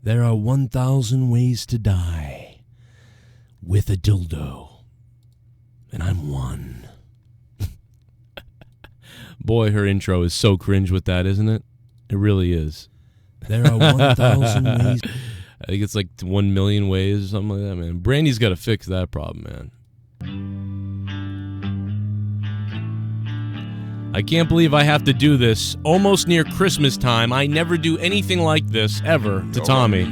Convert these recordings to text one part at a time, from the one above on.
There are 1,000 ways to die with a dildo, and I'm one. Boy, her intro is so cringe with that, isn't it? It really is. There are 1,000 ways. I think it's like 1 million ways or something like that, man. Brandy's got to fix that problem, man. I can't believe I have to do this almost near Christmas time. I never do anything like this, ever, to Tommy.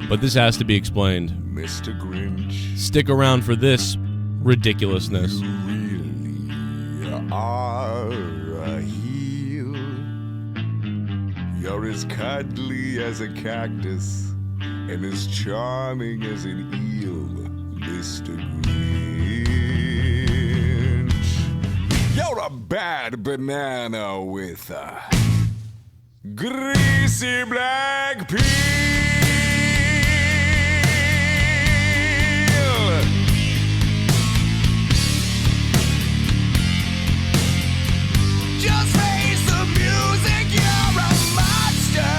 But this has to be explained. Mr. Grinch. Stick around for this ridiculousness. You really are a heel. You're as cuddly as a cactus and as charming as an eel, Mr. Grinch. You're a bad banana with a greasy black peel. Just face the music, you're a monster,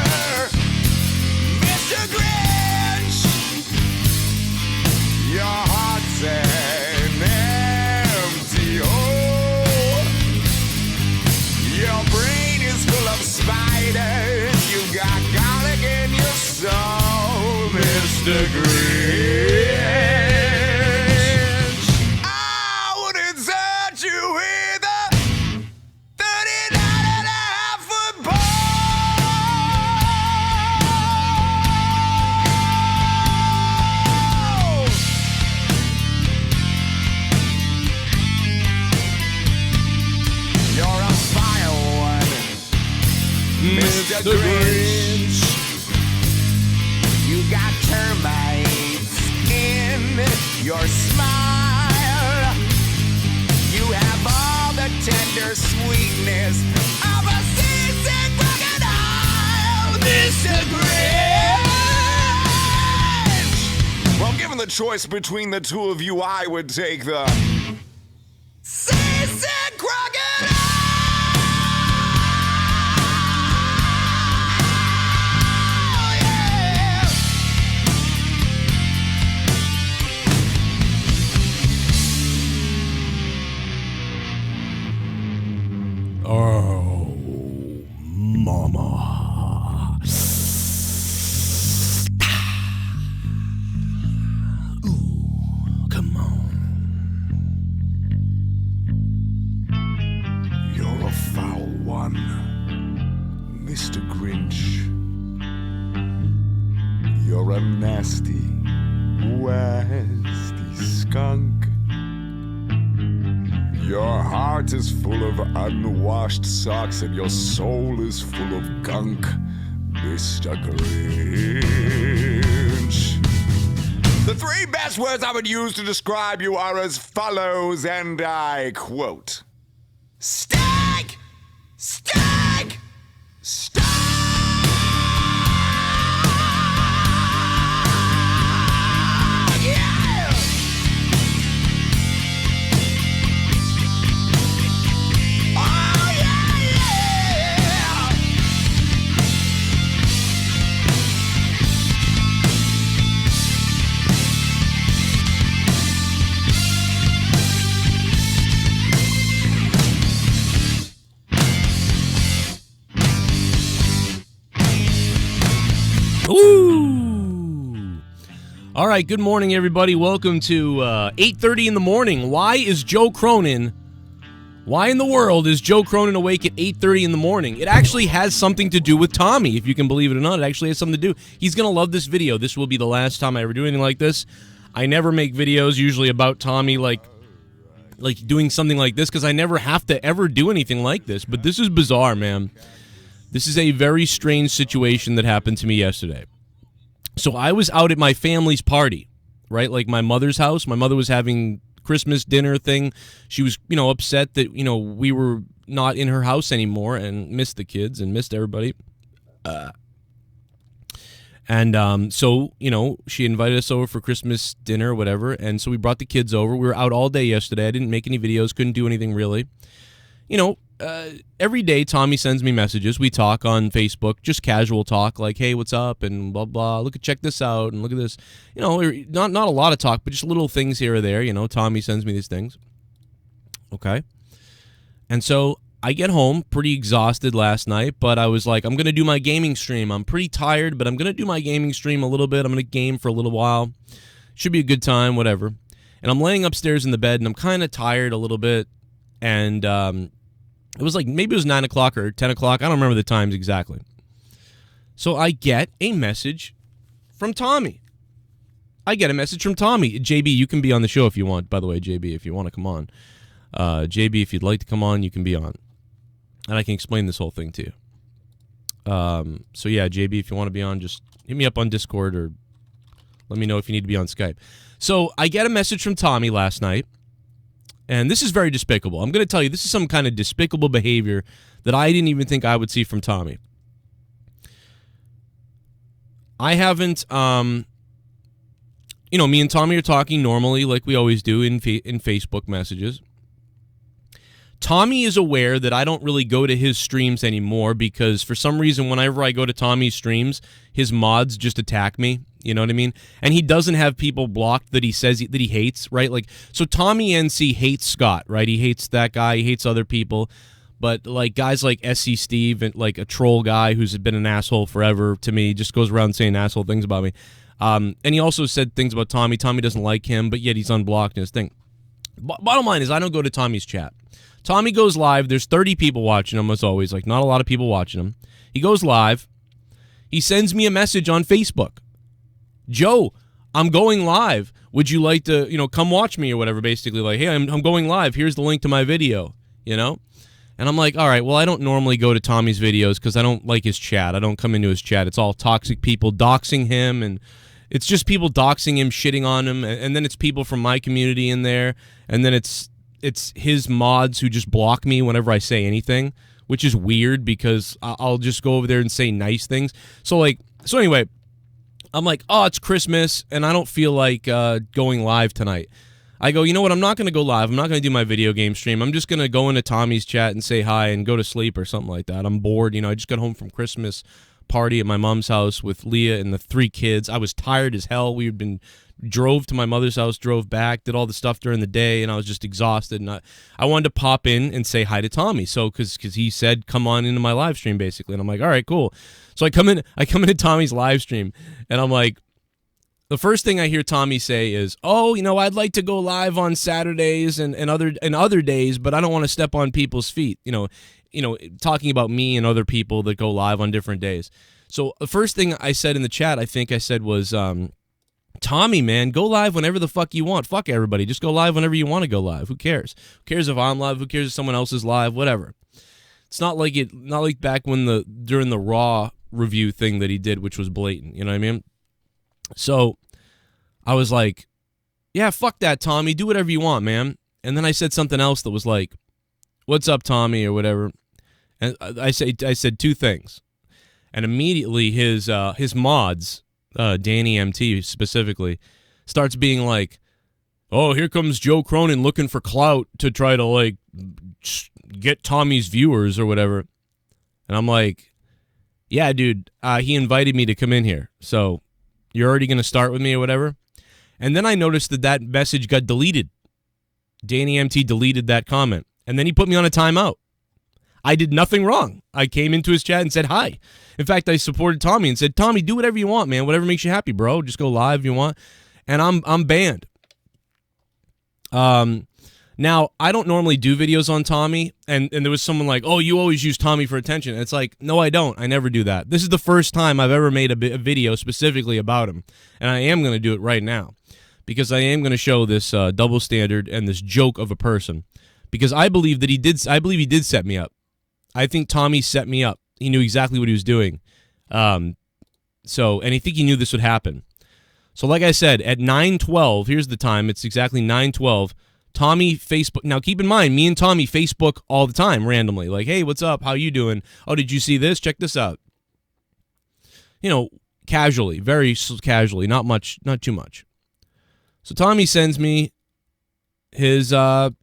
Mr. Grinch. Your heart's an empty hole. Your brain is full of spiders. You got garlic in your soul, Mr. Grinch. I wouldn't touch you with a 39.5-foot pole. You're a vile one, Mr. Grinch. You got termites in your smile. You have all the tender sweetness of a seasick crocodile, Mr. Grinch. Well, given the choice between the two of you, I would take the seasick crocodile. Yeah. Oh, mama. Ooh, come on. You're a foul one, Mr. Grinch. You're a nasty, wasty skunk. Your heart is full of unwashed socks and your soul is full of gunk, Mr. Grinch. The three best words I would use to describe you are as follows, and I quote: Stank! Stank! Stank! Yeah! Oh, yeah, yeah! Ooh. All right, good morning, everybody. Welcome to 8:30 in the morning. Why in the world is Joe Cronin awake at 8:30 in the morning? It actually has something to do with Tommy, if you can believe it or not. It actually has something to do. He's going to love this video. This will be the last time I ever do anything like this. I never make videos usually about Tommy like doing something like this because I never have to ever do anything like this. But this is bizarre, man. This is a very strange situation that happened to me yesterday. So I was out at my family's party, right? Like my mother's house. My mother was having Christmas dinner thing. She was, upset that, we were not in her house anymore and missed the kids and missed everybody. So, she invited us over for Christmas dinner or whatever. And so we brought the kids over. We were out all day yesterday. I didn't make any videos, couldn't do anything really. every day Tommy sends me messages. We talk on Facebook, just casual talk, like, hey, what's up, and blah, blah. Check this out, and look at this. You know, not a lot of talk, but just little things here or there. You know, Tommy sends me these things. Okay. And so I get home pretty exhausted last night, but I was like, I'm going to do my gaming stream. I'm pretty tired, but I'm going to do my gaming stream a little bit. I'm going to game for a little while. Should be a good time, whatever. And I'm laying upstairs in the bed, and I'm kind of tired a little bit. And it was like, maybe it was 9 o'clock or 10 o'clock. I don't remember the times exactly. So I get a message from Tommy. JB, you can be on the show if you want, by the way, JB, if you want to come on. JB, if you'd like to come on, you can be on. And I can explain this whole thing to you. So yeah, JB, if you want to be on, just hit me up on Discord or let me know if you need to be on Skype. So I get a message from Tommy last night, and this is very despicable. I'm going to tell you, this is some kind of despicable behavior that I didn't even think I would see from Tommy. I haven't, you know, me and Tommy are talking normally like we always do in Facebook messages. Tommy is aware that I don't really go to his streams anymore because for some reason whenever I go to Tommy's streams, his mods just attack me. You know what I mean? And he doesn't have people blocked that he says that he hates, right? Like, so Tommy NC hates Scott, right? He hates that guy. He hates other people. But like guys like SC Steve and like a troll guy who's been an asshole forever to me, just goes around saying asshole things about me. And he also said things about Tommy. Tommy doesn't like him, but yet he's unblocked in his thing. Bottom line is I don't go to Tommy's chat. Tommy goes live. There's 30 people watching him, as always. Like, not a lot of people watching him. He goes live. He sends me a message on Facebook. Joe, I'm going live. Would you like to, you know, come watch me or whatever, basically. Like, hey, I'm going live. Here's the link to my video, you know? And I'm like, all right, well, I don't normally go to Tommy's videos because I don't like his chat. I don't come into his chat. It's all toxic people doxing him, and it's just people doxing him, shitting on him, and then it's people from my community in there, and then it's his mods who just block me whenever I say anything, which is weird because I'll just go over there and say nice things. So anyway, I'm like, oh, it's Christmas, and I don't feel like going live tonight. I go, you know what, I'm not going to go live. I'm not going to do my video game stream. I'm just going to go into Tommy's chat and say hi and go to sleep or something like that. I'm bored. You know, I just got home from Christmas party at my mom's house with Leah and the 3 kids. I was tired as hell. We had been drove to my mother's house, drove back, did all the stuff during the day, and I was just exhausted. And I wanted to pop in and say hi to Tommy. So because he said come on into my live stream basically, and I'm like, all right, cool. So I come into Tommy's live stream, and I'm like, the first thing I hear Tommy say is, oh, you know, I'd like to go live on Saturdays and other days, but I don't want to step on people's feet. You know, talking about me and other people that go live on different days. So the first thing I said in the chat, I think I said was, Tommy, man, go live whenever the fuck you want. Fuck everybody. Just go live whenever you want to go live. Who cares? Who cares if I'm live? Who cares if someone else is live? Whatever. It's not like back when during the Raw review thing that he did, which was blatant. You know what I mean? So I was like, yeah, fuck that, Tommy. Do whatever you want, man. And then I said something else that was like, what's up, Tommy, or whatever. And I said 2 things. And immediately his mods, Dan EMT specifically, starts being like, oh, here comes Joe Cronin looking for clout to try to, like, get Tommy's viewers or whatever. And I'm like, yeah, dude, he invited me to come in here. So you're already going to start with me or whatever? And then I noticed that message got deleted. Dan EMT deleted that comment. And then he put me on a timeout. I did nothing wrong. I came into his chat and said hi. In fact, I supported Tommy and said, Tommy, do whatever you want, man. Whatever makes you happy, bro. Just go live if you want. And I'm banned. Now, I don't normally do videos on Tommy, and there was someone like, oh, you always use Tommy for attention. And it's like, no, I don't. I never do that. This is the first time I've ever made a video specifically about him, and I am going to do it right now because I am going to show this double standard and this joke of a person because I believe he did set me up. I think Tommy set me up. He knew exactly what he was doing. And I think he knew this would happen. So like I said, at 9:12, here's the time. It's exactly 9:12. Tommy Facebook. Now, keep in mind, me and Tommy Facebook all the time, randomly. Like, hey, what's up? How you doing? Oh, did you see this? Check this out. You know, casually, very casually, not too much. So Tommy sends me his live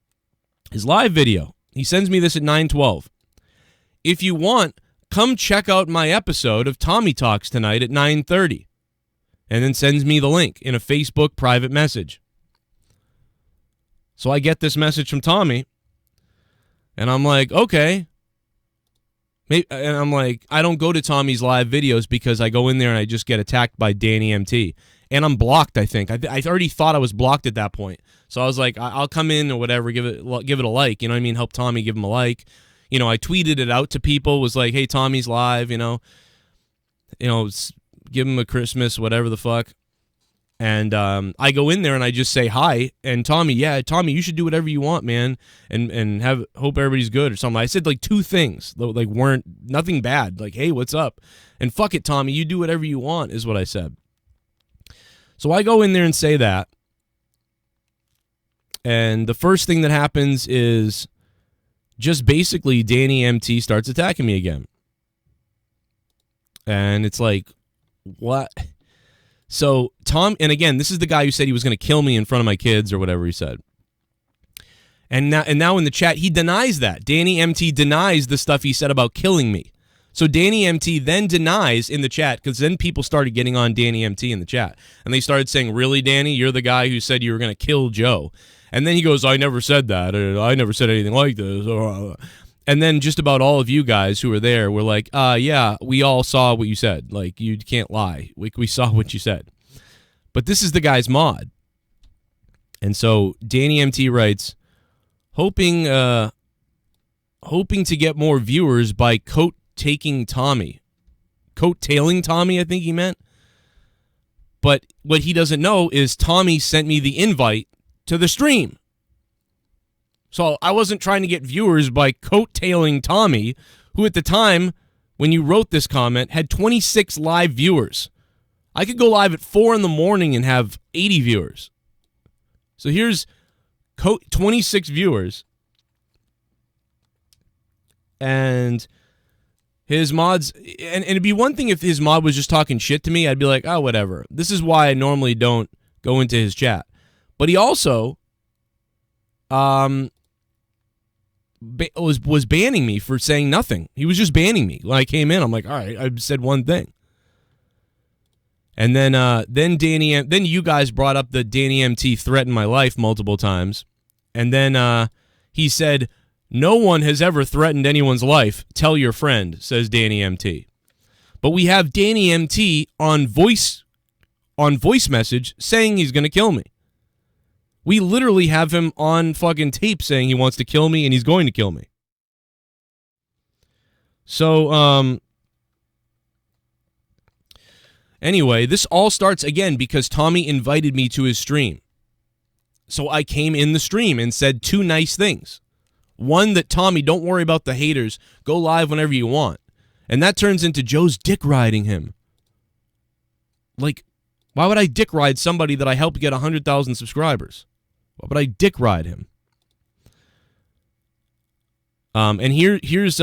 video. He sends me this at 9:12. If you want, come check out my episode of Tommy Talks tonight at 9:30. And then sends me the link in a Facebook private message. So I get this message from Tommy, and I'm like, okay. And I'm like, I don't go to Tommy's live videos because I go in there and I just get attacked by Dan EMT. And I'm blocked, I think. I already thought I was blocked at that point. So I was like, I'll come in or whatever, give it a like. You know what I mean? Help Tommy, give him a like. You know, I tweeted it out to people, was like, hey, Tommy's live, you know, give him a Christmas, whatever the fuck. And I go in there and I just say hi. And Tommy, you should do whatever you want, man. And hope everybody's good or something. I said like 2 things, like weren't nothing bad. Like, hey, what's up? And fuck it, Tommy, you do whatever you want is what I said. So I go in there and say that. And the first thing that happens is just basically Dan EMT starts attacking me again. And it's like, what? So Tom, and again, this is the guy who said he was going to kill me in front of my kids or whatever he said. And now in the chat, he denies that. Danny MT denies the stuff he said about killing me. So Danny MT then denies in the chat, because then people started getting on Danny MT in the chat. And they started saying, really, Danny, you're the guy who said you were going to kill Joe. And then he goes, I never said that. I never said anything like this. And then just about all of you guys who were there were like, yeah, we all saw what you said. Like, you can't lie. We saw what you said. But this is the guy's mod. And so Danny MT writes, hoping to get more viewers by coat-tailing Tommy, I think he meant. But what he doesn't know is Tommy sent me the invite to the stream. So I wasn't trying to get viewers by coattailing Tommy, who at the time, when you wrote this comment, had 26 live viewers. I could go live at 4 in the morning and have 80 viewers. So here's 26 viewers. And his mods, and it'd be one thing if his mod was just talking shit to me. I'd be like, oh, whatever. This is why I normally don't go into his chat. But he also was banning me for saying nothing. He was just banning me. When I came in, I'm like, all right, I said one thing. And then you guys brought up that Danny MT threatened my life multiple times. And then he said, no one has ever threatened anyone's life. Tell your friend, says Danny MT. But we have Danny MT on voice message saying he's going to kill me. We literally have him on fucking tape saying he wants to kill me and he's going to kill me. So, anyway, this all starts again because Tommy invited me to his stream. So I came in the stream and said 2 nice things. One, that Tommy, don't worry about the haters. Go live whenever you want. And that turns into Joe's dick riding him. Like, why would I dick ride somebody that I helped get 100,000 subscribers? Why would I dick ride him? And here's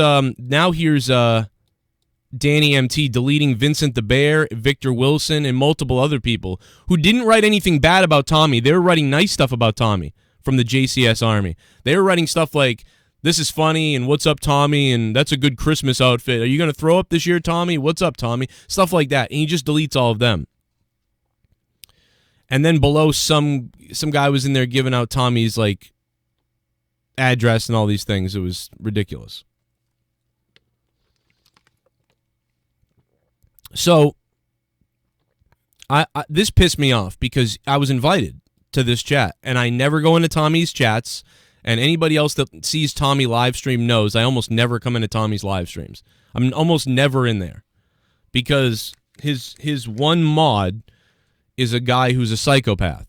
Danny MT deleting Vincent the Bear, Victor Wilson, and multiple other people who didn't write anything bad about Tommy. They were writing nice stuff about Tommy from the JCS Army. They were writing stuff like, this is funny, and what's up, Tommy, and that's a good Christmas outfit. Are you going to throw up this year, Tommy? What's up, Tommy? Stuff like that. And he just deletes all of them. And then below, some guy was in there giving out Tommy's, like, address and all these things. It was ridiculous. So, this pissed me off because I was invited to this chat, and I never go into Tommy's chats, and anybody else that sees Tommy live stream knows I almost never come into Tommy's live streams. I'm almost never in there because his one mod is a guy who's a psychopath.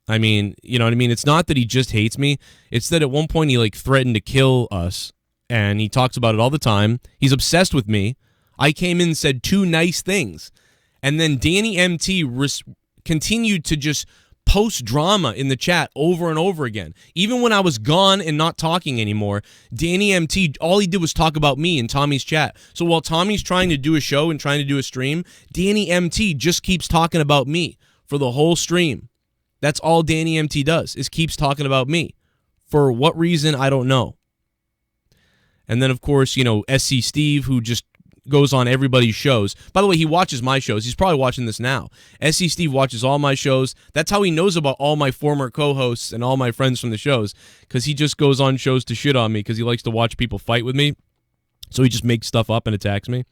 I mean, you know what I mean? It's not that he just hates me. It's that at one point he, like, threatened to kill us, and he talks about it all the time. He's obsessed with me. I came in and said 2 nice things. And then Danny MT continued to just post drama in the chat over and over again. Even when I was gone and not talking anymore, Danny MT, all he did was talk about me in Tommy's chat. So while Tommy's trying to do a show and trying to do a stream, Danny MT just keeps talking about me for the whole stream. That's all Danny MT does, is keeps talking about me. For what reason, I don't know. And then, of course, you know, SC Steve, who just goes on everybody's shows. By the way, he watches my shows. He's probably watching this now. SC Steve watches all my shows. That's how he knows about all my former co-hosts and all my friends from the shows, because he just goes on shows to shit on me because he likes to watch people fight with me. So he just makes stuff up and attacks me.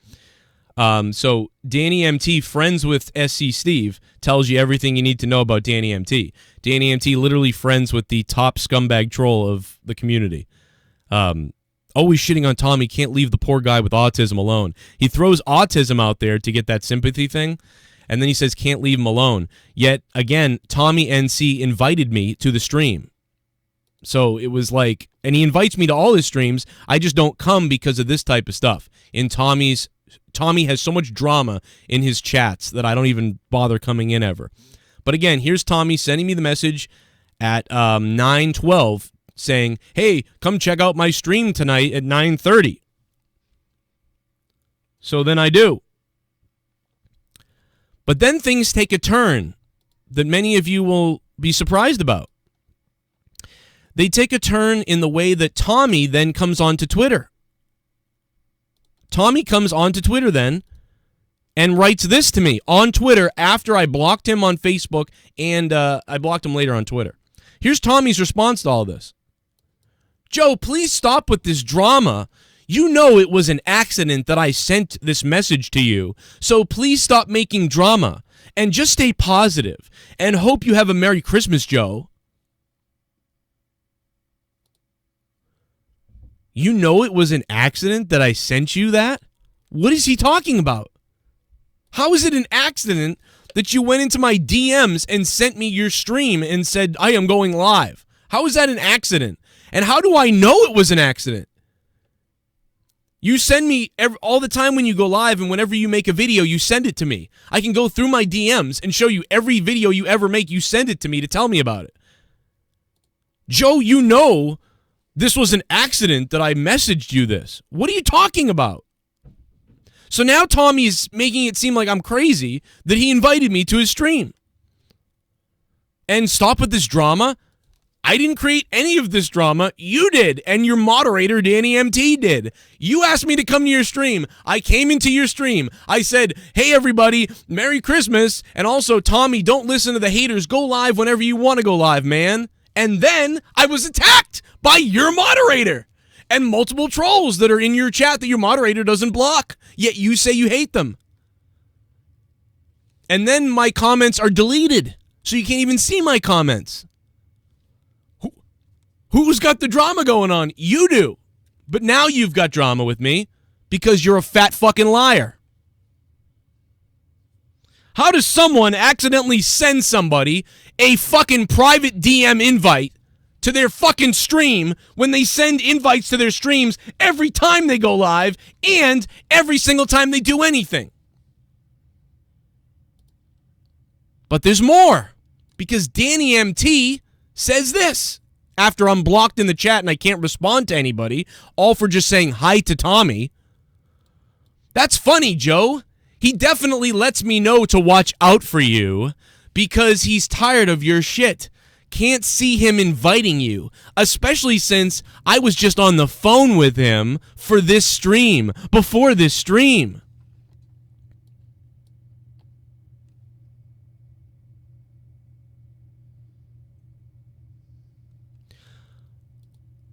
So Dan EMT, friends with SC Steve, tells you everything you need to know about Dan EMT. Dan EMT literally friends with the top scumbag troll of the community. Always shitting on Tommy, can't leave the poor guy with autism alone. He throws autism out there to get that sympathy thing, and then he says can't leave him alone. Yet, again, Tommy NC invited me to the stream. So it was like, and he invites me to all his streams, I just don't come because of this type of stuff. Tommy has so much drama in his chats that I don't even bother coming in ever. But again, here's Tommy sending me the message at 9:12 saying, hey, come check out my stream tonight at 9:30. So then I do. But then things take a turn that many of you will be surprised about. They take a turn in the way that Tommy then comes onto Twitter. Tommy comes onto Twitter then and writes this to me on Twitter after I blocked him on Facebook and I blocked him later on Twitter. Here's Tommy's response to all this. Joe, please stop with this drama. You know it was an accident that I sent this message to you, so please stop making drama and just stay positive and hope you have a Merry Christmas, Joe. You know it was an accident that I sent you that? What is he talking about? How is it an accident that you went into my DMs and sent me your stream and said, I am going live? How is that an accident? And how do I know it was an accident? You send me all the time when you go live, and whenever you make a video, you send it to me. I can go through my DMs and show you every video you ever make. You send it to me to tell me about it. Joe, you know this was an accident that I messaged you this. What are you talking about? So now Tommy's making it seem like I'm crazy that he invited me to his stream. And stop with this drama. I didn't create any of this drama. You did, and your moderator, Dan EMT, did. You asked me to come to your stream. I came into your stream. I said, hey, everybody, Merry Christmas, and also, Tommy, don't listen to the haters. Go live whenever you want to go live, man. And then I was attacked by your moderator and multiple trolls that are in your chat that your moderator doesn't block, yet you say you hate them. And then my comments are deleted, so you can't even see my comments. Who's got the drama going on? You do. But now you've got drama with me because you're a fat fucking liar. How does someone accidentally send somebody a fucking private DM invite to their fucking stream when they send invites to their streams every time they go live and every single time they do anything? But there's more, because Dan EMT says this. After I'm blocked in the chat and I can't respond to anybody, all for just saying hi to Tommy. That's funny, Joe. He definitely lets me know to watch out for you because he's tired of your shit. Can't see him inviting you, especially since I was just on the phone with him for this stream, before this stream.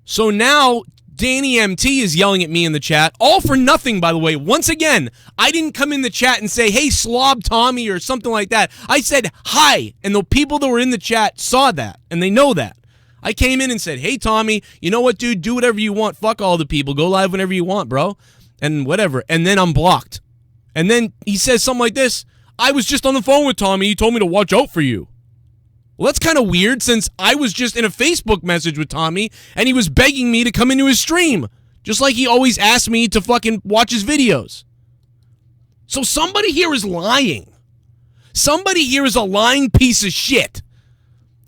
So now, Dan EMT is yelling at me in the chat, all for nothing, by the way. Once again, I didn't come in the chat and say, hey, slob Tommy, or something like that. I said, hi, and the people that were in the chat saw that, and they know that. I came in and said, hey, Tommy, you know what, dude? Do whatever you want. Fuck all the people. Go live whenever you want, bro, and whatever. And then I'm blocked. And then he says something like this, I was just on the phone with Tommy. He told me to watch out for you. Well, that's kind of weird since I was just in a Facebook message with Tommy and he was begging me to come into his stream, just like he always asked me to fucking watch his videos. So somebody here is lying. Somebody here is a lying piece of shit.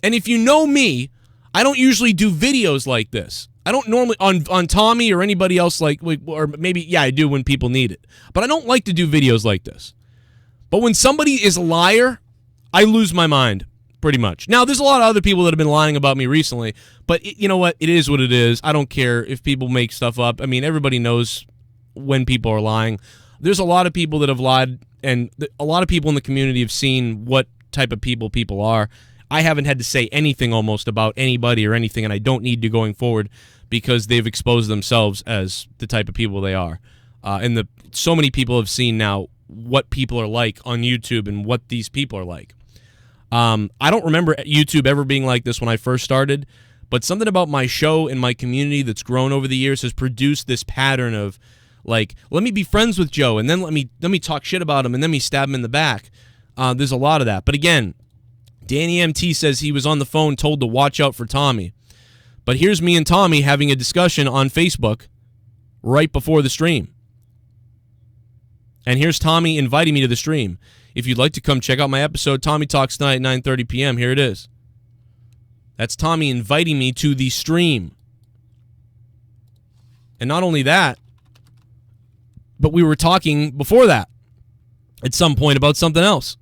And if you know me, I don't usually do videos like this. I don't normally, on Tommy or anybody else or maybe, yeah, I do when people need it. But I don't like to do videos like this. But when somebody is a liar, I lose my mind. pretty much. Now, there's a lot of other people that have been lying about me recently, but you know what? It is what it is. I don't care if people make stuff up. I mean, everybody knows when people are lying. There's a lot of people that have lied, and a lot of people in the community have seen what type of people are. I haven't had to say anything almost about anybody or anything, and I don't need to going forward because they've exposed themselves as the type of people they are. And so many people have seen now what people are like on YouTube and what these people are like. I don't remember YouTube ever being like this when I first started, but something about my show and my community that's grown over the years has produced this pattern of, like, let me be friends with Joe, and then let me talk shit about him, and then me stab him in the back. There's a lot of that. But again, Dan EMT says he was on the phone told to watch out for Tommy. But here's me and Tommy having a discussion on Facebook right before the stream. And here's Tommy inviting me to the stream. If you'd like to come check out my episode, Tommy Talks tonight at 9:30 p.m., here it is. That's Tommy inviting me to the stream. And not only that, but we were talking before that at some point about something else.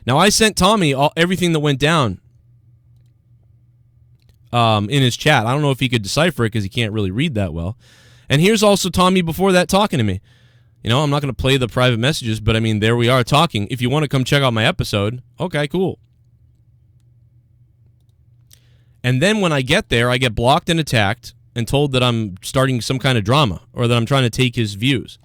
Now, I sent Tommy everything that went down in his chat. I don't know if he could decipher it because he can't really read that well. And here's also Tommy before that talking to me. You know, I'm not going to play the private messages, but I mean, there we are talking. If you want to come check out my episode, okay, cool. And then when I get there, I get blocked and attacked and told that I'm starting some kind of drama or that I'm trying to take his views.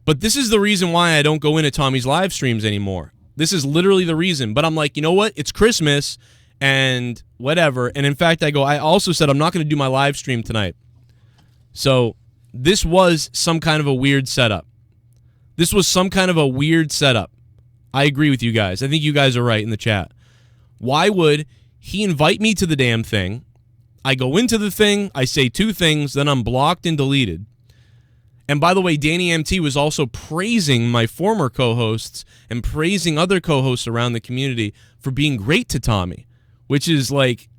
But this is the reason why I don't go into Tommy's live streams anymore. This is literally the reason. But I'm like, you know what? It's Christmas and whatever. And in fact, I also said I'm not going to do my live stream tonight. So this was some kind of a weird setup. This was some kind of a weird setup. I agree with you guys. I think you guys are right in the chat. Why would he invite me to the damn thing? I go into the thing, I say two things, then I'm blocked and deleted. And by the way, Dan EMT was also praising my former co-hosts and praising other co-hosts around the community for being great to Tommy, which is like,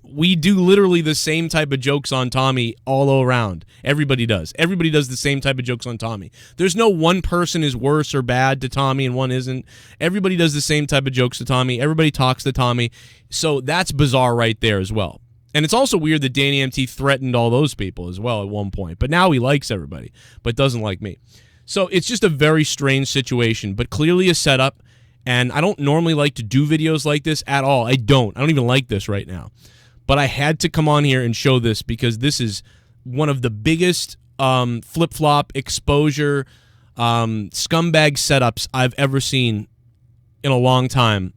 we do literally the same type of jokes on Tommy all around. Everybody does. Everybody does the same type of jokes on Tommy. There's no one person is worse or bad to Tommy and one isn't. Everybody does the same type of jokes to Tommy. Everybody talks to Tommy. So that's bizarre right there as well. And it's also weird that Dan EMT threatened all those people as well at one point. But now he likes everybody, but doesn't like me. So it's just a very strange situation, but clearly a setup. And I don't normally like to do videos like this at all. I don't even like this right now. But I had to come on here and show this because this is one of the biggest flip-flop exposure scumbag setups I've ever seen in a long time.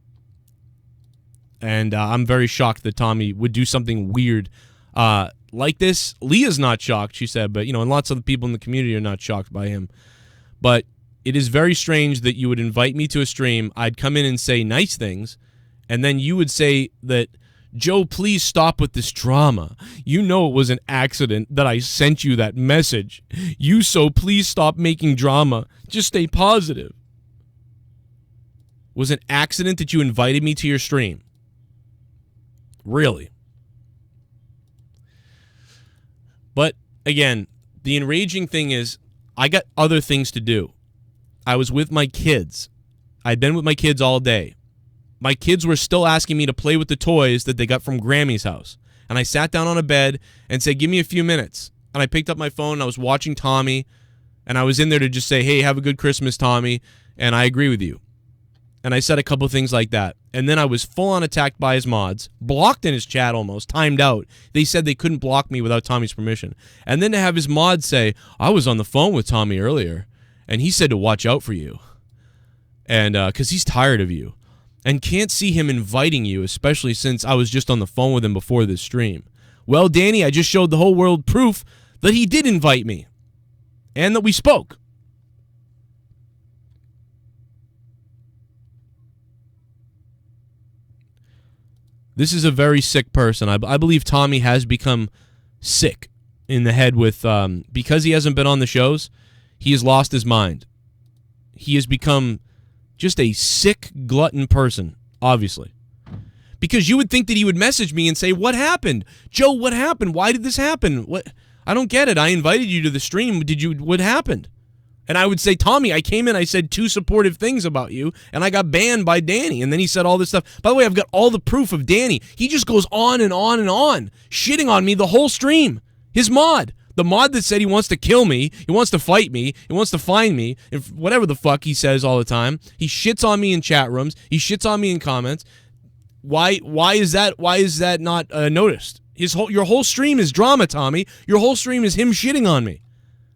And I'm very shocked that Tommy would do something weird like this. Leah's not shocked, she said, but, you know, and lots of the people in the community are not shocked by him. But it is very strange that you would invite me to a stream, I'd come in and say nice things, and then you would say that, Joe, please stop with this drama. You know it was an accident that I sent you that message. Please stop making drama. Just stay positive. Was an accident that you invited me to your stream? Really? But, again, the enraging thing is I got other things to do. I was with my kids. I'd been with my kids all day. My kids were still asking me to play with the toys that they got from Grammy's house. And I sat down on a bed and said, give me a few minutes. And I picked up my phone and I was watching Tommy. And I was in there to just say, hey, have a good Christmas, Tommy. And I agree with you. And I said a couple things like that. And then I was full on attacked by his mods, blocked in his chat almost, timed out. They said they couldn't block me without Tommy's permission. And then to have his mods say, I was on the phone with Tommy earlier, and he said to watch out for you. And because he's tired of you. And can't see him inviting you, especially since I was just on the phone with him before this stream. Well, Danny, I just showed the whole world proof that he did invite me. And that we spoke. This is a very sick person. I believe Tommy has become sick in the head with, because he hasn't been on the shows, he has lost his mind. He has become just a sick, glutton person, obviously. Because you would think that he would message me and say, what happened? Joe, what happened? Why did this happen? What? I don't get it. I invited you to the stream. What happened? And I would say, Tommy, I came in, I said 2 supportive things about you, and I got banned by Danny. And then he said all this stuff. By the way, I've got all the proof of Danny. He just goes on and on and on, shitting on me the whole stream. His mod. The mod that said he wants to kill me, he wants to fight me, he wants to find me, if whatever the fuck he says all the time. He shits on me in chat rooms. He shits on me in comments. Why is that not noticed? Your whole stream is drama, Tommy. Your whole stream is him shitting on me.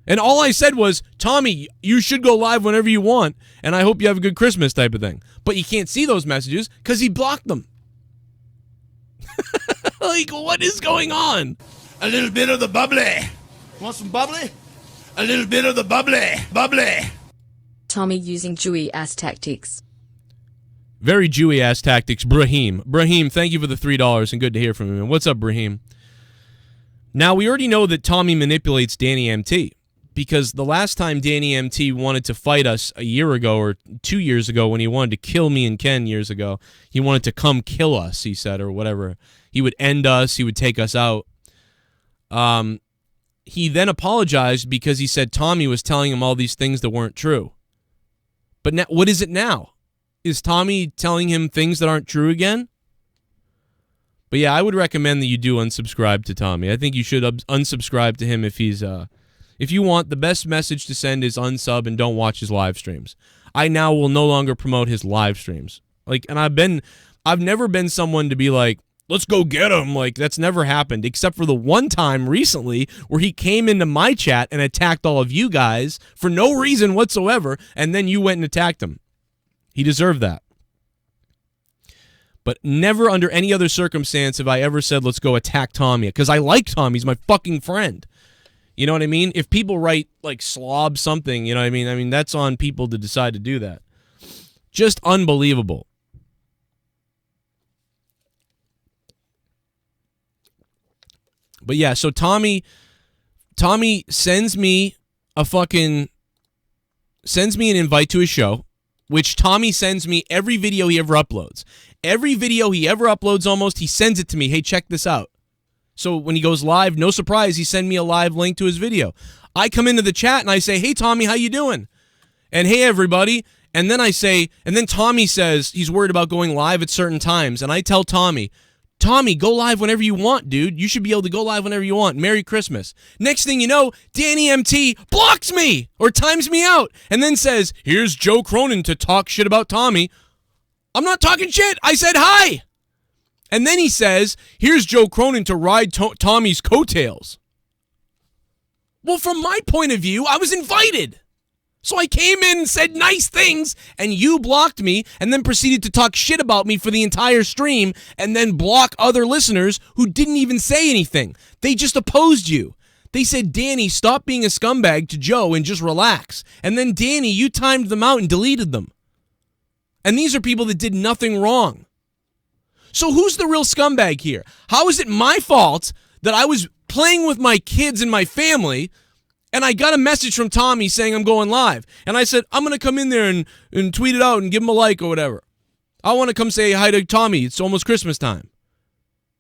And all I said was, Tommy, you should go live whenever you want, and I hope you have a good Christmas type of thing. But you can't see those messages because he blocked them. Like, what is going on? A little bit of the bubbly. Want some bubbly? A little bit of the bubbly. Bubbly. Tommy using Jewy-ass tactics. Very Jewy-ass tactics. Brahim, thank you for the $3, and good to hear from you, man. What's up, Brahim? Now, we already know that Tommy manipulates Dan EMT. Because the last time Dan EMT wanted to fight us a year ago or 2 years ago when he wanted to kill me and Ken years ago, he wanted to come kill us, he said, or whatever. He would end us. He would take us out. He then apologized because he said Tommy was telling him all these things that weren't true. But now, what is it now? Is Tommy telling him things that aren't true again? But yeah, I would recommend that you do unsubscribe to Tommy. I think you should unsubscribe to him if he's... If you want, the best message to send is unsub and don't watch his live streams. I now will no longer promote his live streams. Like, and I've never been someone to be like, let's go get him. Like, that's never happened, except for the one time recently where he came into my chat and attacked all of you guys for no reason whatsoever, and then you went and attacked him. He deserved that. But never under any other circumstance have I ever said, let's go attack Tommy, because I like Tommy. He's my fucking friend. You know what I mean? If people write, like, slob something, you know what I mean? I mean, that's on people to decide to do that. Just unbelievable. But yeah, so Tommy sends me an invite to his show, which Tommy sends me every video he ever uploads. Every video he ever uploads almost, he sends it to me. Hey, check this out. So when he goes live, no surprise, he sent me a live link to his video. I come into the chat and I say, hey, Tommy, how you doing? And hey, everybody. And then Tommy says he's worried about going live at certain times. And I tell Tommy, go live whenever you want, dude. You should be able to go live whenever you want. Merry Christmas. Next thing you know, Dan EMT blocks me or times me out and then says, here's Joe Cronin to talk shit about Tommy. I'm not talking shit. I said hi. And then he says, here's Joe Cronin to ride Tommy's coattails. Well, from my point of view, I was invited. So I came in and said nice things, and you blocked me, and then proceeded to talk shit about me for the entire stream, and then block other listeners who didn't even say anything. They just opposed you. They said, Danny, stop being a scumbag to Joe and just relax. And then, Danny, you timed them out and deleted them. And these are people that did nothing wrong. So who's the real scumbag here? How is it my fault that I was playing with my kids and my family, and I got a message from Tommy saying I'm going live? And I said, I'm going to come in there and tweet it out and give him a like or whatever. I want to come say hi to Tommy. It's almost Christmas time.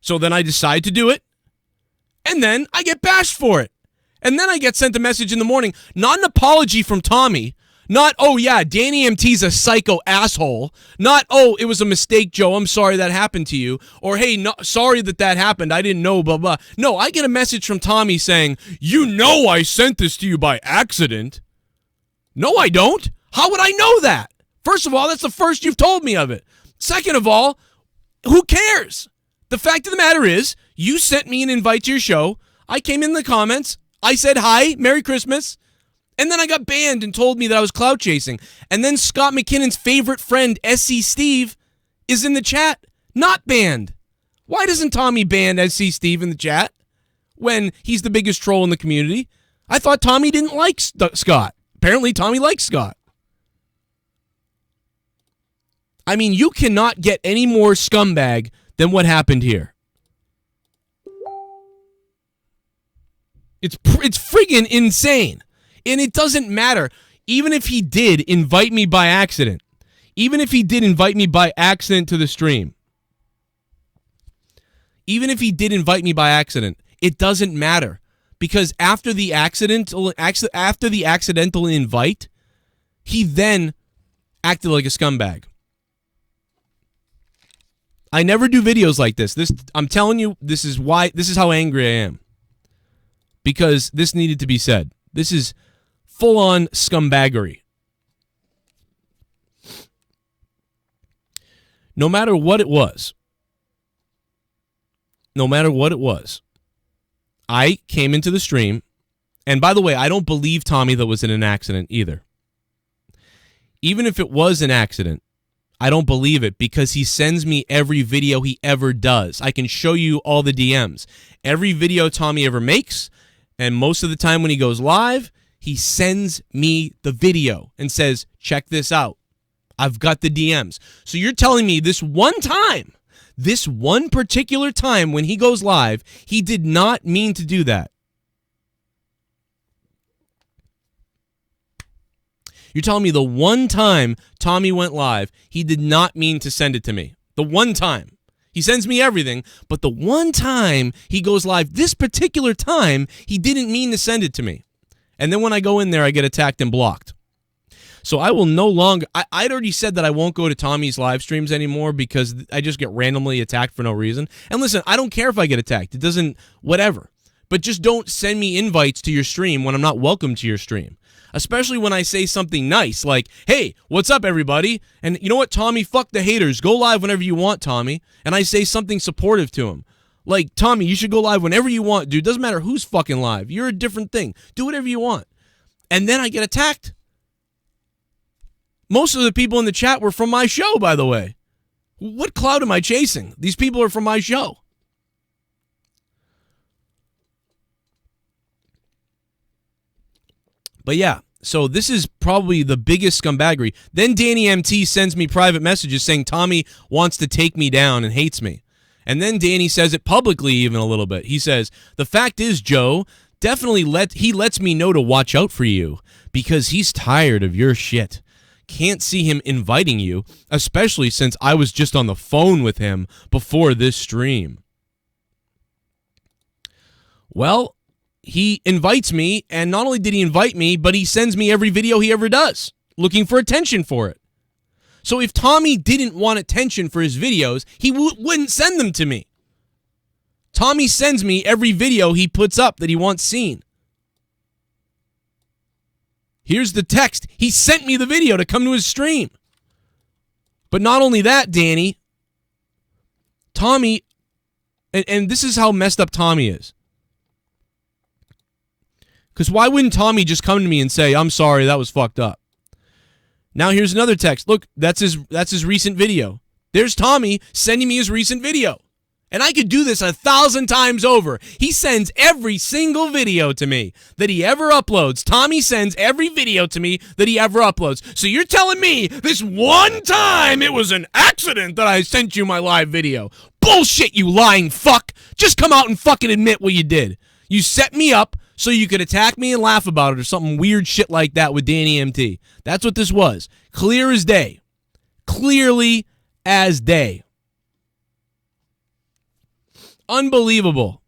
So then I decide to do it, and then I get bashed for it. And then I get sent a message in the morning, not an apology from Tommy, not, oh yeah, Dan EMT's a psycho asshole. Not, oh, it was a mistake, Joe. I'm sorry that happened to you. Or, hey, no, sorry that happened. I didn't know, blah, blah. No, I get a message from Tommy saying, you know I sent this to you by accident. No, I don't. How would I know that? First of all, that's the first you've told me of it. Second of all, who cares? The fact of the matter is, you sent me an invite to your show. I came in the comments. I said hi, Merry Christmas. And then I got banned and told me that I was clout chasing. And then Scott McKinnon's favorite friend, SC Steve, is in the chat, not banned. Why doesn't Tommy ban SC Steve in the chat when he's the biggest troll in the community? I thought Tommy didn't like Scott. Apparently Tommy likes Scott. I mean, you cannot get any more scumbag than what happened here. It's friggin' insane. And it doesn't matter. Even if he did invite me by accident. Even if he did invite me by accident to the stream. Even if he did invite me by accident. It doesn't matter. Because after the accidental invite, he then acted like a scumbag. I never do videos like this. I'm telling you, this is how angry I am. Because this needed to be said. This is full-on scumbaggery. No matter what it was, I came into the stream, and by the way, I don't believe Tommy that was in an accident either. Even if it was an accident, I don't believe it because he sends me every video he ever does. I can show you all the DMs. Every video Tommy ever makes, and most of the time when he goes live, he sends me the video and says, check this out. I've got the DMs. So you're telling me this one particular time when he goes live, he did not mean to do that. You're telling me the one time Tommy went live, he did not mean to send it to me. The one time. He sends me everything, but the one time he goes live, this particular time, he didn't mean to send it to me. And then when I go in there, I get attacked and blocked. So I will no longer... I'd already said that I won't go to Tommy's live streams anymore because I just get randomly attacked for no reason. And listen, I don't care if I get attacked. It doesn't... Whatever. But just don't send me invites to your stream when I'm not welcome to your stream. Especially when I say something nice like, hey, what's up, everybody? And you know what, Tommy? Fuck the haters. Go live whenever you want, Tommy. And I say something supportive to him. Like, Tommy, you should go live whenever you want, dude. Doesn't matter who's fucking live. You're a different thing. Do whatever you want. And then I get attacked. Most of the people in the chat were from my show, by the way. What cloud am I chasing? These people are from my show. But yeah, so this is probably the biggest scumbaggery. Then Dan EMT sends me private messages saying Tommy wants to take me down and hates me. And then Danny says it publicly even a little bit. He says, the fact is, Joe, definitely he lets me know to watch out for you because he's tired of your shit. Can't see him inviting you, especially since I was just on the phone with him before this stream. Well, he invites me, and not only did he invite me, but he sends me every video he ever does, looking for attention for it. So if Tommy didn't want attention for his videos, he wouldn't send them to me. Tommy sends me every video he puts up that he wants seen. Here's the text. He sent me the video to come to his stream. But not only that, Danny, Tommy, and this is how messed up Tommy is. Because why wouldn't Tommy just come to me and say, I'm sorry, that was fucked up? Now here's another text. Look, that's his recent video. There's Tommy sending me his recent video. And I could do this 1,000 times over. He sends every single video to me that he ever uploads. Tommy sends every video to me that he ever uploads. So you're telling me this one time it was an accident that I sent you my live video. Bullshit, you lying fuck. Just come out and fucking admit what you did. You set me up so you could attack me and laugh about it or something weird shit like that with Dan EMT. That's what this was. Clear as day. Clearly as day. Unbelievable.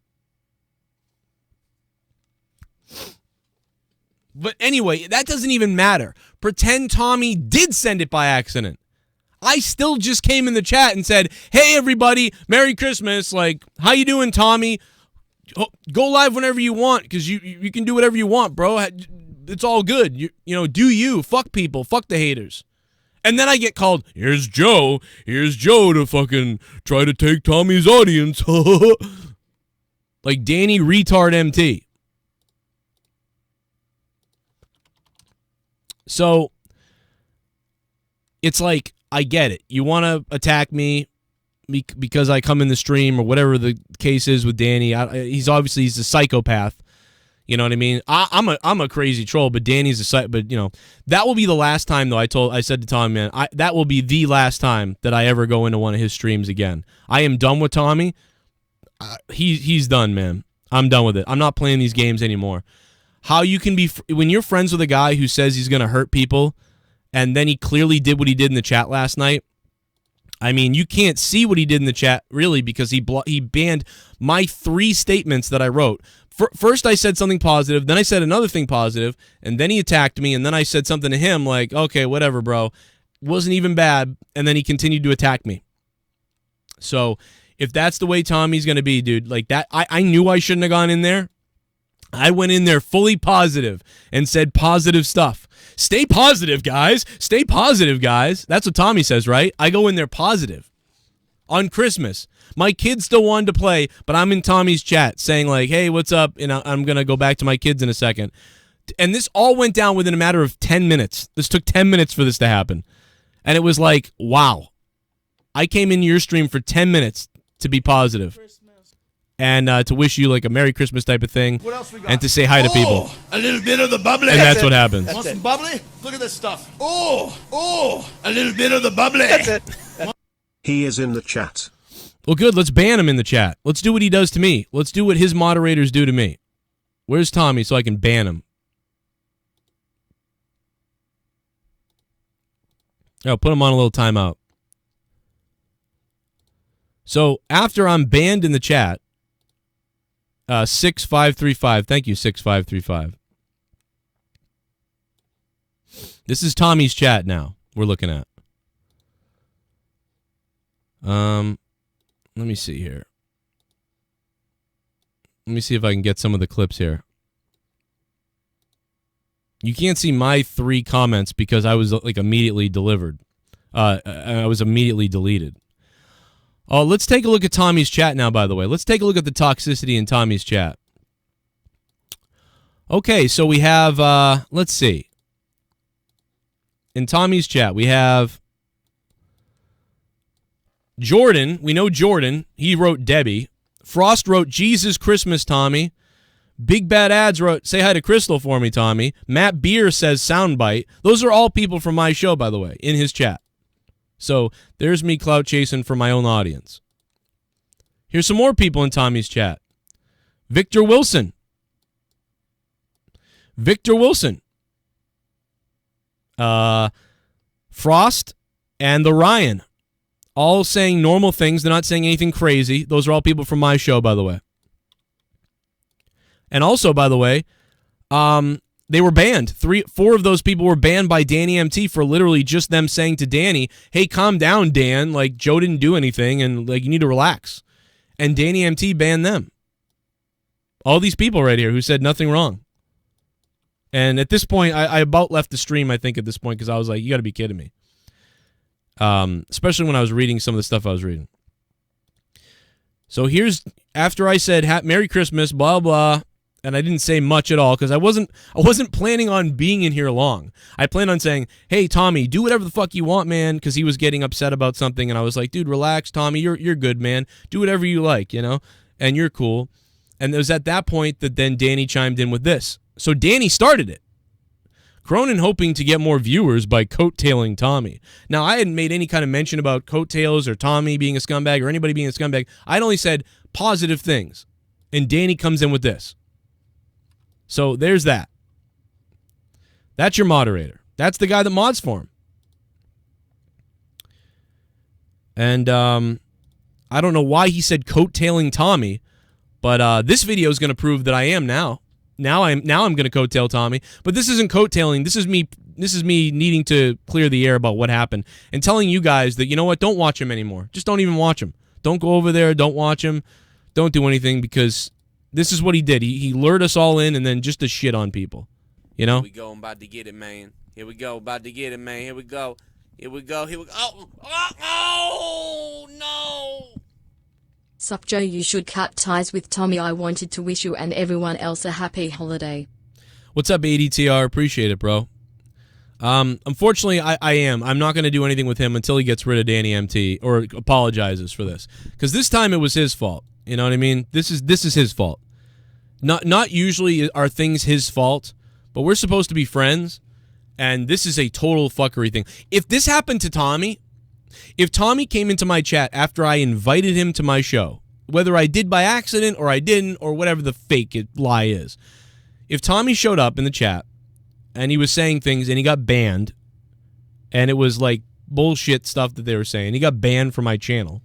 But anyway, that doesn't even matter. Pretend Tommy did send it by accident. I still just came in the chat and said, hey, everybody, Merry Christmas. Like, how you doing, Tommy? Go live whenever you want because you can do whatever you want, bro. It's all good. You know, do you. Fuck people. Fuck the haters. And then I get called, here's Joe to fucking try to take Tommy's audience. Like Danny Retard MT. So, it's like, I get it. You want to attack me because I come in the stream or whatever the case is with Danny. He's a psychopath. You know what I mean? I'm a crazy troll, but Danny's a psych. But you know that will be the last time though. I said to Tommy, man, that will be the last time that I ever go into one of his streams again. I am done with Tommy. He's done, man. I'm done with it. I'm not playing these games anymore. How you can be when you're friends with a guy who says he's gonna hurt people, and then he clearly did what he did in the chat last night. I mean, you can't see what he did in the chat, really, because he banned my 3 statements that I wrote. First, I said something positive, then I said another thing positive, and then he attacked me, and then I said something to him like, okay, whatever, bro. Wasn't even bad, and then he continued to attack me. So, if that's the way Tommy's going to be, dude, like that, I knew I shouldn't have gone in there. I went in there fully positive and said positive stuff. Stay positive, guys. Stay positive, guys. That's what Tommy says, right? I go in there positive. On Christmas, my kids still wanted to play, but I'm in Tommy's chat saying like, hey, what's up? And I'm going to go back to my kids in a second. And this all went down within a matter of 10 minutes. This took 10 minutes for this to happen. And it was like, wow. I came into your stream for 10 minutes to be positive. And to wish you like a Merry Christmas type of thing. What else we got? And to say hi to people. A little bit of the bubbly. And that's what happens. Want some bubbly? Look at this stuff. Oh, a little bit of the bubbly. That's it. He is in the chat. Well, good. Let's ban him in the chat. Let's do what he does to me. Let's do what his moderators do to me. Where's Tommy so I can ban him? Oh, put him on a little timeout. So after I'm banned in the chat, 6535. Thank you, 6535. This is Tommy's chat now. We're looking at. Let me see here. Let me see if I can get some of the clips here. You can't see my 3 comments because I was like immediately delivered. I was immediately deleted. Oh, let's take a look at Tommy's chat now, by the way. Let's take a look at the toxicity in Tommy's chat. Okay, so we have, let's see. In Tommy's chat, we have Jordan. We know Jordan. He wrote Debbie. Frost wrote Jesus Christmas, Tommy. Big Bad Ads wrote, say hi to Crystal for me, Tommy. Matt Beer says soundbite. Those are all people from my show, by the way, in his chat. So there's me clout chasing for my own audience. Here's some more people in Tommy's chat. Victor Wilson. Victor Wilson. Frost and the Ryan. All saying normal things. They're not saying anything crazy. Those are all people from my show, by the way. And also, by the way, they were banned. 4 of those people were banned by Dan EMT for literally just them saying to Danny, hey, calm down, Dan. Like, Joe didn't do anything, and like you need to relax. And Dan EMT banned them. All these people right here who said nothing wrong. And at this point, I about left the stream, I think, at this point, because I was like, you got to be kidding me. Especially when I was reading some of the stuff I was reading. So here's, after I said, Merry Christmas, blah, blah, and I didn't say much at all because I wasn't planning on being in here long. I planned on saying, hey, Tommy, do whatever the fuck you want, man, because he was getting upset about something, and I was like, dude, relax, Tommy, you're good, man. Do whatever you like, you know, and you're cool. And it was at that point that then Danny chimed in with this. So Danny started it. Cronin hoping to get more viewers by coattailing Tommy. Now, I hadn't made any kind of mention about coattails or Tommy being a scumbag or anybody being a scumbag. I'd only said positive things. And Danny comes in with this. So there's that. That's your moderator. That's the guy that mods for him. And I don't know why he said coattailing Tommy, but this video is going to prove that I am now. Now I'm going to coattail Tommy, but this isn't coattailing. This is me needing to clear the air about what happened and telling you guys that, you know what, don't watch him anymore. Just don't even watch him. Don't go over there. Don't watch him. Don't do anything because this is what he did. He lured us all in and then just to shit on people. You know? Here we go. I'm about to get it, man. Here we go. About to get it, man. Here we go. Here we go. Here we go. Oh, no. Sup Joe, you should cut ties with Tommy. I wanted to wish you and everyone else a happy holiday. What's up, ADTR? Appreciate it, bro. Unfortunately, I am. I'm not going to do anything with him until he gets rid of Dan EMT or apologizes for this. Because this time it was his fault. You know what I mean? This is his fault. Not usually are things his fault, but we're supposed to be friends, and this is a total fuckery thing. If this happened to Tommy, if Tommy came into my chat after I invited him to my show, whether I did by accident or I didn't or whatever the fake lie is, if Tommy showed up in the chat and he was saying things and he got banned and it was like bullshit stuff that they were saying. He got banned from my channel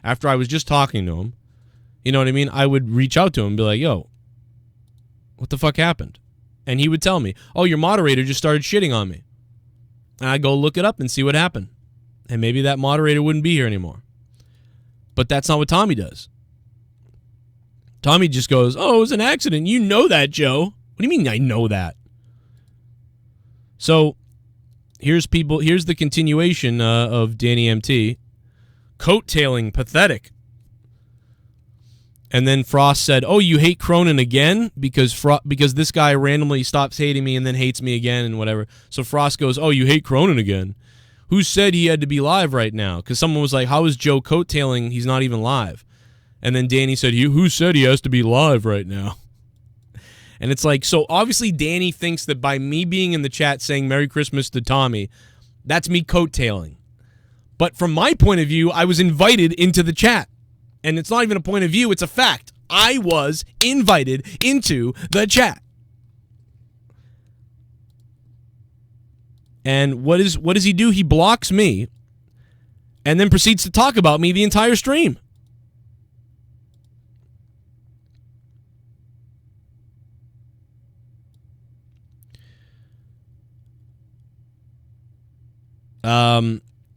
after I was just talking to him. You know what I mean? I would reach out to him and be like, yo, what the fuck happened? And he would tell me, oh, your moderator just started shitting on me. And I'd go look it up and see what happened. And maybe that moderator wouldn't be here anymore. But that's not what Tommy does. Tommy just goes, oh, it was an accident. You know that, Joe. What do you mean I know that? So here's the continuation of Dan EMT. Coattailing, pathetic. And then Frost said, oh, you hate Cronin again? Because this guy randomly stops hating me and then hates me again and whatever. So Frost goes, oh, you hate Cronin again? Who said he had to be live right now? Because someone was like, how is Joe coattailing? He's not even live. And then Danny said, who said he has to be live right now? And it's like, so obviously Danny thinks that by me being in the chat saying Merry Christmas to Tommy, that's me coattailing. But from my point of view, I was invited into the chat. And it's not even a point of view, it's a fact. I was invited into the chat. And what does he do? He blocks me and then proceeds to talk about me the entire stream.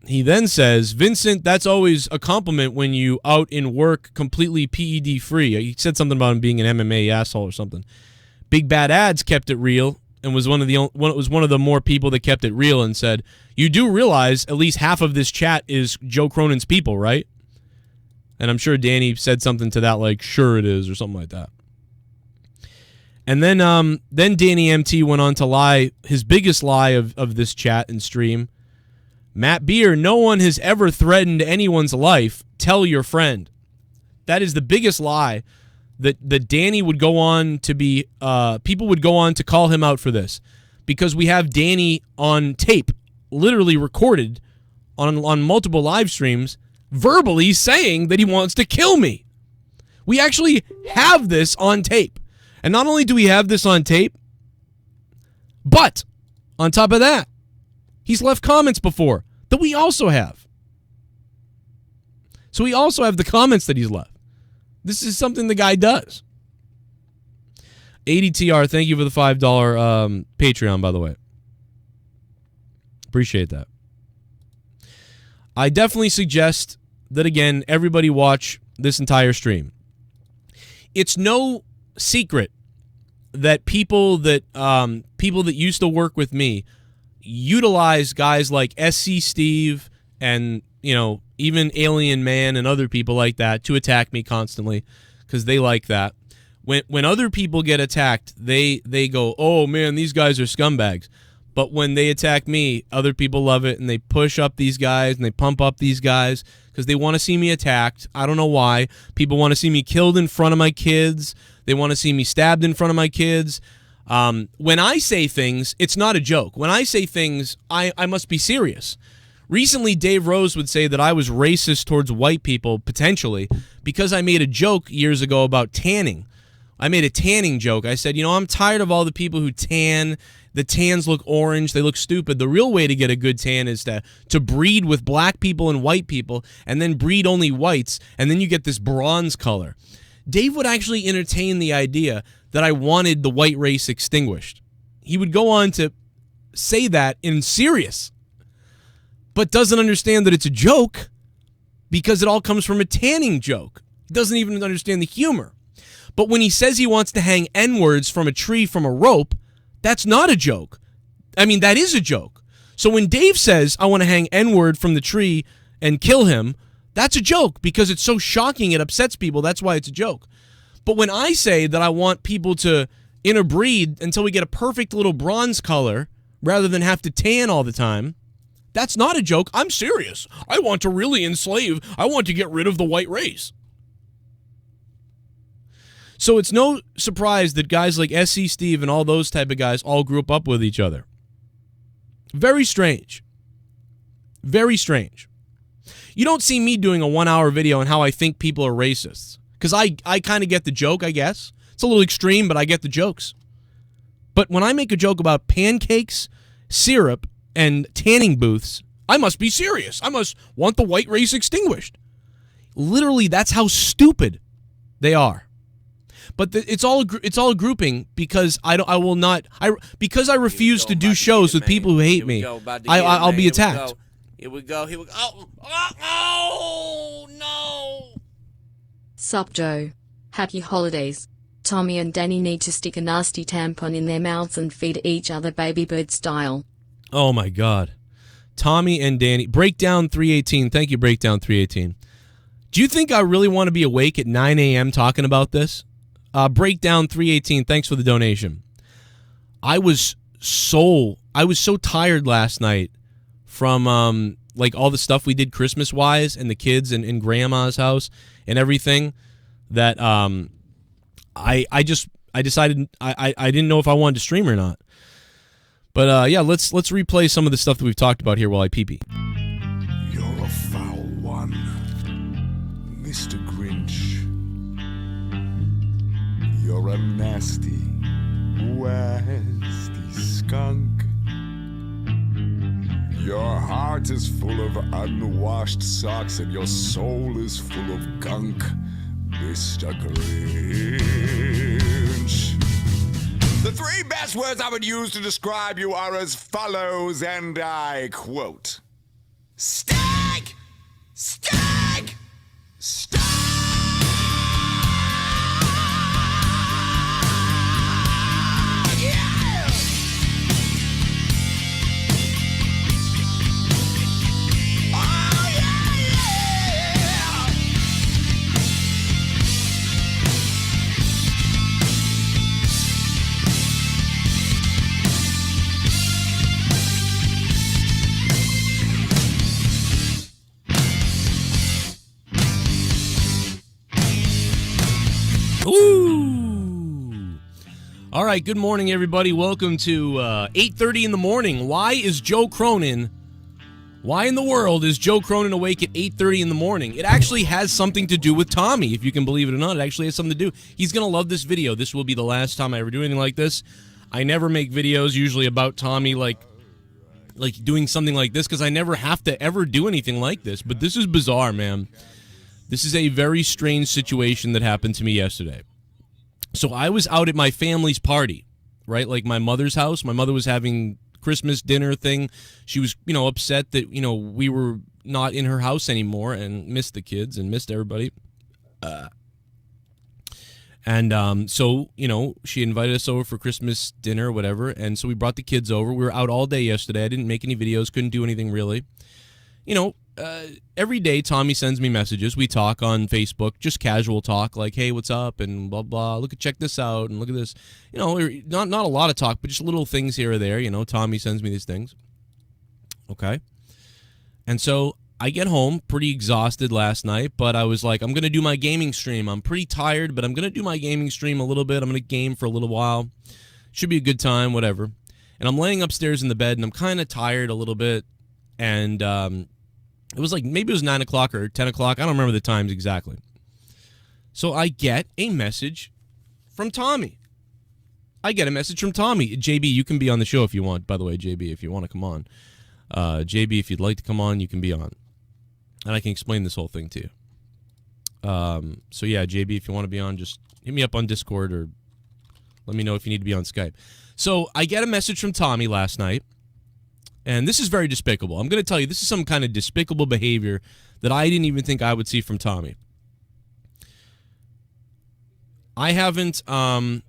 He then says, Vincent, that's always a compliment when you out in work completely PED free. He said something about him being an MMA asshole or something. Big Bad Ads kept it real and was one of the more people that kept it real and said, you do realize at least half of this chat is Joe Cronin's people, right? And I'm sure Danny said something to that like, sure it is, or something like that. And then Danny EMT went on to lie, his biggest lie of this chat and stream. Matt Beer, no one has ever threatened anyone's life. Tell your friend. That is the biggest lie that Danny would go on to be, people would go on to call him out for this. Because we have Danny on tape, literally recorded on multiple live streams, verbally saying that he wants to kill me. We actually have this on tape. And not only do we have this on tape, but on top of that, he's left comments before that we also have. So we also have the comments that he's left. This is something the guy does. ADTR, thank you for the $5 Patreon, by the way. Appreciate that. I definitely suggest that, again, everybody watch this entire stream. It's no secret that people that used to work with me utilize guys like SC Steve and, you know, even Alien Man and other people like that to attack me constantly because they like that. When other people get attacked, they go, oh man, these guys are scumbags. But when they attack me, other people love it and they push up these guys and they pump up these guys because they want to see me attacked. I don't know why. People want to see me killed in front of my kids. They want to see me stabbed in front of my kids. When I say things, it's not a joke. When I say things, I must be serious. Recently, Dave Rose would say that I was racist towards white people, potentially, because I made a joke years ago about tanning. I made a tanning joke. I said, you know, I'm tired of all the people who tan. The tans look orange. They look stupid. The real way to get a good tan is to breed with black people and white people and then breed only whites, and then you get this bronze color. Dave would actually entertain the idea that I wanted the white race extinguished. He would go on to say that in serious, but doesn't understand that it's a joke because it all comes from a tanning joke. He doesn't even understand the humor. But when he says he wants to hang N-words from a tree from a rope, that's not a joke. I mean, that is a joke. So when Dave says, I want to hang N-word from the tree and kill him, that's a joke because it's so shocking it upsets people. That's why it's a joke. But when I say that I want people to interbreed until we get a perfect little bronze color rather than have to tan all the time, that's not a joke. I'm serious. I want to really enslave. I want to get rid of the white race. So it's no surprise that guys like SC Steve and all those type of guys all grew up with each other. Very strange. Very strange. You don't see me doing a 1-hour video on how I think people are racists. Because I kind of get the joke, I guess. It's a little extreme, but I get the jokes. But when I make a joke about pancakes, syrup, and tanning booths, I must be serious. I must want the white race extinguished. Literally, that's how stupid they are. But it's all a grouping because because I refuse to do shows with people who hate me. I'll be attacked. Here we go. Oh, no. Sup, Joe. Happy holidays. Tommy and Danny need to stick a nasty tampon in their mouths and feed each other baby bird style. Oh, my God. Tommy and Danny. Breakdown 318. Thank you, Breakdown 318. Do you think I really want to be awake at 9 a.m. talking about this? Breakdown 318, thanks for the donation. I was so tired last night from like all the stuff we did Christmas wise and the kids and in grandma's house and everything that I decided I didn't know if I wanted to stream or not. But yeah, let's replay some of the stuff that we've talked about here while I pee-pee. You're a foul one, Mr. Grinch. You're a nasty, wasty skunk. Your heart is full of unwashed socks and your soul is full of gunk, Mr. Grinch. The three best words I would use to describe you are as follows, and I quote: Stag! Stag! Stag! Ooh! All right, good morning, everybody. Welcome to 8:30 in the morning. Why in the world is Joe Cronin awake at 8:30 in the morning? It actually has something to do with Tommy, if you can believe it or not. It actually has something to do. He's going to love this video. This will be the last time I ever do anything like this. I never make videos usually about Tommy like doing something like this because I never have to ever do anything like this. But this is bizarre, man. This is a very strange situation that happened to me yesterday. So I was out at my family's party, right? Like my mother's house. My mother was having Christmas dinner thing. She was, upset that, we were not in her house anymore and missed the kids and missed everybody. So, she invited us over for Christmas dinner or whatever. And so we brought the kids over. We were out all day yesterday. I didn't make any videos, couldn't do anything really. Every day Tommy sends me messages. We talk on Facebook, just casual talk, like, hey, what's up, and blah, blah. Check this out, and look at this. Not a lot of talk, but just little things here or there. Tommy sends me these things. Okay. And so I get home pretty exhausted last night, but I was like, I'm going to do my gaming stream. I'm pretty tired, but I'm going to do my gaming stream a little bit. I'm going to game for a little while. Should be a good time, whatever. And I'm laying upstairs in the bed, and I'm kind of tired a little bit, and it was like, maybe it was 9 o'clock or 10 o'clock. I don't remember the times exactly. So I get a message from Tommy. JB, you can be on the show if you want, by the way, JB, if you want to come on. JB, if you'd like to come on, you can be on. And I can explain this whole thing to you. So yeah, JB, if you want to be on, just hit me up on Discord or let me know if you need to be on Skype. So I get a message from Tommy last night. And this is very despicable. I'm going to tell you, this is some kind of despicable behavior that I didn't even think I would see from Tommy. I haven't, me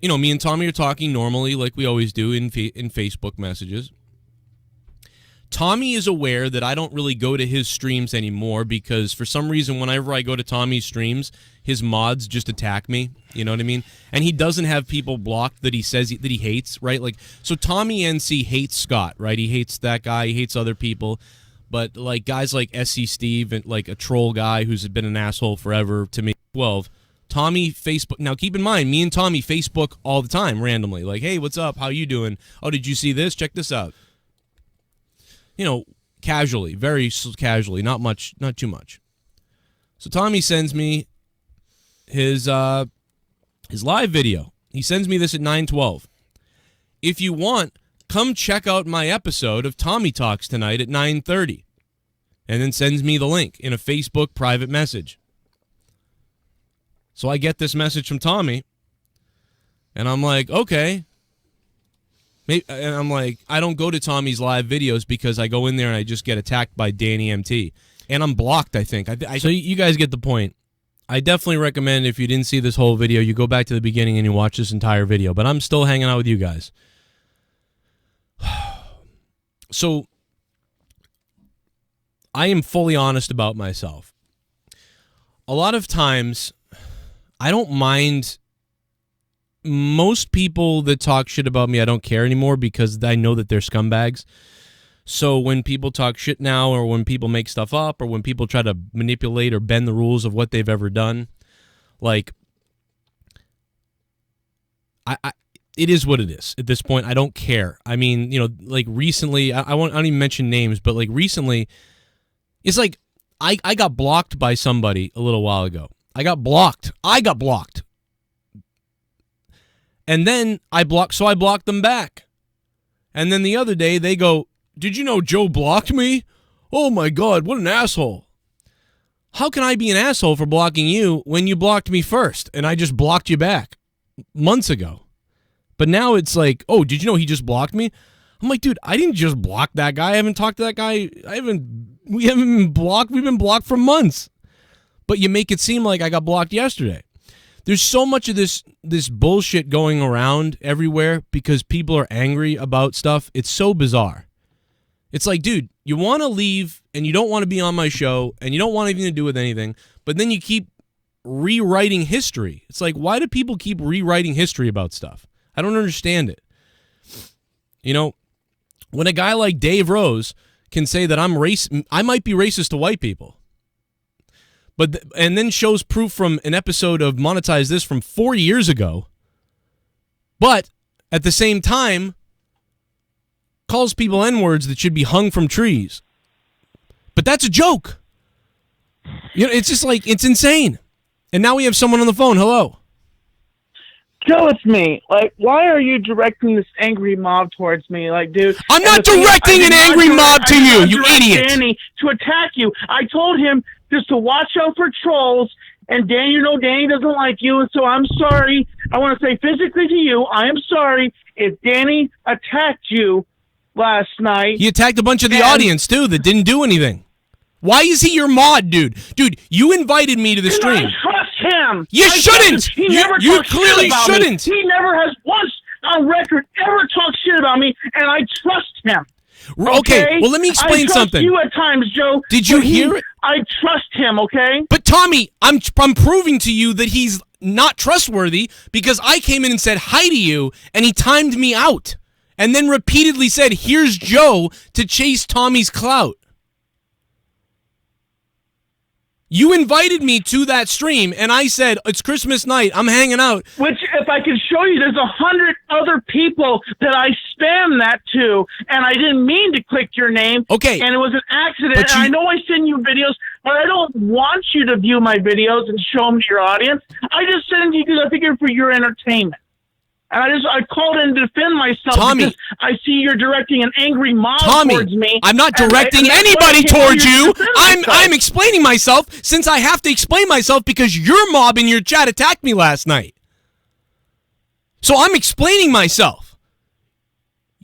and Tommy are talking normally like we always do in Facebook messages. Tommy is aware that I don't really go to his streams anymore because for some reason whenever I go to Tommy's streams, his mods just attack me, you know what I mean? And he doesn't have people blocked that he says that he hates, right? Like, so Tommy NC hates Scott, right? He hates that guy, he hates other people. But like guys like SC Steve and like a troll guy who's been an asshole forever to me. 12. Tommy Facebook. Now keep in mind, me and Tommy Facebook all the time randomly. Like, hey, what's up? How you doing? Oh, did you see this? Check this out. Casually, very casually, not too much. So Tommy sends me his live video. He sends me this at 9:12. If you want, come check out my episode of Tommy Talks tonight at 9:30. And then sends me the link in a Facebook private message. So I get this message from Tommy, and I'm like, okay. And I'm like, I don't go to Tommy's live videos because I go in there and I just get attacked by Dan EMT. And I'm blocked, I think. So you guys get the point. I definitely recommend, if you didn't see this whole video, you go back to the beginning and you watch this entire video. But I'm still hanging out with you guys. So I am fully honest about myself. A lot of times, I don't mind. Most people that talk shit about me, I don't care anymore because I know that they're scumbags. So when people talk shit now, or when people make stuff up, or when people try to manipulate or bend the rules of what they've ever done, like, it is what it is at this point. I don't care. I mean, like recently, I don't even mention names, but like recently, it's like I got blocked by somebody a little while ago. I got blocked. And then I blocked them back. And then the other day they go, "Did you know Joe blocked me? Oh my God, what an asshole." How can I be an asshole for blocking you when you blocked me first and I just blocked you back months ago? But now it's like, "Oh, did you know he just blocked me?" I'm like, dude, I didn't just block that guy. I haven't talked to that guy. We haven't been blocked. We've been blocked for months. But you make it seem like I got blocked yesterday. There's so much of this bullshit going around everywhere because people are angry about stuff. It's so bizarre. It's like, dude, you want to leave and you don't want to be on my show and you don't want anything to do with anything, but then you keep rewriting history. It's like, why do people keep rewriting history about stuff? I don't understand it. When a guy like Dave Rose can say that I might be racist to white people, and then shows proof from an episode of Monetize This from 4 years ago, but at the same time calls people N-words that should be hung from trees. But that's a joke. It's just like, it's insane. And now we have someone on the phone. Hello. Joe, it's me. Like, why are you directing this angry mob towards me? Like, dude, I'm not directing an angry mob to you, you idiot. Danny to attack you. I told him just to watch out for trolls. And Danny, Danny doesn't like you, and so I'm sorry. I want to say physically to you, I am sorry if Danny attacked you last night. He attacked a bunch of the audience too that didn't do anything. Why is he your mod, dude? Dude, you invited me to the stream. I trust him. You shouldn't. You clearly shouldn't. He never has once on record ever talked shit about me, and I trust him. Okay, well, let me explain something. I trust you at times, Joe. Did you hear it? I trust him, okay? But Tommy, I'm proving to you that he's not trustworthy because I came in and said hi to you, and he timed me out, and then repeatedly said, "Here's Joe," to chase Tommy's clout. You invited me to that stream, and I said, "It's Christmas night. I'm hanging out." Which, if I could show you, there's 100 other people that I spam that to, and I didn't mean to click your name. Okay. And it was an accident. And I know I send you videos, but I don't want you to view my videos and show them to your audience. I just send you because I figure for your entertainment. And I called in to defend myself, Tommy, because I see you're directing an angry mob towards me. I'm not directing anybody towards you. I'm explaining myself, since I have to explain myself because your mob in your chat attacked me last night. So I'm explaining myself.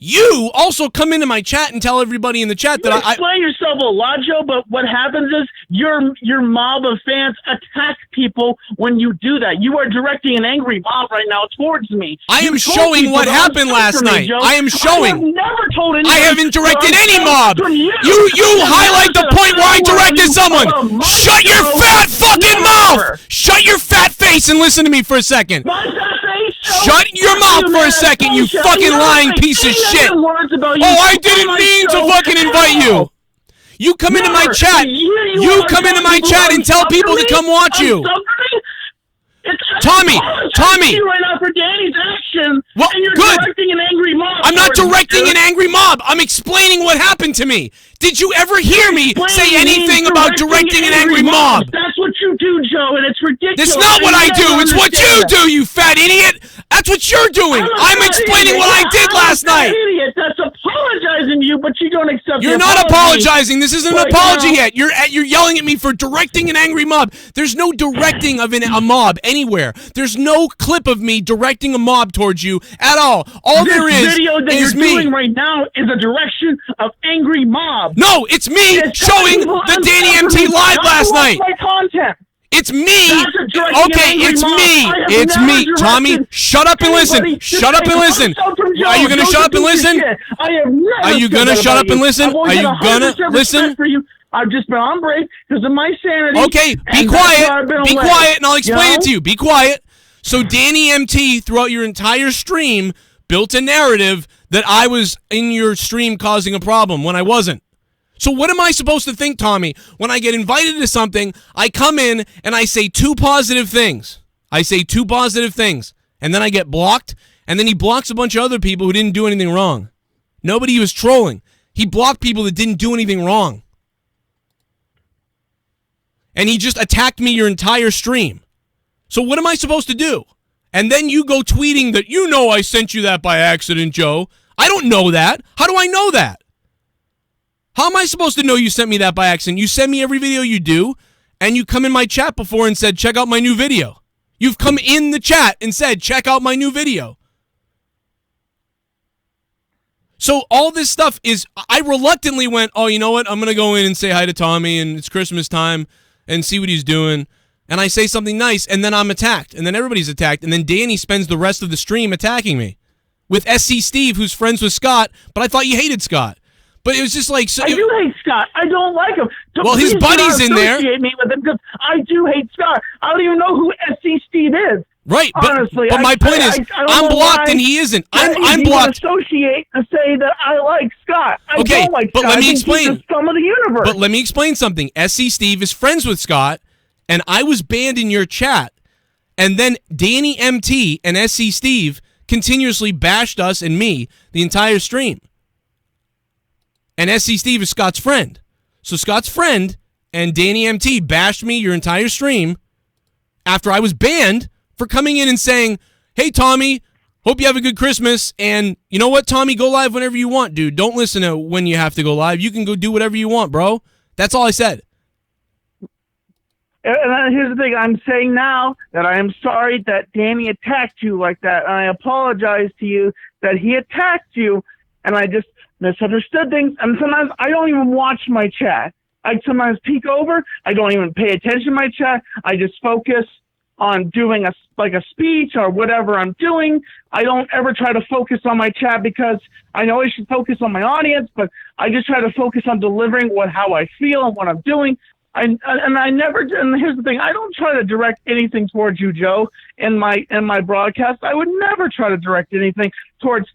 You also come into my chat and tell everybody in the chat that I explain yourself a lot, Joe, but what happens is your mob of fans attack people when you do that. You are directing an angry mob right now towards me. I am showing what happened last night. I am showing. I have never told anyone. I haven't directed any mob. You highlight the point where I directed someone. Shut your fat fucking mouth. Shut your fat face and listen to me for a second. Shut your mouth for a second, you fucking lying piece of shit. Oh, I didn't mean to fucking invite you. You come into my chat. You come into my chat and tell people to come watch you. Tommy. Right now for Danny's action. Well, and you're good. directing an angry mob. I'm not directing an angry mob. I'm explaining what happened to me. Did you ever hear me say anything about directing an angry mob? That's what you do, Joe, and it's ridiculous. That's not what I do. It's what you do, you fat idiot. That's what you're doing. I'm explaining what I did last night. Idiot. That's a apologizing to you, but you don't accept. You're the not apology. apologizing. This isn't an apology yet. You're yelling at me for directing an angry mob. There's no directing of a mob anywhere. There's no clip of me directing a mob towards you at all. All This there is video that is you're me. doing right now is a direction of angry mob. No, it's me It's showing telling the people Danny I'm MT live not last to watch night. My content. It's me. That's a directing Okay, an angry it's mob. me. I have It's never me. directed Tommy, shut up and listen. anybody to Shut up say, and listen. "Don't from Joe. Are you going to Don't shut up and do this listen? shit." I have never Are you said going to that shut about up and you. listen? I've always Are had you 100% going to respect listen? For you. I've just been on break because of my sanity. Okay, be and that's why I've been quiet. Be away. quiet, and I'll explain You it to you. Be quiet. So Danny MT, throughout your entire stream, built a narrative that I was in your stream causing a problem when I wasn't. So what am I supposed to think, Tommy? When I get invited to something, I come in and I say 2 positive things. I say 2 positive things, and then I get blocked, and then he blocks a bunch of other people who didn't do anything wrong. Nobody was trolling. He blocked people that didn't do anything wrong. And he just attacked me your entire stream. So what am I supposed to do? And then you go tweeting that, you know I sent you that by accident, Joe. I don't know that. How do I know that? How am I supposed to know you sent me that by accident? You send me every video you do, and you come in my chat before and said, check out my new video. You've come in the chat and said, check out my new video. So all this stuff is, I reluctantly went, oh, you know what? I'm going to go in and say hi to Tommy, and it's Christmas time, and see what he's doing. And I say something nice, and then I'm attacked, and then everybody's attacked, and then Danny spends the rest of the stream attacking me. With SC Steve, who's friends with Scott, but I thought you hated Scott. But it was just like... So I do hate Scott. I don't like him. Well, his Please buddy's do not in there. associate me with him because I do hate Scott. I don't even know who SC Steve is. Right, Honestly, but my point is, I don't I'm know blocked why and he isn't. that I'm you blocked. would associate and say that I like Scott. I Okay, don't like but Scott. let me I think explain. He's the scum of the universe. But let me explain something. SC Steve is friends with Scott, and I was banned in your chat, and then Danny MT and SC Steve continuously bashed us and me the entire stream. And SC Steve is Scott's friend. So Scott's friend and Danny MT bashed me your entire stream after I was banned for coming in and saying, hey, Tommy, hope you have a good Christmas. And you know what, Tommy? Go live whenever you want, dude. Don't listen to when you have to go live. You can go do whatever you want, bro. That's all I said. And here's the thing. I'm saying now that I am sorry that Danny attacked you like that. And I apologize to you that he attacked you. And I just misunderstood things. And sometimes I don't even watch my chat. I sometimes peek over. I don't even pay attention to my chat. I just focus on doing a speech or whatever I'm doing. I don't ever try to focus on my chat because I know I should focus on my audience, but I just try to focus on delivering how I feel and what I'm doing. And here's the thing, I don't try to direct anything towards you, Joe, in my broadcast. I would never try to direct anything towards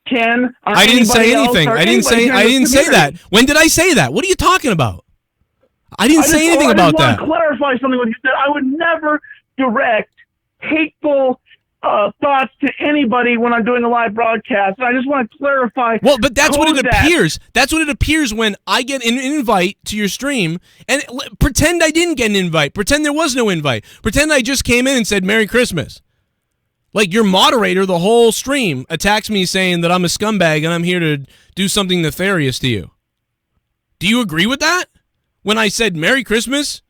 Ken. Or I didn't say anything. I I didn't say that. When did I say that? What are you talking about? I didn't say anything about that. I just want to clarify something with you that I would never direct hateful thoughts to anybody when I'm doing a live broadcast. And I just want to clarify. Well, but that's what it appears. That's what it appears when I get an invite to your stream and pretend I didn't get an invite. Pretend there was no invite. Pretend I just came in and said Merry Christmas. Like your moderator, the whole stream attacks me saying that I'm a scumbag and I'm here to do something nefarious to you. Do you agree with that? When I said Merry Christmas,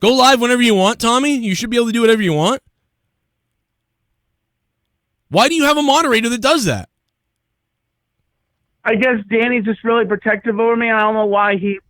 go live whenever you want, Tommy. You should be able to do whatever you want. Why do you have a moderator that does that? I guess Danny's just really protective over me. I don't know why he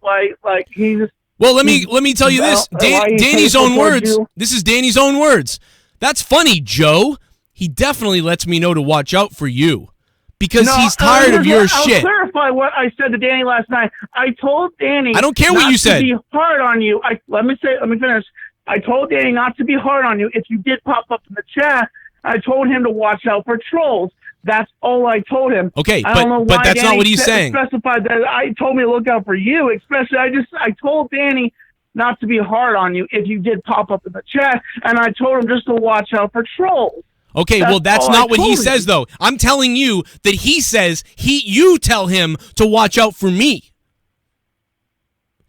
just. Well, let me tell you this. Danny's own words. This is Danny's own words. That's funny, Joe. He definitely lets me know to watch out for you because he's tired of your shit. I'll clarify what I said to Danny last night. I told Danny. I don't care what you said. To be hard on you. Let me finish. I told Danny not to be hard on you. If you did pop up in the chat, I told him to watch out for trolls. That's all I told him. Okay, I don't know but why that's Danny not what he's saying. Specified that I told me to look out for you, especially. I told Danny not to be hard on you if you did pop up in the chat, and I told him just to watch out for trolls. Okay, that's not what he says though. I'm telling you that he says you tell him to watch out for me.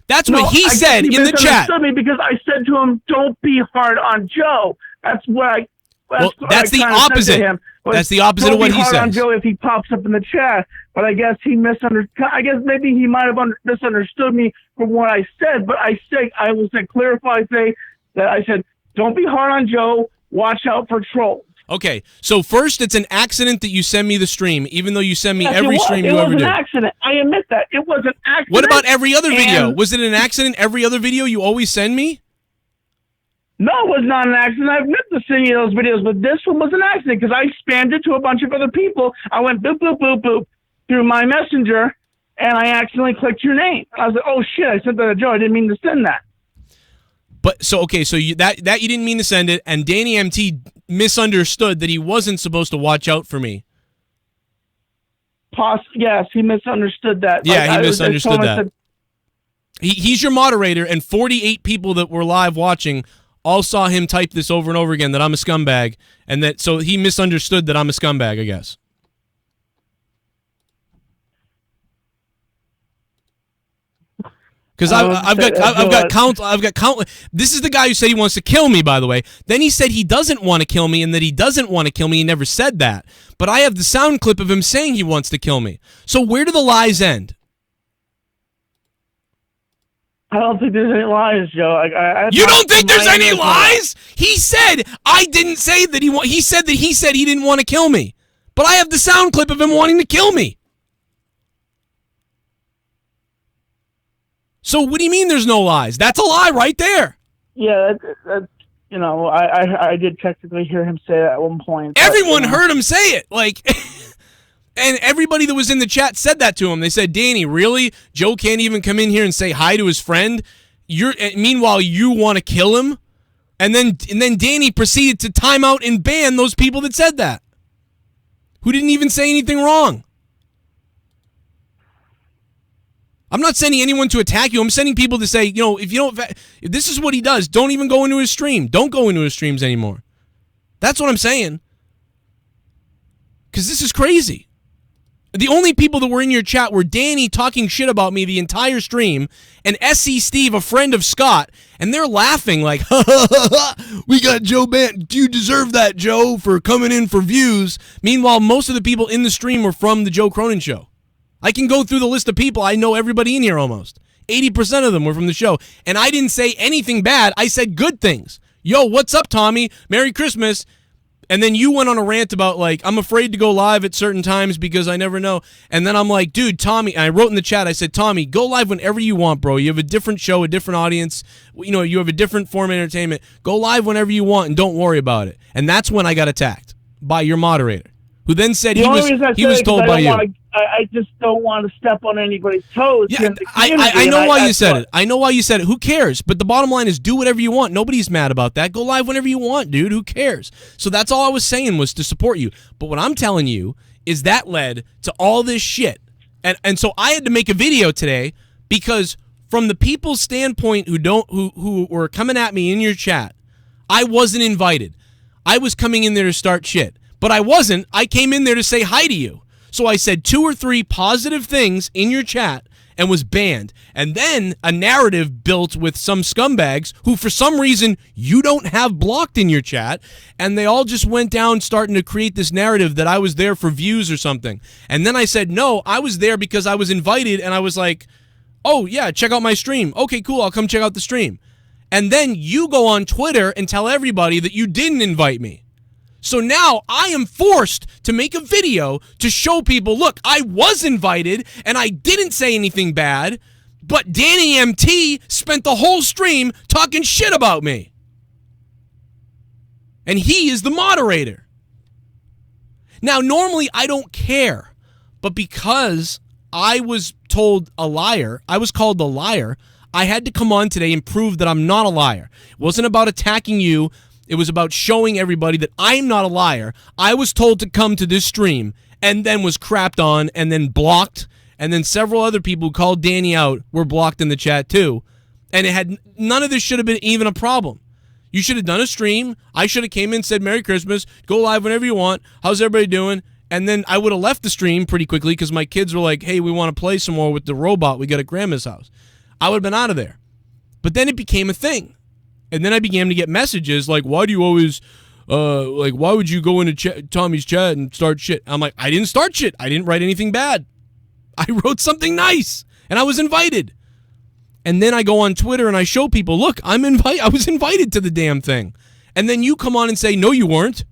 That's what he said in the chat. Me because I said to him, "Don't be hard on Joe." That's what I. That's the opposite. was, That's the opposite "Don't of what be he hard on says." Joe if he pops up in the chat, but I guess he misunderstood. I guess maybe he might have misunderstood me from what I said. But I will clarify, say that I said, "Don't be hard on Joe. Watch out for trolls." Okay, so first, it's an accident that you send me the stream, even though you send me Yes, every stream you ever It was do. an accident. I admit that. It was an accident. What about every other video? And- Was it an accident? Every other video you always send me? No, it was not an accident. I've meant to send you those videos, but this one was an accident because I spammed it to a bunch of other people. I went boop, boop, boop, boop through my messenger, and I accidentally clicked your name. I was like, oh, shit, I sent that to Joe. I didn't mean to send that. But so okay, so you didn't mean to send it, and Dan EMT misunderstood that he wasn't supposed to watch out for me. Yes, he misunderstood that. Yeah, he misunderstood I that. said, He's your moderator, and 48 people that were live watching all saw him type this over and over again that I'm a scumbag, and that so he misunderstood that I'm a scumbag, I guess. Because I've got countless. This is the guy who said he wants to kill me, by the way. Then he said he doesn't want to kill me and that he doesn't want to kill me. He never said that. But I have the sound clip of him saying he wants to kill me. So where do the lies end? I don't think there's any lies, Joe. You don't think there's any lies? He said I didn't say that he said he didn't want to kill me. But I have the sound clip of him wanting to kill me. So what do you mean there's no lies? That's a lie right there. Yeah, I did technically hear him say that at one point. Everyone heard him say it. Like, and everybody that was in the chat said that to him. They said, Danny, really? Joe can't even come in here and say hi to his friend? Meanwhile, you want to kill him? And then Danny proceeded to time out and ban those people that said that, who didn't even say anything wrong. I'm not sending anyone to attack you. I'm sending people to say, if this is what he does, don't even go into his stream. Don't go into his streams anymore. That's what I'm saying. Because this is crazy. The only people that were in your chat were Danny talking shit about me the entire stream, and SC Steve, a friend of Scott, and they're laughing like, ha ha ha ha, we got Joe banned. Do you deserve that, Joe, for coming in for views? Meanwhile, most of the people in the stream were from the Joe Cronin show. I can go through the list of people. I know everybody in here almost. 80% of them were from the show. And I didn't say anything bad. I said good things. Yo, what's up, Tommy? Merry Christmas. And then you went on a rant about, like, I'm afraid to go live at certain times because I never know. And then I'm like, dude, Tommy, and I wrote in the chat, I said, Tommy, go live whenever you want, bro. You have a different show, a different audience. You have a different form of entertainment. Go live whenever you want and don't worry about it. And that's when I got attacked by your moderator, who then said he was told by you. I just don't want to step on anybody's toes. Yeah, I know why you said it. I know why you said it. Who cares? But the bottom line is do whatever you want. Nobody's mad about that. Go live whenever you want, dude. Who cares? So that's all I was saying was to support you. But what I'm telling you is that led to all this shit. And so I had to make a video today because from the people's standpoint who were coming at me in your chat, I wasn't invited. I was coming in there to start shit. But I wasn't. I came in there to say hi to you. So I said 2 or 3 positive things in your chat and was banned. And then a narrative built with some scumbags who for some reason you don't have blocked in your chat. And they all just went down starting to create this narrative that I was there for views or something. And then I said, no, I was there because I was invited. And I was like, oh, yeah, check out my stream. Okay, cool. I'll come check out the stream. And then you go on Twitter and tell everybody that you didn't invite me. So now I am forced to make a video to show people, look, I was invited and I didn't say anything bad, but Dan EMT spent the whole stream talking shit about me. And he is the moderator. Now, normally I don't care, but because I was told a liar, I was called a liar, I had to come on today and prove that I'm not a liar. It wasn't about attacking you. It was about showing everybody that I'm not a liar. I was told to come to this stream and then was crapped on and then blocked. And then several other people who called Danny out were blocked in the chat too. And none of this should have been even a problem. You should have done a stream. I should have came in, said Merry Christmas, go live whenever you want. How's everybody doing? And then I would have left the stream pretty quickly because my kids were like, hey, we want to play some more with the robot we got at Grandma's house. I would have been out of there. But then it became a thing. And then I began to get messages like, why do you always like, why would you go into Tommy's chat and start shit? I'm like, I didn't start shit. I didn't write anything bad. I wrote something nice, and I was invited. And then I go on Twitter and I show people, look, I was invited to the damn thing. And then you come on and say, no, you weren't.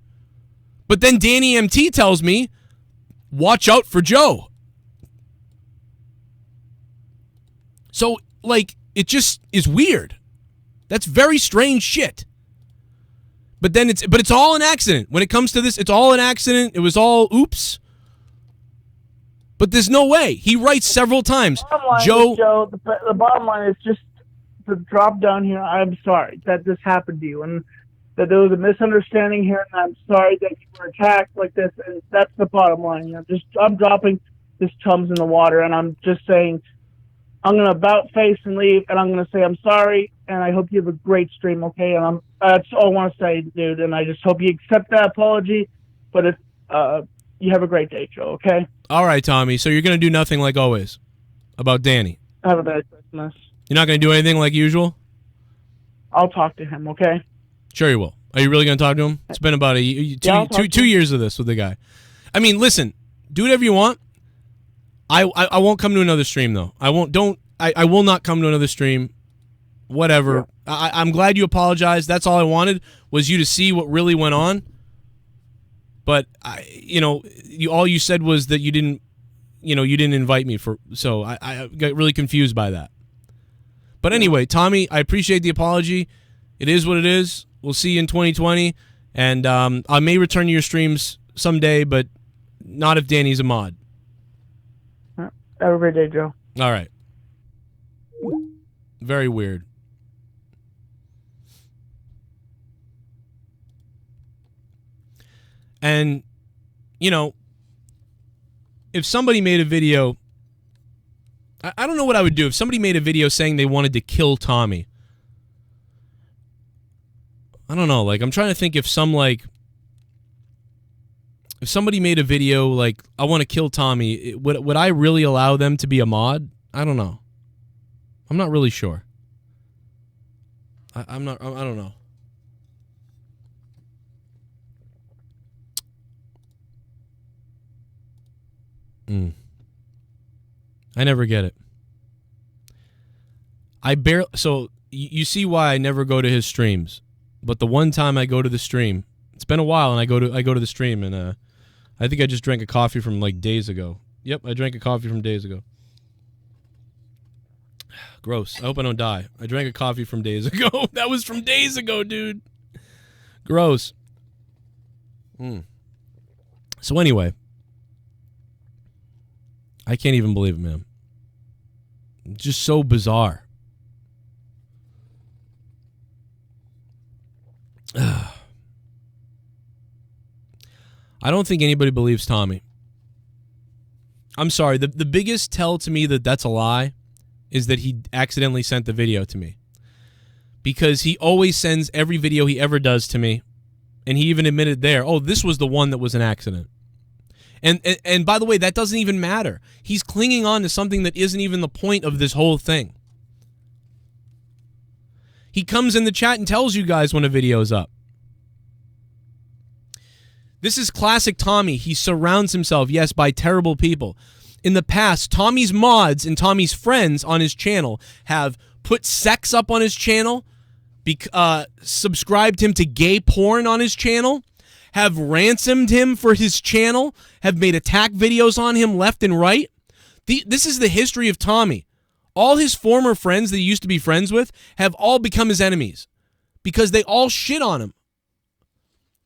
But then Dan EMT tells me, watch out for Joe. So, like, it just is weird. That's very strange shit. But then it's all an accident. When it comes to this, it's all an accident. It was all oops. But there's no way. He writes several times. Joe, the bottom line is just to drop down here. I'm sorry that this happened to you, and that there was a misunderstanding here, and I'm sorry that you were attacked like this. And that's the bottom line. You know, I'm dropping this Tums in the water, and I'm just saying I'm gonna about face and leave, and I'm gonna say I'm sorry, and I hope you have a great stream. Okay, and that's all I want to say, dude. And I just hope you accept that apology. But if you have a great day, Joe. Okay. All right, Tommy. So you're going to do nothing like always about Danny? Have a Merry Christmas. You're not going to do anything like usual? I'll talk to him, okay? Sure you will. Are you really going to talk to him? It's been about two years of this with the guy. I mean, listen, do whatever you want. I won't come to another stream, though. I will not come to another stream. Whatever. Yeah. I'm glad you apologized. That's all I wanted, was you to see what really went on. But all you said was that you didn't invite me so I got really confused by that. But anyway, Tommy, I appreciate the apology. It is what it is. We'll see you in 2020, and I may return to your streams someday, but not if Danny's a mod. Have a great day, Joe. All right. Very weird. And, if somebody made a video, I don't know what I would do. If somebody made a video saying they wanted to kill Tommy, I don't know. Like, I'm trying to think if somebody made a video like, I want to kill Tommy, would I really allow them to be a mod? I don't know. I'm not really sure. I don't know. I never get it. So you see why I never go to his streams. But the one time I go to the stream, it's been a while, and I go to the stream, and I think I just drank a coffee from like days ago. Yep, I drank a coffee from days ago. Gross. I hope I don't die. I drank a coffee from days ago. That was from days ago, dude. Gross. So anyway, I can't even believe it, man. Just so bizarre. I don't think anybody believes Tommy. I'm sorry. The biggest tell to me that that's a lie is that he accidentally sent the video to me. Because he always sends every video he ever does to me. And he even admitted there, oh, this was the one that was an accident. And by the way, that doesn't even matter. He's clinging on to something that isn't even the point of this whole thing. He comes in the chat and tells you guys when a video's up. This is classic Tommy. He surrounds himself, yes, by terrible people. In the past, Tommy's mods and Tommy's friends on his channel have put sex up on his channel, subscribed him to gay porn on his channel, have ransomed him for his channel, have made attack videos on him left and right. This is the history of Tommy. All his former friends that he used to be friends with have all become his enemies because they all shit on him.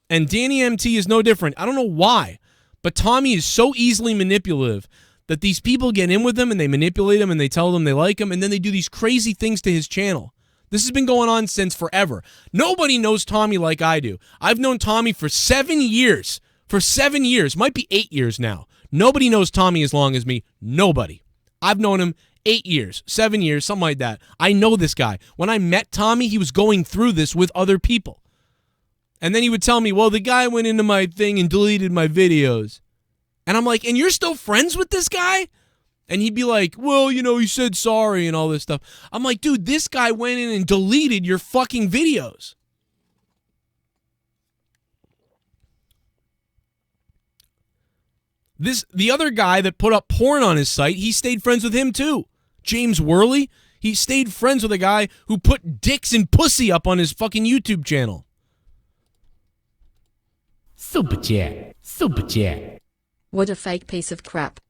And Dan EMT is no different. I don't know why, but Tommy is so easily manipulative that these people get in with him and they manipulate him and they tell them they like him and then they do these crazy things to his channel. This has been going on since forever. Nobody knows Tommy like I do. I've known Tommy for 7 years. For 7 years. Might be 8 years now. Nobody knows Tommy as long as me. Nobody. I've known him 8 years, 7 years, something like that. I know this guy. When I met Tommy, he was going through this with other people. And then he would tell me, well, the guy went into my thing and deleted my videos. And I'm like, and you're still friends with this guy? And he'd be like, well, he said sorry and all this stuff. I'm like, dude, this guy went in and deleted your fucking videos. The other guy that put up porn on his site, he stayed friends with him too. James Worley, he stayed friends with a guy who put dicks and pussy up on his fucking YouTube channel. Super chat. Super chat. What a fake piece of crap.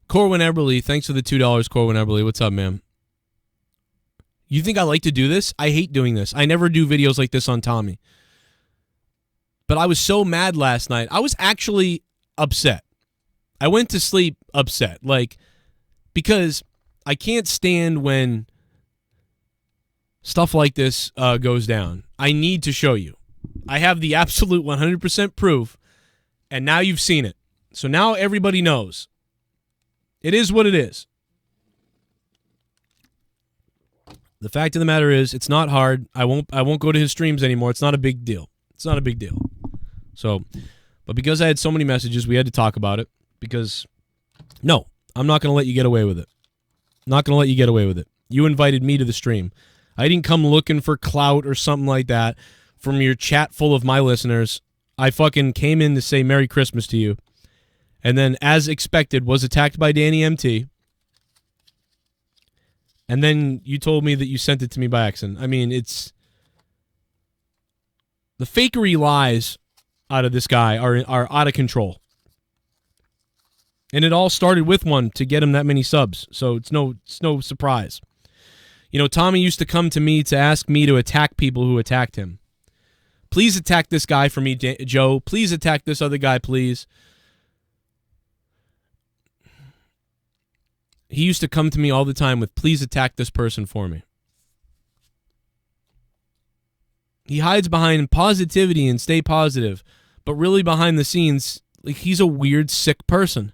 Corwin Eberly, thanks for the $2, Corwin Eberly. What's up, man? You think I like to do this? I hate doing this. I never do videos like this on Tommy. But I was so mad last night. I was actually upset. I went to sleep upset. Like, because I can't stand when stuff like this goes down. I need to show you. I have the absolute 100% proof, and now you've seen it. So now everybody knows. It is what it is. The fact of the matter is, it's not hard. I won't go to his streams anymore. It's not a big deal. It's not a big deal. So, but because I had so many messages, we had to talk about it. Because, no, I'm not going to let you get away with it. Not going to let you get away with it. You invited me to the stream. I didn't come looking for clout or something like that from your chat full of my listeners. I fucking came in to say Merry Christmas to you. And then, as expected, was attacked by Dan EMT. And then you told me that you sent it to me by accident. I mean, it's... The fakery lies out of this guy are out of control. And it all started with one to get him that many subs. So it's no surprise. You know, Tommy used to come to me to ask me to attack people who attacked him. Please attack this guy for me, Joe. Please attack this other guy, please. He used to come to me all the time with, please attack this person for me. He hides behind positivity and stay positive, but really behind the scenes, like, he's a weird, sick person.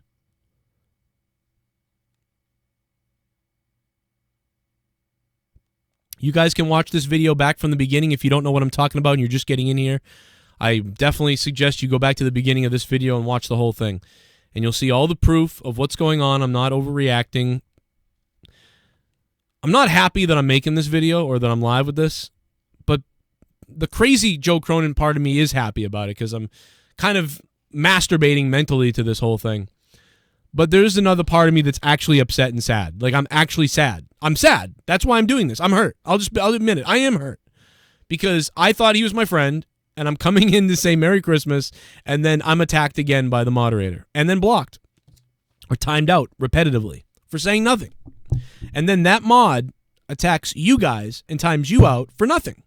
You guys can watch this video back from the beginning if you don't know what I'm talking about and you're just getting in here. I definitely suggest you go back to the beginning of this video and watch the whole thing. And you'll see all the proof of what's going on. I'm not overreacting. I'm not happy that I'm making this video or that I'm live with this. But the crazy Joe Cronin part of me is happy about it because I'm kind of masturbating mentally to this whole thing. But there's another part of me that's actually upset and sad. Like, I'm actually sad. I'm sad. That's why I'm doing this. I'm hurt. I'll admit it. I am hurt. Because I thought he was my friend, and I'm coming in to say Merry Christmas, and then I'm attacked again by the moderator. And then blocked. Or timed out repetitively for saying nothing. And then that mod attacks you guys and times you out for nothing.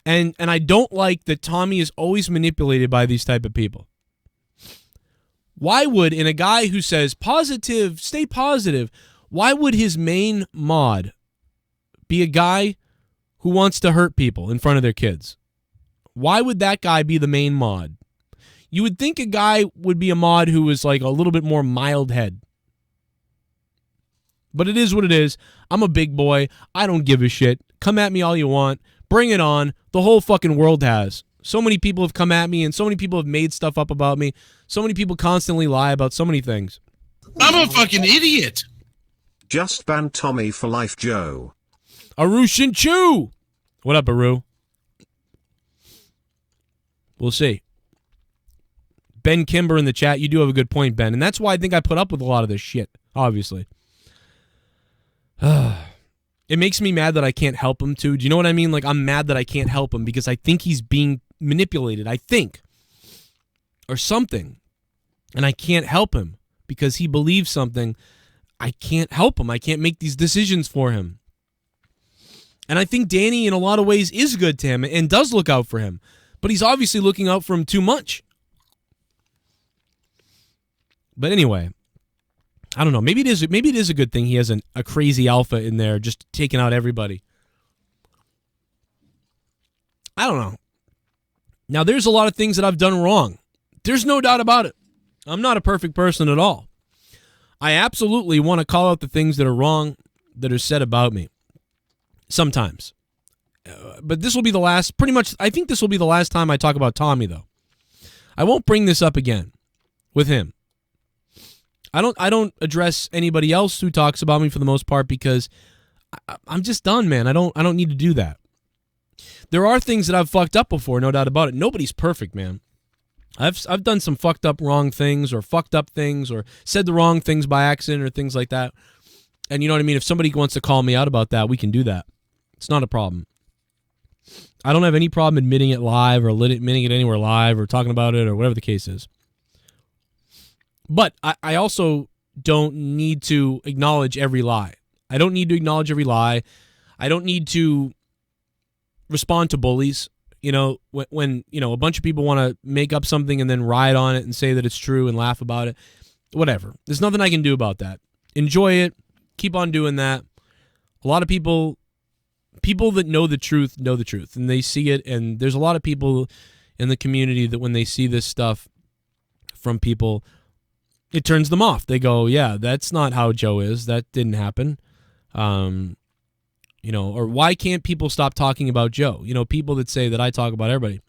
And I don't like that Tommy is always manipulated by these type of people. Why would, in a guy who says positive, stay positive, why would his main mod be a guy who wants to hurt people in front of their kids? Why would that guy be the main mod? You would think a guy would be a mod who was like a little bit more mild head. But it is what it is. I'm a big boy. I don't give a shit. Come at me all you want. Bring it on. The whole fucking world has. So many people have come at me, and so many people have made stuff up about me. So many people constantly lie about so many things. I'm a fucking idiot. Just ban Tommy for life, Joe. Aru Shinchu! What up, Aru? We'll see. Ben Kimber in the chat, you do have a good point, Ben. And that's why I think I put up with a lot of this shit, obviously. It makes me mad that I can't help him, too. Do you know what I mean? Like, I'm mad that I can't help him because I think he's being manipulated. I think. Or something. And I can't help him because he believes something. I can't help him. I can't make these decisions for him. And I think Danny, in a lot of ways, is good to him and does look out for him. But he's obviously looking out for him too much. But anyway, I don't know. Maybe it is a good thing he has a crazy alpha in there just taking out everybody. I don't know. Now, there's a lot of things that I've done wrong. There's no doubt about it. I'm not a perfect person at all. I absolutely want to call out the things that are wrong that are said about me. Sometimes. But this will be the last, pretty much, I think this will be the last time I talk about Tommy, though. I won't bring this up again with him. I don't address anybody else who talks about me for the most part because I'm just done, man. I don't need to do that. there are things that I've fucked up before, no doubt about it. Nobody's perfect, man. I've done some fucked up wrong things or fucked up things or said the wrong things by accident or things like that. And you know what I mean? If somebody wants to call me out about that, we can do that. It's not a problem. I don't have any problem admitting it live or admitting it anywhere live or talking about it or whatever the case is. But I also don't need to acknowledge every lie. I don't need to acknowledge every lie. I don't need to respond to bullies. You know, when you know, a bunch of people want to make up something and then ride on it and say that it's true and laugh about it. Whatever. There's nothing I can do about that. Enjoy it. Keep on doing that. A lot of people that know the truth, and they see it, and there's a lot of people in the community that when they see this stuff from people, it turns them off. They go, yeah, that's not how Joe is. That didn't happen. You know, or why can't people stop talking about Joe? You know, people that say that I talk about everybody,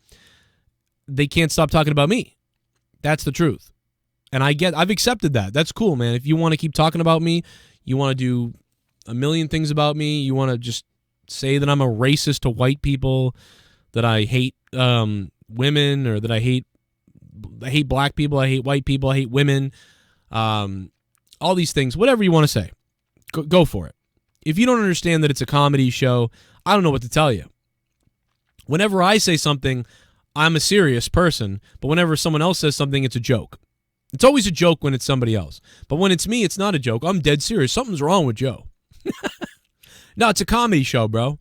they can't stop talking about me. That's the truth. And I've accepted that. That's cool, man. If you want to keep talking about me, you want to do a million things about me, you want to just say that I'm a racist to white people, that I hate women, or that I hate black people, I hate white people, I hate women, all these things, whatever you want to say, go for it. If you don't understand that it's a comedy show, I don't know what to tell you. Whenever I say something, I'm a serious person, but whenever someone else says something, it's a joke. It's always a joke when it's somebody else. But when it's me, it's not a joke. I'm dead serious. Something's wrong with Joe. No, it's a comedy show, bro.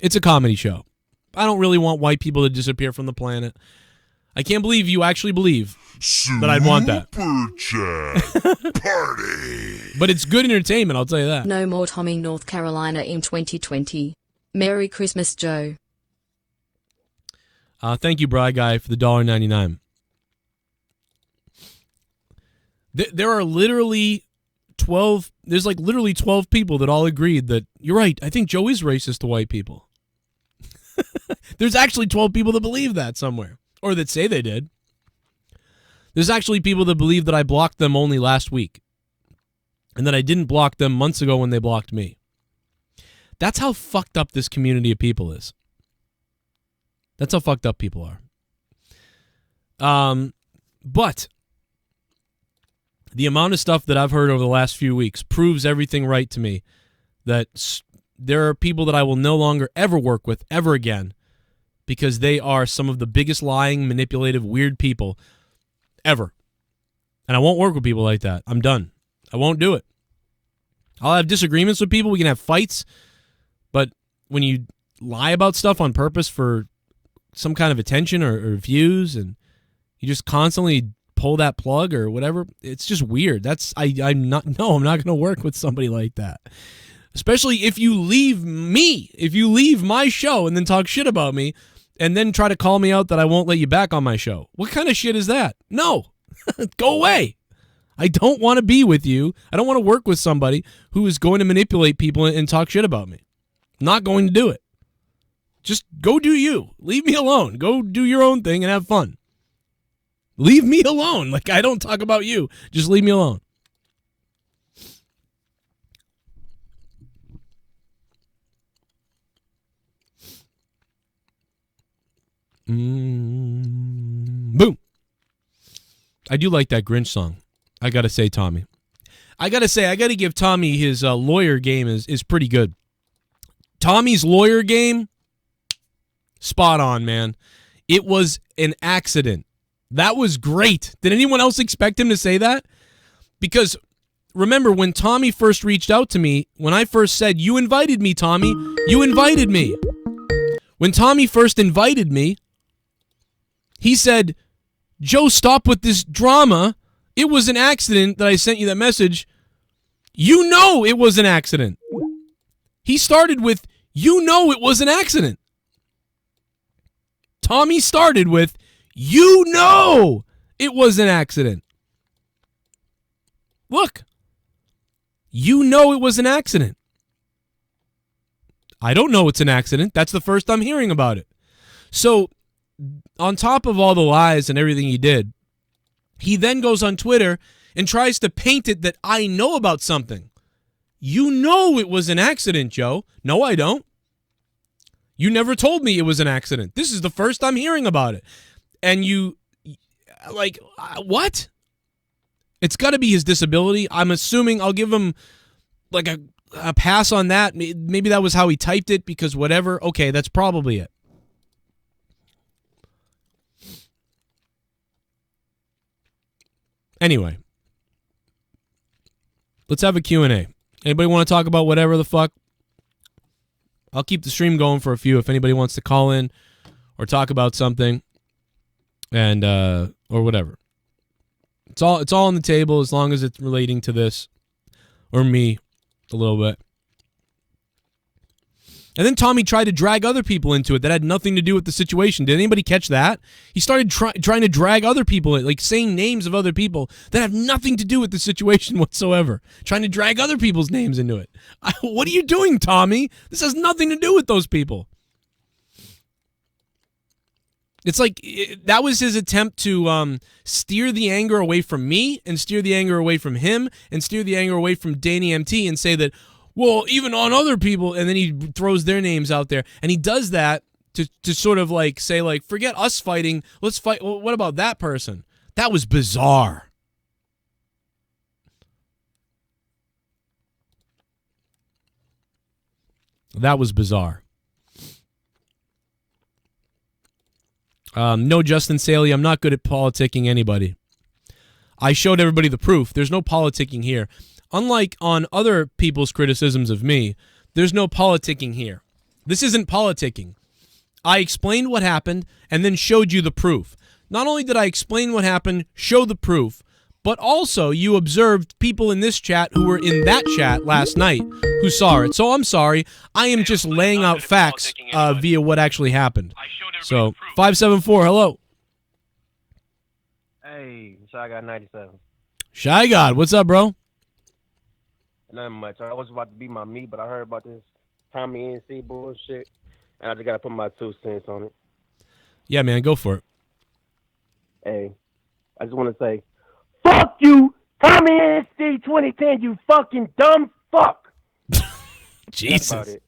It's a comedy show. I don't really want white people to disappear from the planet. I can't believe you actually believe that I'd want that. Party. But it's good entertainment, I'll tell you that. No more Tommy, North Carolina in 2020. Merry Christmas, Joe. Thank you, Bri Guy, for the $1.99. There are literally 12. There's like literally 12 people that all agreed that you're right. I think Joe is racist to white people. There's actually 12 people that believe that somewhere, or that say they did. There's actually people that believe that I blocked them only last week, and that I didn't block them months ago when they blocked me. That's how fucked up this community of people is. That's how fucked up people are. But the amount of stuff that I've heard over the last few weeks proves everything right to me, that there are people that I will no longer ever work with ever again because they are some of the biggest lying, manipulative, weird people ever. And I won't work with people like that. I'm done. I won't do it. I'll have disagreements with people. We can have fights. But when you lie about stuff on purpose for some kind of attention or views, and you just constantly pull that plug or whatever, it's just weird. I'm not going to work with somebody like that. Especially if you leave my show and then talk shit about me and then try to call me out that I won't let you back on my show. What kind of shit is that? No. Go away. I don't want to be with you. I don't want to work with somebody who is going to manipulate people and talk shit about me. I'm not going to do it. Just go do you. Leave me alone. Go do your own thing and have fun. Leave me alone. Like, I don't talk about you. Just leave me alone. Boom. I do like that Grinch song. I got to say, Tommy. I got to give Tommy his lawyer game is pretty good. Tommy's lawyer game, spot on, man. It was an accident. That was great. Did anyone else expect him to say that? Because remember, when Tommy first reached out to me, when I first said, you invited me, Tommy, you invited me. When Tommy first invited me, he said, Joe, stop with this drama. It was an accident that I sent you that message. You know it was an accident. He started with, you know it was an accident. Tommy started with, you know it was an accident. Look, you know it was an accident. I don't know it's an accident. That's the first I'm hearing about it. So, on top of all the lies and everything he did, he then goes on Twitter and tries to paint it that I know about something. You know it was an accident, Joe. No, I don't. You never told me it was an accident. This is the first I'm hearing about it. And you, like, what? It's got to be his disability. I'm assuming I'll give him, like, a pass on that. Maybe that was how he typed it because whatever. Okay, that's probably it. Anyway, let's have a Q&A. Anybody want to talk about whatever the fuck? I'll keep the stream going for a few if anybody wants to call in or talk about something and or whatever. It's all on the table as long as it's relating to this or me a little bit. And then Tommy tried to drag other people into it that had nothing to do with the situation. Did anybody catch that? He started trying to drag other people in, like saying names of other people that have nothing to do with the situation whatsoever. Trying to drag other people's names into it. What are you doing, Tommy? This has nothing to do with those people. It's like that was his attempt to steer the anger away from me and steer the anger away from him and steer the anger away from Dan EMT and say that, well, even on other people, and then he throws their names out there. And he does that to sort of like say, like, forget us fighting. Let's fight. Well, what about that person? That was bizarre. That was bizarre. No, Justin Saley, I'm not good at politicking anybody. I showed everybody the proof. There's no politicking here. Unlike on other people's criticisms of me, there's no politicking here. This isn't politicking. I explained what happened and then showed you the proof. Not only did I explain what happened, show the proof, but also you observed people in this chat who were in that chat last night who saw it. So I'm sorry. I am just laying out facts via what actually happened. So, 574, hello. Hey, Shy God 97. Shy God, what's up, bro? Nothing much. I was about to be my meat, but I heard about this Tommy NC bullshit, and I just got to put my 2 cents on it. Yeah, man, go for it. Hey, I just want to say, fuck you, Tommy NC 2010, you fucking dumb fuck. Jesus. That's about it.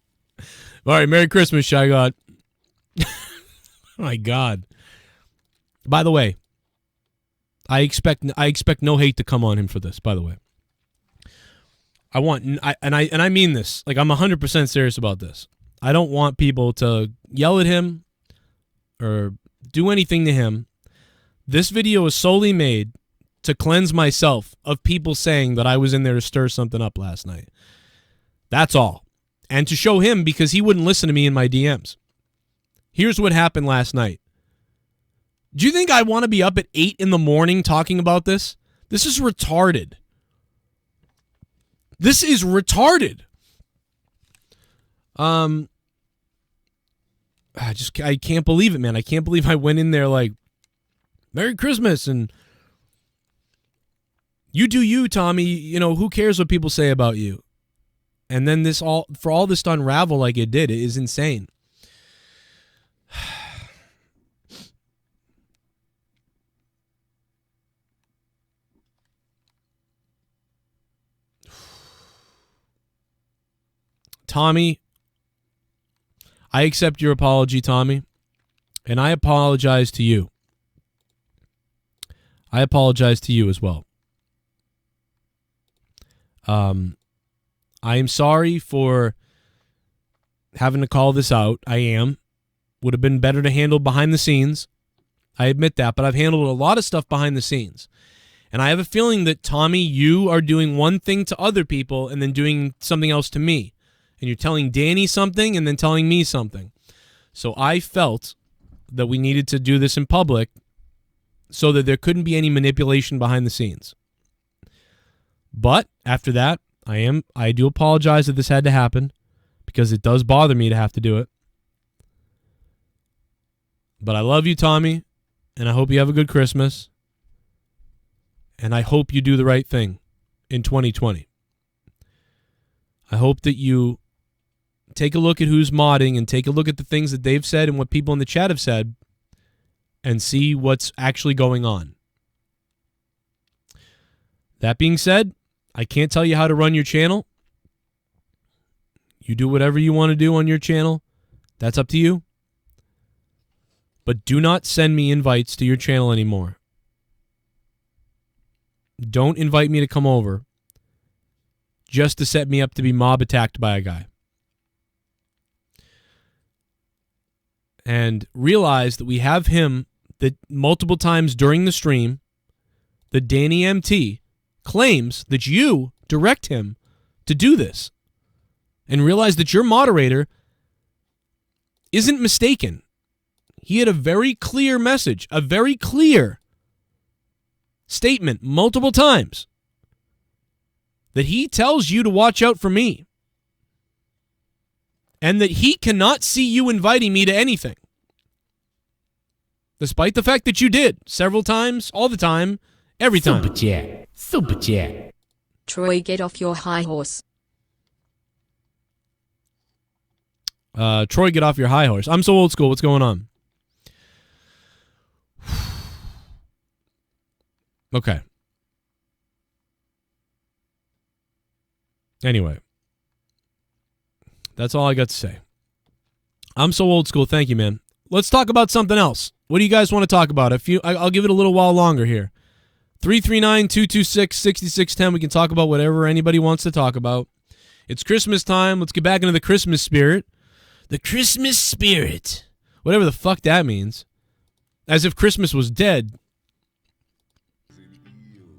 All right, Merry Christmas, Shy God. Oh, my God. By the way, I expect no hate to come on him for this, by the way. I mean this. Like, I'm 100% serious about this. I don't want people to yell at him or do anything to him. This video is solely made to cleanse myself of people saying that I was in there to stir something up last night. That's all. And to show him because he wouldn't listen to me in my DMs. Here's what happened last night. Do you think I want to be up at 8 in the morning talking about this? This is retarded. This is retarded. I can't believe it, man. I can't believe I went in there like, Merry Christmas, and you do you, Tommy. You know, who cares what people say about you? And then for all this to unravel like it did, it is insane. Tommy, I accept your apology, Tommy, and I apologize to you. I apologize to you as well. I am sorry for having to call this out. I am. Would have been better to handle behind the scenes. I admit that, but I've handled a lot of stuff behind the scenes. And I have a feeling that, Tommy, you are doing one thing to other people and then doing something else to me. And you're telling Danny something and then telling me something. So I felt that we needed to do this in public so that there couldn't be any manipulation behind the scenes. But after that, I do apologize that this had to happen because it does bother me to have to do it. But I love you, Tommy, and I hope you have a good Christmas. And I hope you do the right thing in 2020. I hope that you take a look at who's modding and take a look at the things that they've said and what people in the chat have said and see what's actually going on. That being said, I can't tell you how to run your channel. You do whatever you want to do on your channel. That's up to you. But do not send me invites to your channel anymore. Don't invite me to come over just to set me up to be mob attacked by a guy. And realize that we have him that multiple times during the stream, that Dan EMT claims that you direct him to do this. And realize that your moderator isn't mistaken. He had a very clear message, a very clear statement multiple times that he tells you to watch out for me. And that he cannot see you inviting me to anything. Despite the fact that you did several times, all the time, every time. Super chat. Super chat. Troy, get off your high horse. Troy, get off your high horse. I'm so old school. What's going on? Okay. Anyway. That's all I got to say. I'm so old school. Thank you, man. Let's talk about something else. What do you guys want to talk about? I'll give it a little while longer here. 339-226-6610. We can talk about whatever anybody wants to talk about. It's Christmas time. Let's get back into the Christmas spirit. The Christmas spirit. Whatever the fuck that means. As if Christmas was dead.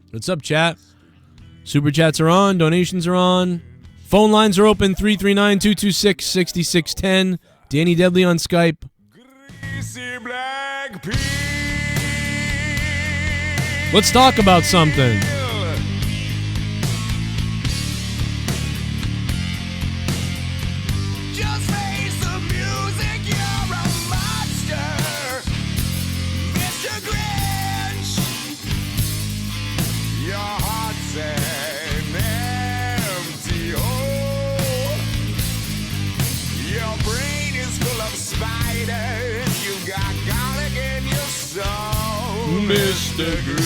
What's up, chat? Super chats are on. Donations are on. Phone lines are open. 339-226-6610. Danny Deadly on Skype. Let's talk about something. Just face the music, you're a monster, Mr. Grinch. Your heart's an empty hole. Your brain is full of spiders. You got garlic in your soul, Mr. Grinch.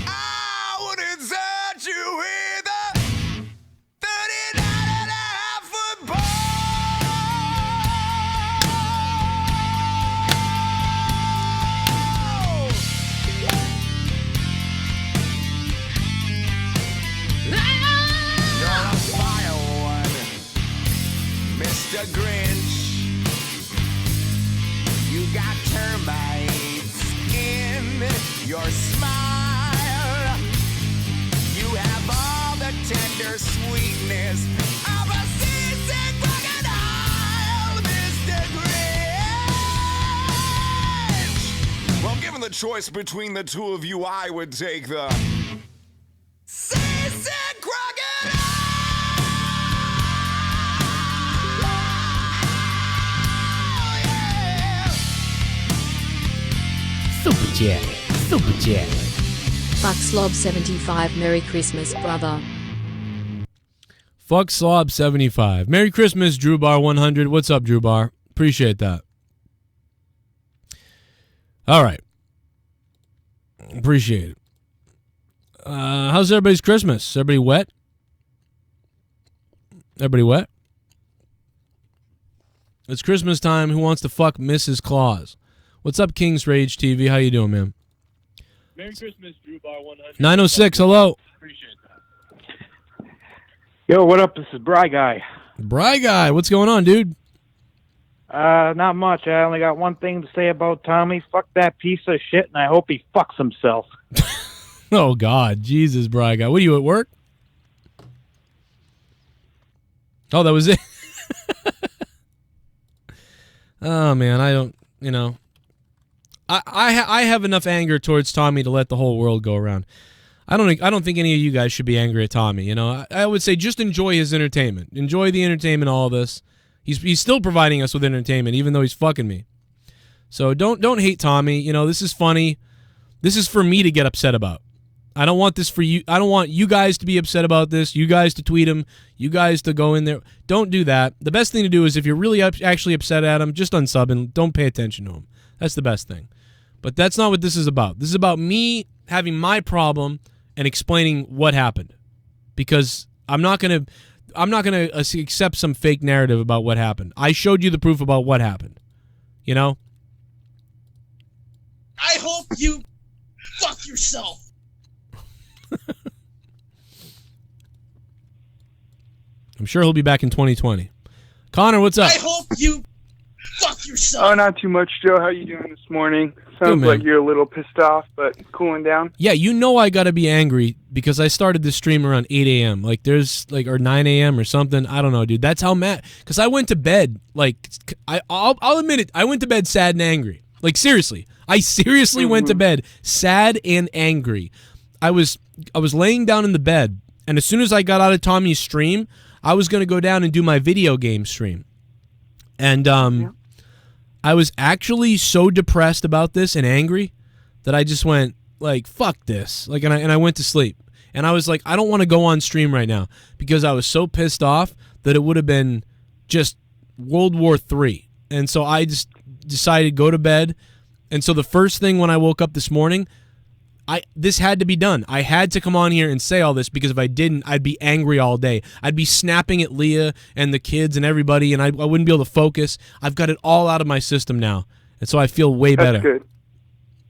I wouldn't touch you with a 39.5-foot You're a vile one, Mr. Grinch. You got termites in your smile. You have all the tender sweetness of a seasick crocodile, Mr. Grinch. Well, given the choice between the two of you, I would take the seasick crocodile. Super chat. Super chat. Fuck Slob 75. Merry Christmas, brother. Fuck Slob 75. Merry Christmas, Drew Bar 100. What's up, Drew Bar? Appreciate that. All right. Appreciate it. How's everybody's Christmas? Everybody wet? Everybody wet? It's Christmas time. Who wants to fuck Mrs. Claus? What's up, King's Rage TV? How you doing, man? Merry Christmas, Drew Bar 100. 906, hello. Appreciate that. Yo, what up? This is Bry Guy. Bry Guy, what's going on, dude? Not much. I only got one thing to say about Tommy. Fuck that piece of shit, and I hope he fucks himself. Oh, God. Jesus, Bry Guy. What are you, at work? Oh, that was it? Oh, man, I don't, you know. I have enough anger towards Tommy to let the whole world go around. I don't think any of you guys should be angry at Tommy. You know, I would say just enjoy his entertainment. Enjoy the entertainment, all of this. He's still providing us with entertainment, even though he's fucking me. So don't hate Tommy. You know, this is funny. This is for me to get upset about. I don't want this for you. I don't want you guys to be upset about this. You guys to tweet him. You guys to go in there. Don't do that. The best thing to do is if you're really actually upset at him, just unsub and don't pay attention to him. That's the best thing. But that's not what this is about. This is about me having my problem and explaining what happened. Because I'm not going to... I'm not gonna accept some fake narrative about what happened. I showed you the proof about what happened. You know. I hope you fuck yourself. I'm sure he'll be back in 2020. Connor, what's up? I hope you fuck yourself. Oh, not too much, Joe. How you doing this morning? Sounds Good, like man. you're a little pissed off, but cooling down. Yeah, you know I gotta be angry because I started this stream around 8 a.m. Like there's like or 9 a.m. or something. I don't know, dude. That's how mad. Because I went to bed like I'll admit it. I went to bed sad and angry. Like seriously, I seriously went to bed sad and angry. I was laying down in the bed, and as soon as I got out of Tommy's stream, I was gonna go down and do my video game stream, and I was actually so depressed about this and angry that I just went like, fuck this. Like, and I went to sleep. And I was like, I don't want to go on stream right now because I was so pissed off that it would have been just World War III. And so I just decided to go to bed. And so the first thing when I woke up this morning, this had to be done. I had to come on here and say all this because if I didn't, I'd be angry all day. I'd be snapping at Leah and the kids and everybody, and I wouldn't be able to focus. I've got it all out of my system now, and so I feel way better. That's good.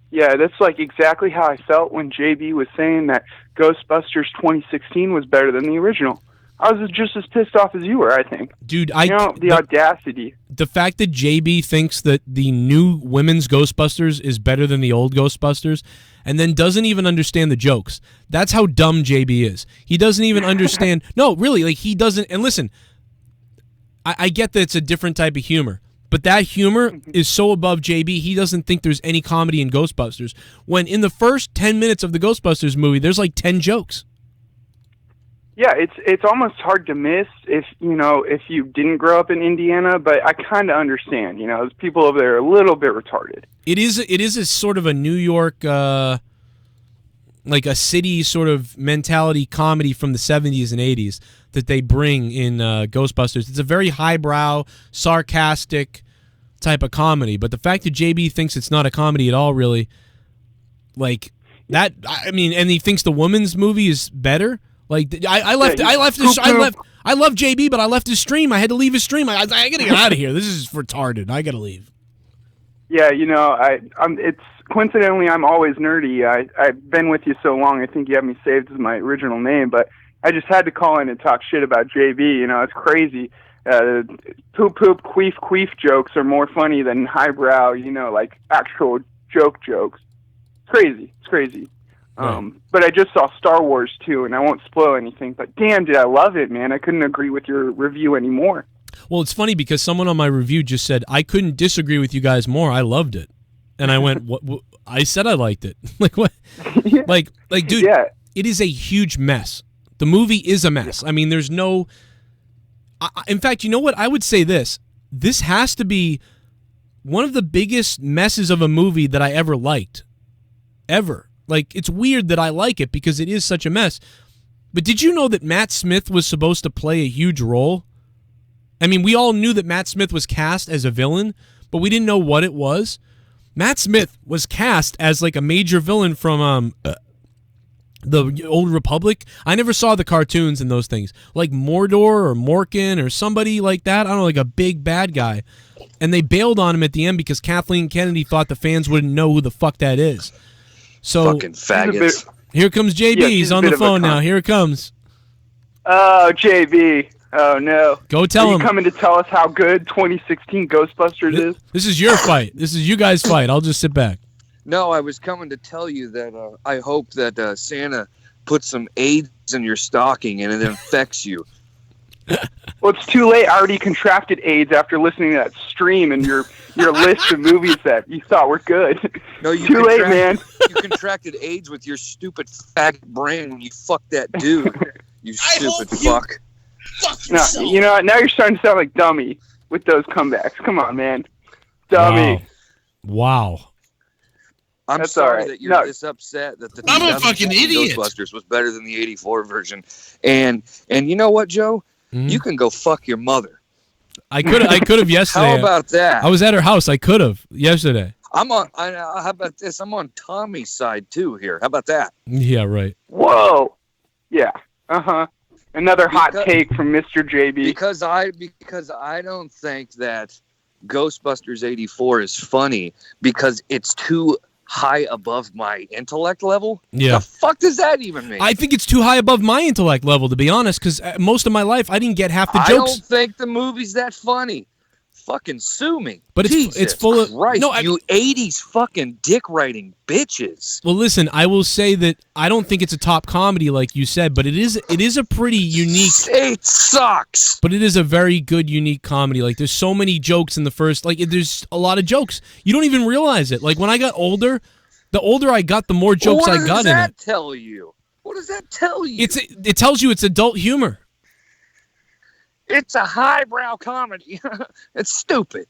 Yeah, that's like exactly how I felt when JB was saying that Ghostbusters 2016 was better than the original. I was just as pissed off as you were, I think. Dude, the audacity. The fact that JB thinks that the new women's Ghostbusters is better than the old Ghostbusters and then doesn't even understand the jokes. That's how dumb JB is. He doesn't even understand. No, really, like he doesn't. And listen, I get that it's a different type of humor, but that humor is so above JB, he doesn't think there's any comedy in Ghostbusters. When in the first 10 minutes of the Ghostbusters movie, there's like 10 jokes. Yeah, it's almost hard to miss if you didn't grow up in Indiana, but I kind of understand. Those people over there are a little bit retarded. It is a sort of a New York, like a city sort of mentality comedy from the 70s and 80s that they bring in Ghostbusters. It's a very highbrow, sarcastic type of comedy, but the fact that JB thinks it's not a comedy at all, really, like that. I mean, and he thinks the woman's movie is better. Like I love JB, but I left his stream. I had to leave his stream. I gotta get out of here. This is retarded. I gotta leave. Yeah, it's coincidentally I'm always nerdy. I've been with you so long. I think you have me saved as my original name, but I just had to call in and talk shit about JB. It's crazy. Poop poop queef queef jokes are more funny than highbrow. Like actual jokes. It's crazy. But I just saw Star Wars 2, and I won't spoil anything, but damn, did I love it, man. I couldn't agree with your review anymore. Well, it's funny because someone on my review just said, I couldn't disagree with you guys more. I loved it. And I went, what? I said I liked it. Like, what? Yeah. Like, dude, It is a huge mess. The movie is a mess. I mean, there's no... in fact, you know what? I would say this. This has to be one of the biggest messes of a movie that I ever liked. Ever. Like, it's weird that I like it because it is such a mess. But did you know that Matt Smith was supposed to play a huge role? I mean, we all knew that Matt Smith was cast as a villain, but we didn't know what it was. Matt Smith was cast as, like, a major villain from the Old Republic. I never saw the cartoons and those things. Like Mordor or Morkin or somebody like that. I don't know, like a big bad guy. And they bailed on him at the end because Kathleen Kennedy thought the fans wouldn't know who the fuck that is. So fucking faggots. Here comes JB. Yeah, he's on the phone now. Here it comes. Oh, JB. Oh, no. Go tell Are him. you coming to tell us how good 2016 Ghostbusters is? This is your fight. This is you guys' fight. I'll just sit back. No, I was coming to tell you that I hope that Santa puts some AIDS in your stocking and it infects you. Well, it's too late. I already contracted AIDS after listening to that stream and your list of movies that you thought were good. No, you too late, man. You contracted AIDS with your stupid faggot brain when you fucked that dude. You stupid fuck. No, now you're starting to sound like Dummy with those comebacks. Come on, man. Dummy. Wow. I'm That's sorry all right. that you're this upset that the I'm a fucking idiot. Ghostbusters was better than the 84 version. And you know what, Joe? Mm-hmm. You can go fuck your mother. I could have yesterday. How about that? I was at her house. I could have yesterday. How about this? I'm on Tommy's side too here. How about that? Yeah, right. Whoa. Yeah. Uh-huh. Another hot take from Mr. JB. Because I don't think that Ghostbusters 84 is funny because it's too high above my intellect level. Yeah. The fuck does that even mean? I think it's too high above my intellect level, to be honest, because most of my life I didn't get half the jokes. I don't think the movie's that funny. Fucking sue me. But Jesus it's full of Christ, you 80s fucking dick writing bitches. Well, listen, I will say that I don't think it's a top comedy like you said, but it is a pretty unique. It sucks. But it is a very good unique comedy. Like there's so many jokes in the first, like there's a lot of jokes. You don't even realize it. Like when I got older, the older I got, the more jokes I got in it. What does that tell you? What does that tell you? It tells you it's adult humor. It's a highbrow comedy. It's stupid.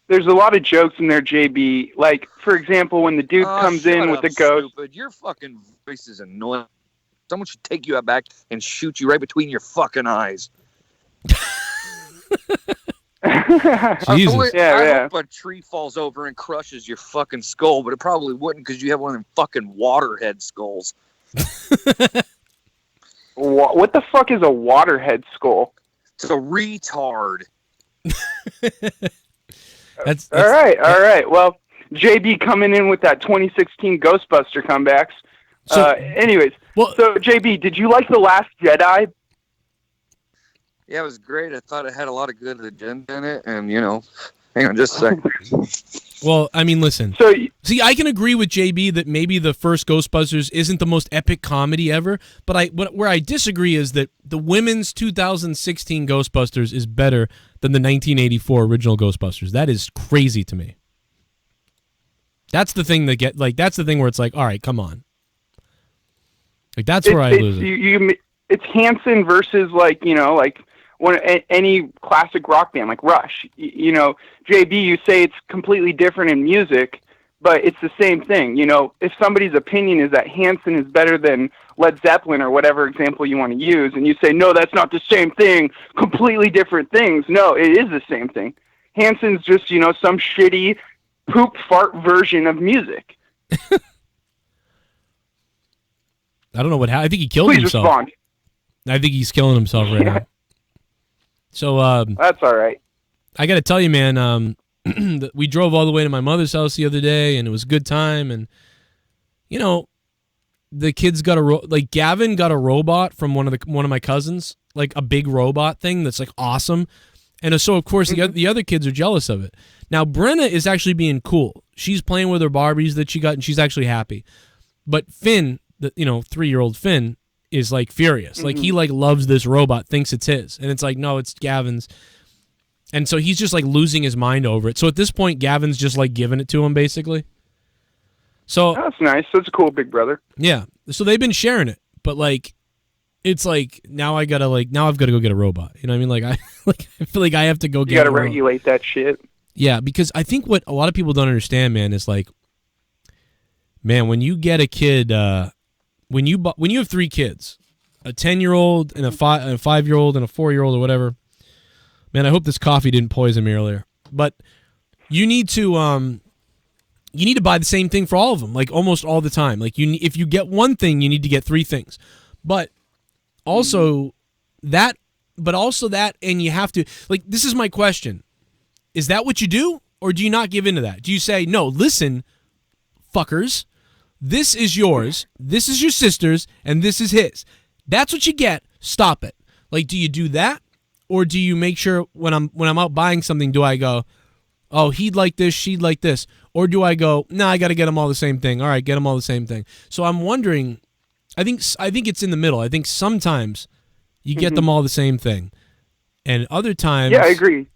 There's a lot of jokes in there, JB. Like, for example, when the dude comes in with the ghost. Stupid. Your fucking voice is annoying. Someone should take you out back and shoot you right between your fucking eyes. Jesus. I hope a tree falls over and crushes your fucking skull, but it probably wouldn't because you have one of them fucking waterhead skulls. What the fuck is a waterhead skull? It's a retard. That's all right. Well, JB coming in with that 2016 Ghostbuster comebacks. Anyways, so JB, did you like The Last Jedi? Yeah, it was great. I thought it had a lot of good agenda in it, and hang on just a second. Well, I mean, listen. See, I can agree with JB that maybe the first Ghostbusters isn't the most epic comedy ever, but where I disagree is that the women's 2016 Ghostbusters is better than the 1984 original Ghostbusters. That is crazy to me. That's the thing that's the thing where it's like, all right, come on. Like that's where I lose it. It's Hanson versus any classic rock band like Rush. JB, you say it's completely different in music, but it's the same thing. If somebody's opinion is that Hanson is better than Led Zeppelin or whatever example you want to use, and you say, no, that's not the same thing, completely different things. No, it is the same thing. Hanson's just, some shitty poop fart version of music. I don't know what happened. I think he killed himself. Please respond. I think he's killing himself right now. So that's all right. I got to tell you, man, we drove all the way to my mother's house the other day, and it was a good time. And the kids got Gavin got a robot from one of my cousins, like a big robot thing that's like awesome. And so of course the other kids are jealous of it. Now Brenna is actually being cool. She's playing with her Barbies that she got, and she's actually happy. But Finn, 3-year-old Finn, is like furious. Like he loves this robot, thinks it's his, and it's like, no, it's Gavin's. And so he's just like losing his mind over it. So at this point, Gavin's just like giving it to him basically. So that's nice. That's a cool big brother. Yeah. So they've been sharing it, but it's like now I've got to go get a robot. You know what I mean? Like I feel like I have to go get. You got to regulate that shit. Yeah, because I think what a lot of people don't understand, man, is like, man, when you get a kid. When you have 3 kids, a 10-year-old and a 5-year-old and a 4-year-old or whatever, man, I hope this coffee didn't poison me earlier. But you need to buy the same thing for all of them, like almost all the time. Like if you get one thing, you need to get 3 things. But also that, and you have to this is my question: is that what you do, or do you not give into that? Do you say, no, listen, fuckers? This is yours, this is your sister's, and this is his. That's what you get. Stop it. Like, do you do that? Or do you make sure when I'm out buying something, do I go, oh, he'd like this, she'd like this? Or do I go, no, I got to get them all the same thing. All right, get them all the same thing. So I'm wondering, I think it's in the middle. I think sometimes you get them all the same thing. And other times... Yeah, I agree.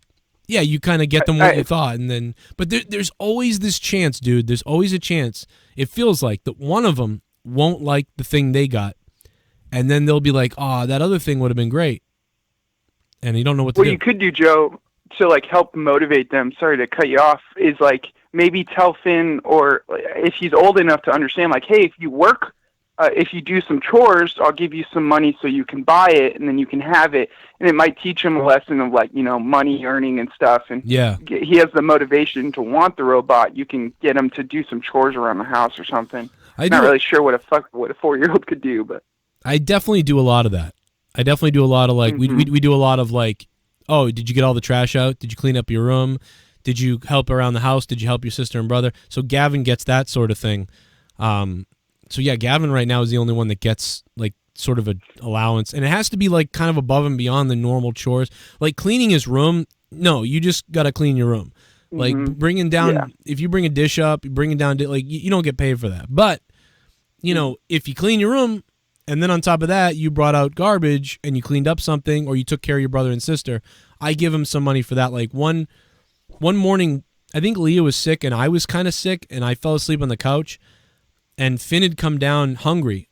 Yeah, you kind of get them what you thought, and then, but there's always this chance, dude. There's always a chance. It feels like that one of them won't like the thing they got, and then they'll be like, "Oh, that other thing would have been great," and you don't know what to do. What you could do, Joe, to help motivate them. Sorry to cut you off. Is maybe tell Finn, or if he's old enough to understand, hey, if you work. If you do some chores, I'll give you some money so you can buy it, and then you can have it. And it might teach him a lesson of money earning and stuff. And yeah, he has the motivation to want the robot. You can get him to do some chores around the house or something. I'm not really sure what a 4-year-old could do, but I definitely do a lot of that. I definitely do a lot of like we do a lot of like, oh, did you get all the trash out? Did you clean up your room? Did you help around the house? Did you help your sister and brother? So Gavin gets that sort of thing. So yeah, Gavin right now is the only one that gets like sort of an allowance, and it has to be like kind of above and beyond the normal chores. Like cleaning his room, no, you just gotta clean your room. Like bringing down, if you bring a dish up, you bring it down, like you don't get paid for that. But you know, if you clean your room, and then on top of that, you brought out garbage and you cleaned up something, or you took care of your brother and sister, I give him some money for that. Like one morning, I think Leah was sick and I was kind of sick, and I fell asleep on the couch, and Finn had come down hungry.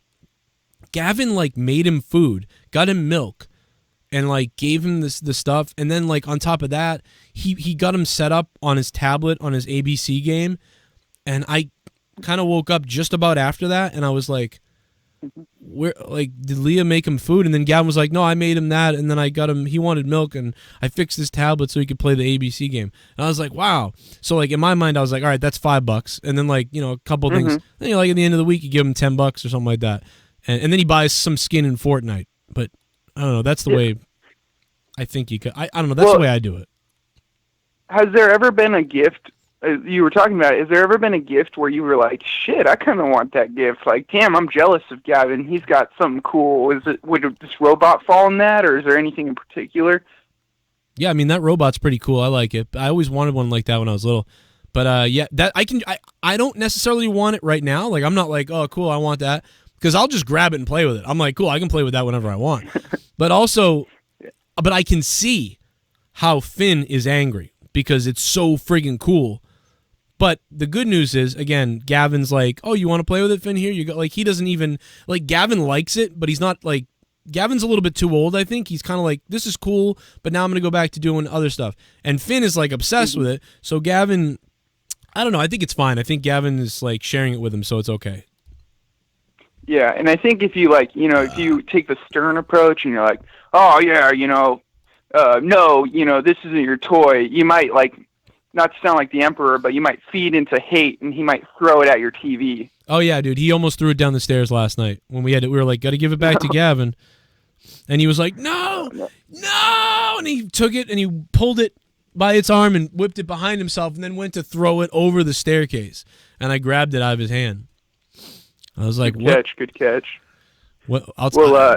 Gavin like made him food, got him milk, and like gave him the stuff, and then like on top of that, he got him set up on his tablet on his ABC game, and I kind of woke up just about after that, and I was like, where, like, did Leah make him food? And then Gavin was like, no, I made him that, and then I got him, he wanted milk, and I fixed his tablet so he could play the ABC game. And I was like, wow. So like in my mind, I was like, all right, that's $5, and then like, you know, a couple things. Then like at the end of the week, you give him $10 or something like that, and then he buys some skin in Fortnite. But I don't know. That's the way I think you could. I don't know. That's the way I do it. Has there ever been a gift? You were talking about it. Has there ever been a gift where you were like, shit, I kind of want that gift? Like, damn, I'm jealous of Gavin. He's got something cool. Would this robot fall in that, or is there anything in particular? Yeah, I mean, that robot's pretty cool. I like it. I always wanted one like that when I was little. But yeah, that I don't necessarily want it right now. Like, I'm not like, oh, cool, I want that. Because I'll just grab it and play with it. I'm like, cool, I can play with that whenever I want. But I can see how Finn is angry because it's so friggin' cool. But the good news is, again, Gavin's like, oh, you want to play with it, Finn? Here you go. Like, he doesn't even, like, Gavin likes it, but he's not like, Gavin's a little bit too old, I think. He's kind of like, this is cool, but now I'm going to go back to doing other stuff. And Finn is like obsessed with it. So Gavin, I don't know, I think it's fine. I think Gavin is like sharing it with him, so it's okay. Yeah, and I think if you like, you know, if you take the stern approach and you're like, oh yeah, you know, no, you know, this isn't your toy, you might like, not to sound like the Emperor, but you might feed into hate and he might throw it at your TV. Oh yeah, dude, he almost threw it down the stairs last night when we were like, got to give it back to Gavin. And he was like, no, and he took it and he pulled it by its arm and whipped it behind himself and then went to throw it over the staircase. And I grabbed it out of his hand. I was like, good catch. What?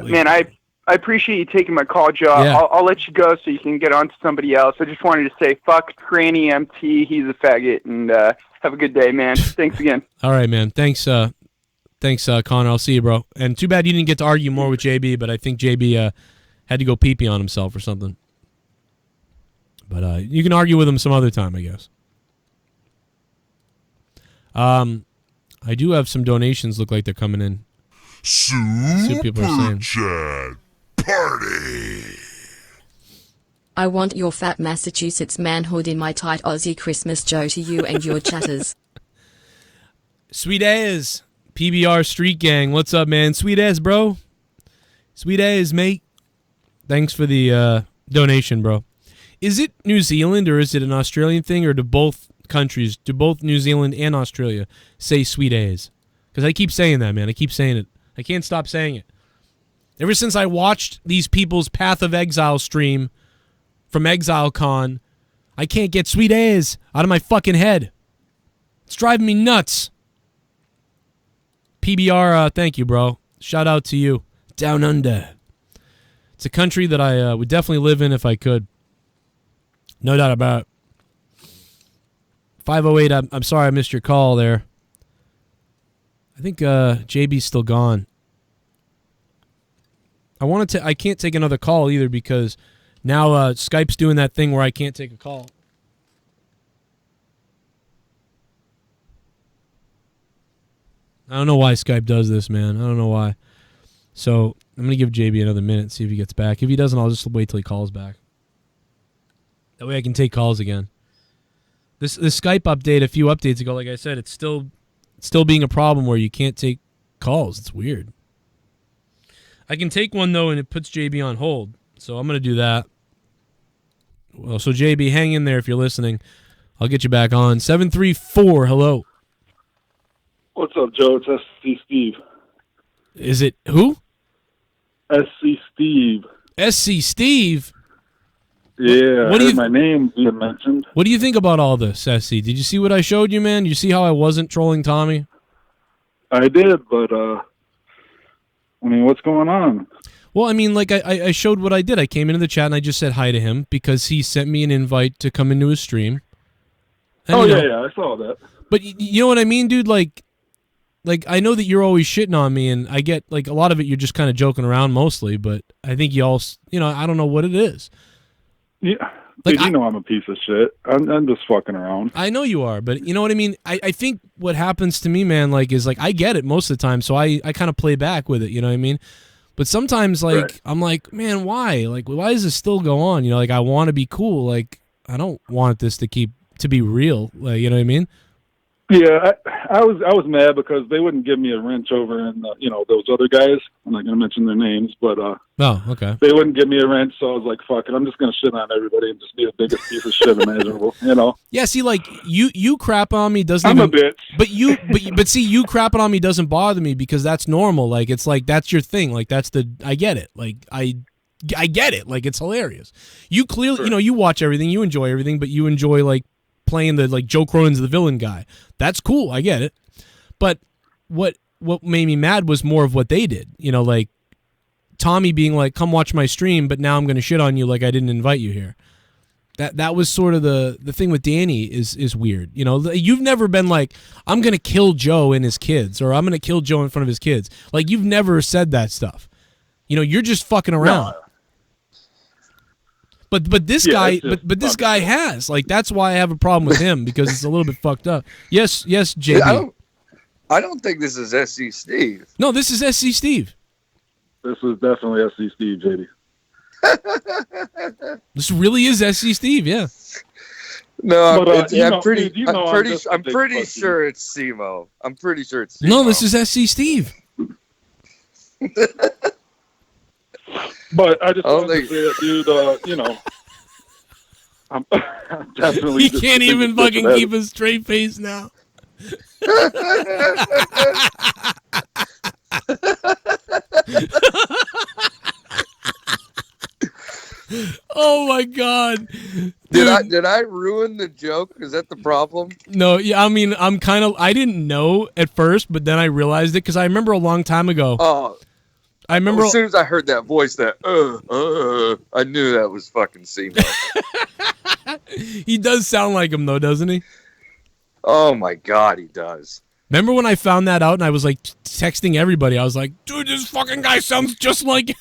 Man, I appreciate you taking my call, Joe. Yeah. I'll let you go so you can get on to somebody else. I just wanted to say, fuck Dan EMT. He's a faggot, and have a good day, man. Thanks again. All right, man. Thanks, Connor. I'll see you, bro. And too bad you didn't get to argue more with JB, but I think JB had to go pee-pee on himself or something. But you can argue with him some other time, I guess. I do have some donations look like they're coming in. See what people are saying. Chat party. I want your fat Massachusetts manhood in my tight Aussie Christmas, Joe, to you and your chatters. Sweet as PBR Street Gang. What's up, man? Sweet as, bro. Sweet as, mate. Thanks for the donation, bro. Is it New Zealand or is it an Australian thing, or do both countries, do both New Zealand and Australia say sweet as? Because I keep saying that, man. I keep saying it. I can't stop saying it. Ever since I watched these people's Path of Exile stream from ExileCon, I can't get sweet as out of my fucking head. It's driving me nuts. PBR, thank you, bro. Shout out to you. Down under. It's a country that I would definitely live in if I could. No doubt about it. 508, I'm sorry I missed your call there. I think JB's still gone. I can't take another call either because now Skype's doing that thing where I can't take a call. I don't know why Skype does this, man. I don't know why. So I'm going to give JB another minute, see if he gets back. If he doesn't, I'll just wait till he calls back. That way I can take calls again. This Skype update a few updates ago, like I said, it's still being a problem where you can't take calls. It's weird. I can take one, though, and it puts JB on hold. So I'm going to do that. Well, so JB, hang in there if you're listening. I'll get you back on. 734, hello. What's up, Joe? It's SC Steve. Is it who? SC Steve. SC Steve? Yeah, What do you my name being mentioned. What do you think about all this, SC? Did you see what I showed you, man? You see how I wasn't trolling Tommy? I did, but I mean, what's going on? Well, I mean, like, I showed what I did. I came into the chat and I just said hi to him because he sent me an invite to come into his stream. And, yeah, I saw that. But you know what I mean, dude? Like, I know that you're always shitting on me, and I get, like, a lot of it you're just kind of joking around mostly, but I think you all, I don't know what it is. Yeah, like, dude, you know I'm a piece of shit. I'm just fucking around. I know you are, but you know what I mean? I think what happens to me, man, like, is, like, I get it most of the time, so I kind of play back with it, you know what I mean? But sometimes, like, right. I'm like, man, why? Like, why does this still go on? You know, like, I want to be cool. Like, I don't want this to be real. Like, you know what I mean? Yeah, I was mad because they wouldn't give me a wrench over in those other guys. I'm not gonna mention their names, but oh, okay. They wouldn't give me a wrench, so I was like, fuck it, I'm just gonna shit on everybody and just be the biggest piece of shit imaginable, you know? Yeah, see, like you crap on me doesn't. I'm a bitch, but see, you crapping on me doesn't bother me because that's normal. Like, it's like that's your thing. Like, I get it. Like, I get it. Like, it's hilarious. You clearly, sure. You watch everything, you enjoy everything, but you enjoy like playing the like Joe Cronin's the villain guy. That's cool. I get it. But what made me mad was more of what they did. You know, like Tommy being like, "Come watch my stream," but now I'm going to shit on you like I didn't invite you here. That was sort of the thing with Danny is weird. You know, you've never been like, "I'm going to kill Joe and his kids," or "I'm going to kill Joe in front of his kids." Like, you've never said that stuff. You know, you're just fucking around. No. But this guy this guy has, like, that's why I have a problem with him because it's a little bit fucked up. Yes, JB. I don't think this is SC Steve. No, this is SC Steve. This is definitely SC Steve, JD. This really is SC Steve, yeah. No, but, I'm pretty sure it's Simo. I'm pretty sure it's Simo. No, this is SC Steve. But I just wanted to say that, dude, I'm definitely... He can't even fucking keep a straight face now. Oh my god. Dude. Did I ruin the joke? Is that the problem? No, yeah, I mean, I didn't know at first, but then I realized it because I remember a long time ago. Oh. I remember as soon as I heard that voice, I knew that was fucking Simo. He does sound like him, though, doesn't he? Oh my god, he does. Remember when I found that out and I was like texting everybody? I was like, dude, this fucking guy sounds just like.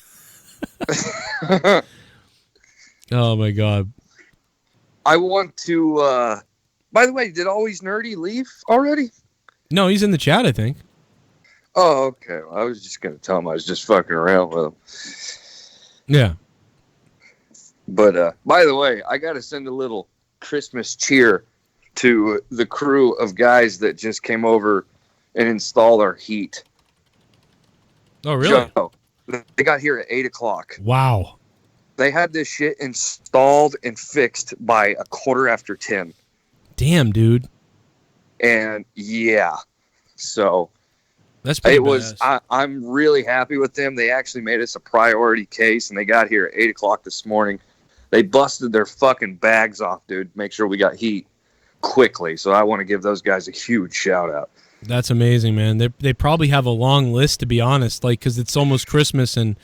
Oh my god. I want to. By the way, did Always Nerdy leave already? No, he's in the chat, I think. Oh, okay. Well, I was just going to tell him I was just fucking around with him. Yeah. But, by the way, I got to send a little Christmas cheer to the crew of guys that just came over and installed our heat. Oh, really? Joe, they got here at 8 o'clock. Wow. They had this shit installed and fixed by 10:15. Damn, dude. And, yeah. So... That's pretty it was. I'm really happy with them. They actually made us a priority case, and they got here at 8 o'clock this morning. They busted their fucking bags off, dude. Make sure we got heat quickly. So I want to give those guys a huge shout out. That's amazing, man. They probably have a long list, to be honest, like because it's almost Christmas and.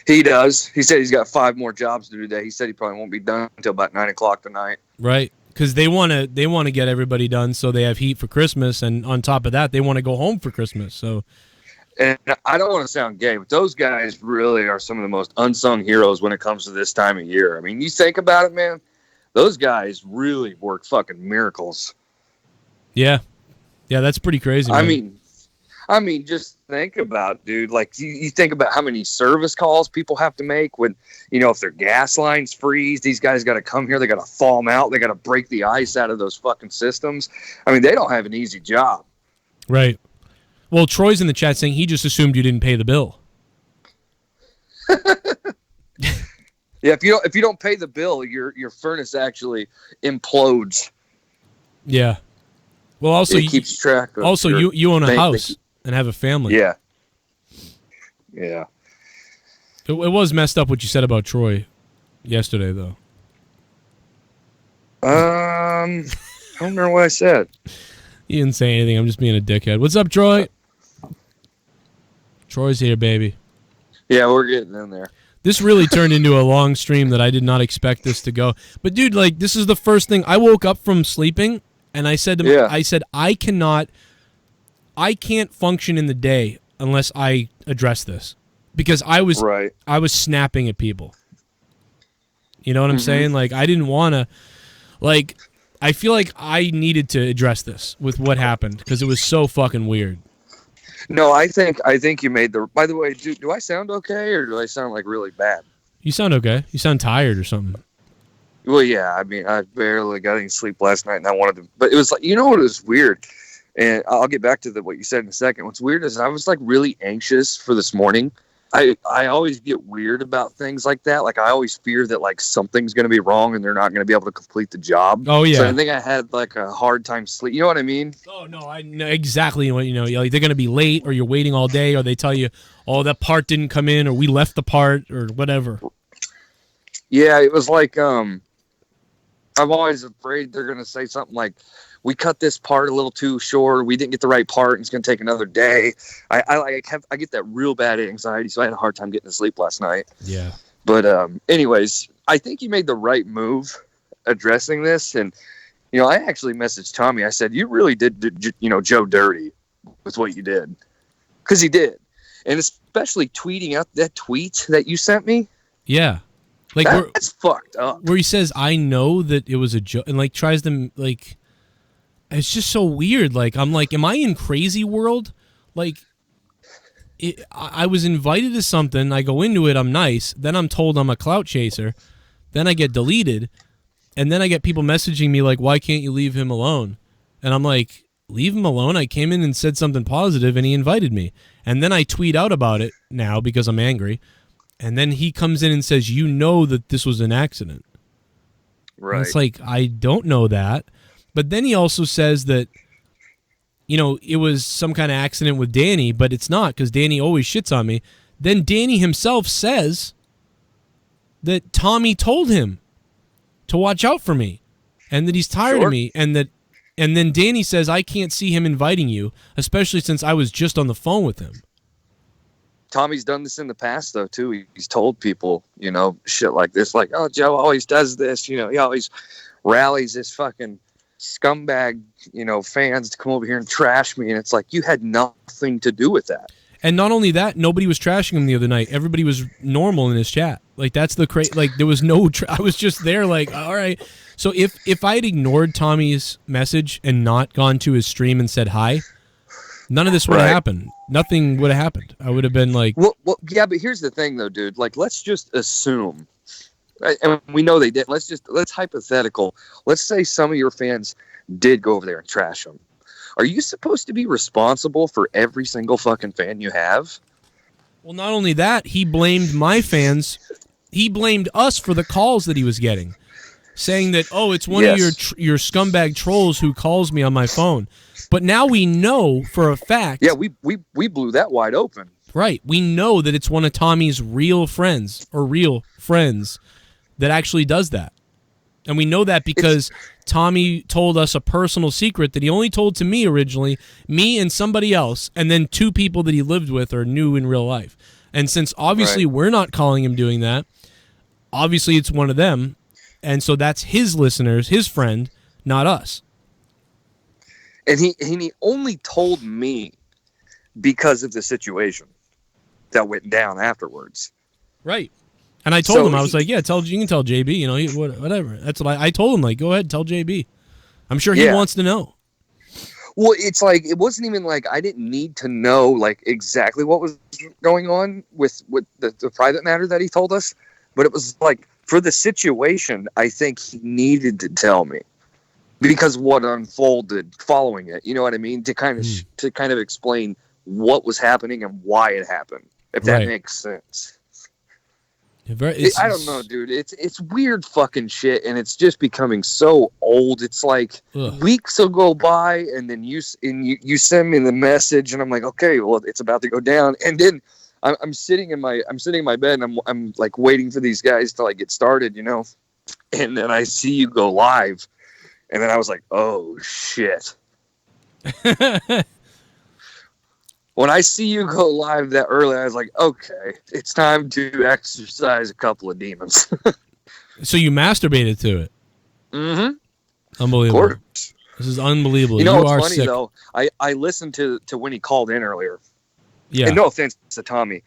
He does. He said he's got 5 more jobs to do today. He said he probably won't be done until about 9 o'clock tonight. Right. Because they want to get everybody done so they have heat for Christmas, and on top of that, they want to go home for Christmas. So, and I don't want to sound gay, but those guys really are some of the most unsung heroes when it comes to this time of year. I mean, you think about it, man. Those guys really work fucking miracles. Yeah, that's pretty crazy, man. I mean, just think about, dude. Like, you think about how many service calls people have to make when, if their gas lines freeze, these guys got to come here. They got to thaw them out. They got to break the ice out of those fucking systems. I mean, they don't have an easy job. Right. Well, Troy's in the chat saying he just assumed you didn't pay the bill. Yeah, if you don't pay the bill, your furnace actually implodes. Yeah. Well, also it keeps track of. Also, you own a house and have a family. Yeah. Yeah. It was messed up what you said about Troy yesterday, though. I don't remember what I said. You didn't say anything. I'm just being a dickhead. What's up, Troy? Troy's here, baby. Yeah, we're getting in there. This really turned into a long stream that I did not expect this to go. But, dude, like, this is the first thing. I woke up from sleeping, and I said to I can't function in the day unless I address this. Because I was snapping at people. You know what I'm saying? Like, I didn't want to, like, I feel like I needed to address this with what happened because it was so fucking weird. No, I think you made the. By the way, do I sound okay or do I sound like really bad? You sound okay. You sound tired or something. Well, yeah. I mean, I barely got any sleep last night, and I wanted to. But it was like, you know what was weird, and I'll get back to what you said in a second. What's weird is I was like really anxious for this morning. I always get weird about things like that. Like I always fear that like something's going to be wrong and they're not going to be able to complete the job. Oh yeah. So I think I had like a hard time sleep. You know what I mean? Oh no, I know exactly what you know. Like they're going to be late, or you're waiting all day, or they tell you, oh, that part didn't come in, or we left the part, or whatever. Yeah, it was like I'm always afraid they're going to say something like, we cut this part a little too short. We didn't get the right part. And it's going to take another day. I get that real bad anxiety. So I had a hard time getting to sleep last night. Yeah. But anyways, I think you made the right move addressing this. And, you know, I actually messaged Tommy. I said, you really did, Joe dirty with what you did. Because he did. And especially tweeting out that tweet that you sent me. Yeah. Like that's fucked up. Where he says, I know that it was a joke. And like tries to like... It's just so weird. Like, I'm like, am I in crazy world? Like, I was invited to something. I go into it. I'm nice. Then I'm told I'm a clout chaser. Then I get deleted. And then I get people messaging me like, why can't you leave him alone? And I'm like, leave him alone? I came in and said something positive and he invited me. And then I tweet out about it now because I'm angry. And then he comes in and says, you know that this was an accident. Right. And it's like, I don't know that. But then he also says that, you know, it was some kind of accident with Danny, but it's not because Danny always shits on me. Then Danny himself says that Tommy told him to watch out for me and that he's tired of me and then Danny says, I can't see him inviting you, especially since I was just on the phone with him. Tommy's done this in the past, though, too. He's told people, you know, shit like this, like, oh, Joe always does this. You know, he always rallies this fucking scumbag, you know, fans to come over here and trash me, and it's like you had nothing to do with that. And not only that, nobody was trashing him the other night. Everybody was normal in his chat. Like that's the like there was no. I was just there, like, all right. So if I had ignored Tommy's message and not gone to his stream and said hi, none of this would have happened. Nothing would have happened. I would have been like, well, yeah. But here's the thing, though, dude. Like, let's just assume. And we know they did. Let's hypothetical. Let's say some of your fans did go over there and trash them. Are you supposed to be responsible for every single fucking fan you have? Well, not only that, he blamed my fans. He blamed us for the calls that he was getting, saying that, oh, it's one of your scumbag trolls who calls me on my phone. But now we know for a fact. Yeah, we blew that wide open. Right. We know that it's one of Tommy's real friends that actually does that. And we know that because Tommy told us a personal secret that he only told to me originally, me and somebody else, and then two people that he lived with or knew in real life. And since obviously we're not calling him doing that, obviously it's one of them. And so that's his listeners, his friend, not us. And he only told me because of the situation that went down afterwards. Right. And I told him, I was like, yeah, you can tell JB, you know, whatever. That's what I told him, like, go ahead, tell JB. I'm sure he wants to know. Well, it's like, it wasn't even like I didn't need to know, like, exactly what was going on with the private matter that he told us. But it was like, for the situation, I think he needed to tell me. Because what unfolded following it, you know what I mean? To kind of explain what was happening and why it happened, if that makes sense. I don't know, dude. It's weird fucking shit, and it's just becoming so old. It's like weeks will go by, and then you send me the message, and I'm like, okay, well, it's about to go down, and then I'm sitting in my bed, and I'm like waiting for these guys to like get started, and then I see you go live, and then I was like, oh shit. When I see you go live that early, I was like, okay, it's time to exercise a couple of demons. So you masturbated to it? Mm-hmm. Unbelievable. Of course. This is unbelievable. You know what's are funny, sick. though? I listened to when he called in earlier. Yeah. And no offense to Tommy.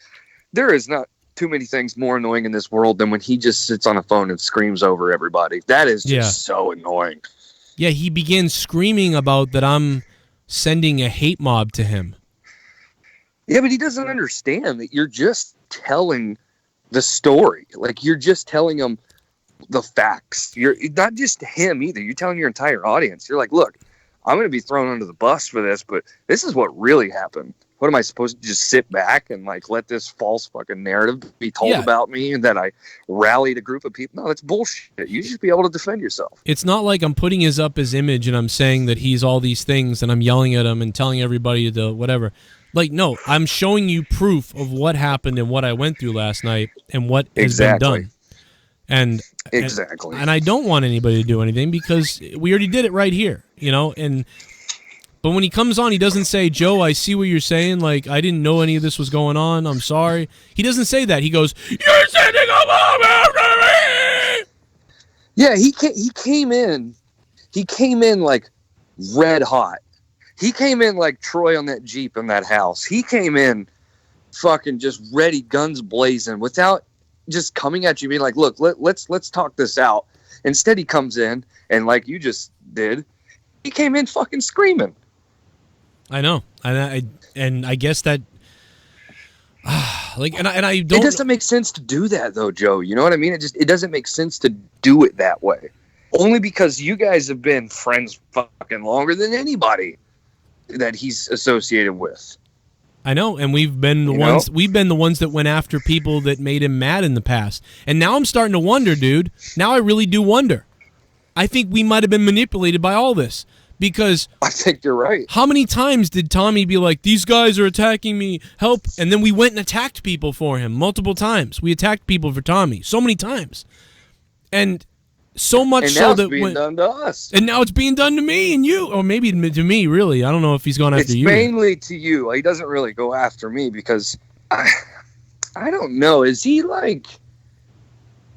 There is not too many things more annoying in this world than when he just sits on a phone and screams over everybody. That is just so annoying. Yeah, he began screaming about that I'm sending a hate mob to him. Yeah, but he doesn't understand that you're just telling the story. Like, you're just telling him the facts. You're not just him either. You're telling your entire audience. You're like, look, I'm going to be thrown under the bus for this, but this is what really happened. What am I supposed to just sit back and like let this false fucking narrative be told about me and that I rallied a group of people? No, that's bullshit. You should be able to defend yourself. It's not like I'm putting up his image and I'm saying that he's all these things and I'm yelling at him and telling everybody to whatever. Like, no, I'm showing you proof of what happened and what I went through last night and what has been done. And I don't want anybody to do anything because we already did it right here, But when he comes on, he doesn't say, Joe, I see what you're saying. Like, I didn't know any of this was going on. I'm sorry. He doesn't say that. He goes, you're sending a bomb after me! Yeah, he came in. He came in like red hot. He came in like Troy on that Jeep in that house. He came in fucking just ready, guns blazing, without just coming at you being like, look, let's talk this out. Instead, he comes in, and like you just did, he came in fucking screaming. I know, and I guess that, I don't. It doesn't make sense to do that though, Joe. You know what I mean? It doesn't make sense to do it that way. Only because you guys have been friends fucking longer than anybody that he's associated with. I know, and we've been the ones. We've been the ones that went after people that made him mad in the past, and now I'm starting to wonder, dude. Now I really do wonder. I think we might have been manipulated by all this. Because I think you're right. How many times did Tommy be like, these guys are attacking me, help? And then we went and attacked people for him multiple times. We attacked people for Tommy so many times. And so much and so now that it's being done to us. And now it's being done to me and you. Or maybe to me, really. I don't know if he's gone after you. It's mainly to you. He doesn't really go after me because I don't know. Is he like,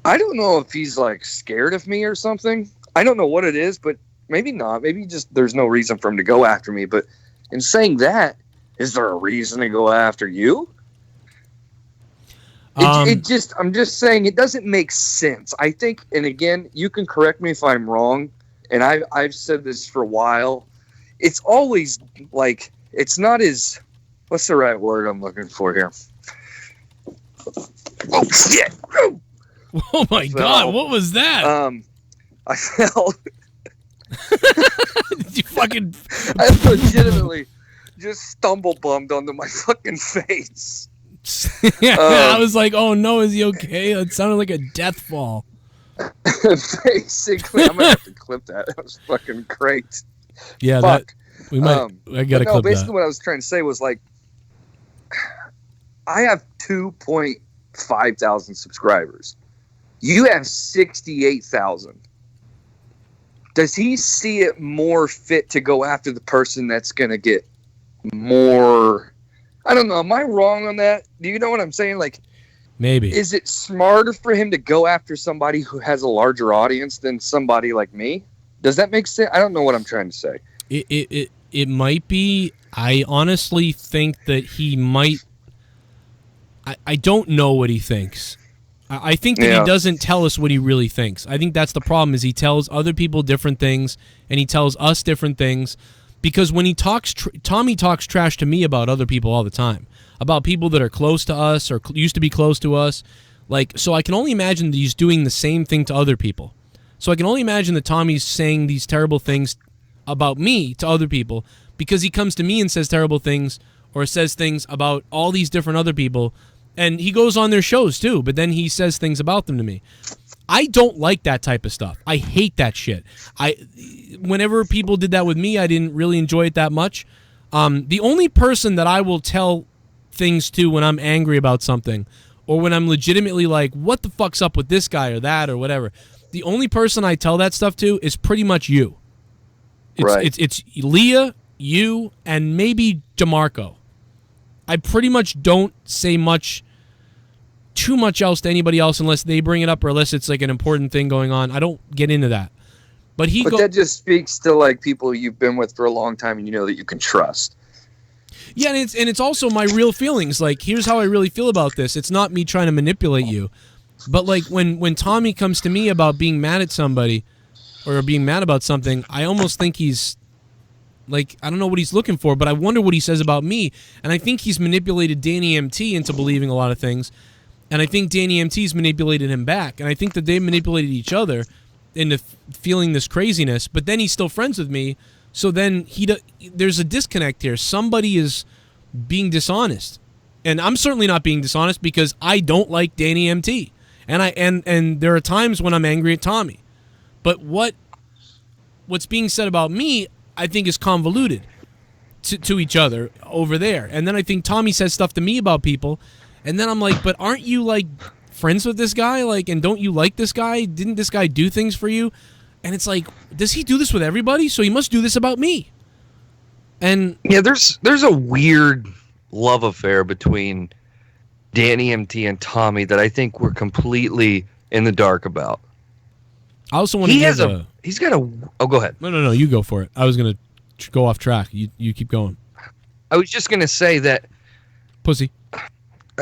I don't know if he's like scared of me or something. I don't know what it is, but maybe not. Maybe just there's no reason for him to go after me. But in saying that, is there a reason to go after you? I'm just saying it doesn't make sense. I think, and again, you can correct me if I'm wrong, and I've said this for a while. It's always like, it's not as, what's the right word I'm looking for here? Oh, shit! Oh, my God, what was that? I felt... You fucking... I legitimately just stumble bummed onto my fucking face. Yeah, I was like, oh no, is he okay? It sounded like a death fall. Basically, I'm gonna have to clip that. That was fucking great. Yeah, fuck. We might. I gotta clip basically that. What I was trying to say was like, I have 2.5 thousand subscribers. You have 68,000. Does he see it more fit to go after the person that's going to get more? I don't know. Am I wrong on that? Do you know what I'm saying? Like, maybe. Is it smarter for him to go after somebody who has a larger audience than somebody like me? Does that make sense? I don't know what I'm trying to say. It might be. I honestly think that he might. I don't know what he thinks. I think that he doesn't tell us what he really thinks. I think that's the problem, is he tells other people different things, and he tells us different things. Because when he talks, Tommy talks trash to me about other people all the time. About people that are close to us or used to be close to us. Like, so I can only imagine that he's doing the same thing to other people. So I can only imagine that Tommy's saying these terrible things about me to other people because he comes to me and says terrible things or says things about all these different other people. And he goes on their shows too, but then he says things about them to me. I don't like that type of stuff. I hate that shit. Whenever people did that with me, I didn't really enjoy it that much. The only person that I will tell things too when I'm angry about something, or when I'm legitimately like, what the fuck's up with this guy or that or whatever. The only person I tell that stuff to is pretty much you. It's Leah, you, and maybe DeMarco. I pretty much don't say too much else to anybody else unless they bring it up or unless it's like an important thing going on. I don't get into that. But that just speaks to like people you've been with for a long time and you know that you can trust. Yeah, and it's also my real feelings. Like, here's how I really feel about this. It's not me trying to manipulate you. But like when Tommy comes to me about being mad at somebody or being mad about something, I almost think he's like, I don't know what he's looking for, but I wonder what he says about me. And I think he's manipulated Dan EMT into believing a lot of things. And I think Dan EMT's manipulated him back. And I think that they manipulated each other into feeling this craziness. But then he's still friends with me. So then there's a disconnect here. Somebody is being dishonest. And I'm certainly not being dishonest because I don't like Dan EMT. And there are times when I'm angry at Tommy. But what's being said about me, I think, is convoluted to each other over there. And then I think Tommy says stuff to me about people, and then I'm like, but aren't you like friends with this guy? Like, and don't you like this guy? Didn't this guy do things for you? And it's like, does he do this with everybody? So he must do this about me. And yeah, there's a weird love affair between Dan EMT and Tommy that I think we're completely in the dark about. I also want to he's got a oh, go ahead. No, you go for it. I was going to go off track. You keep going. I was just going to say that pussy.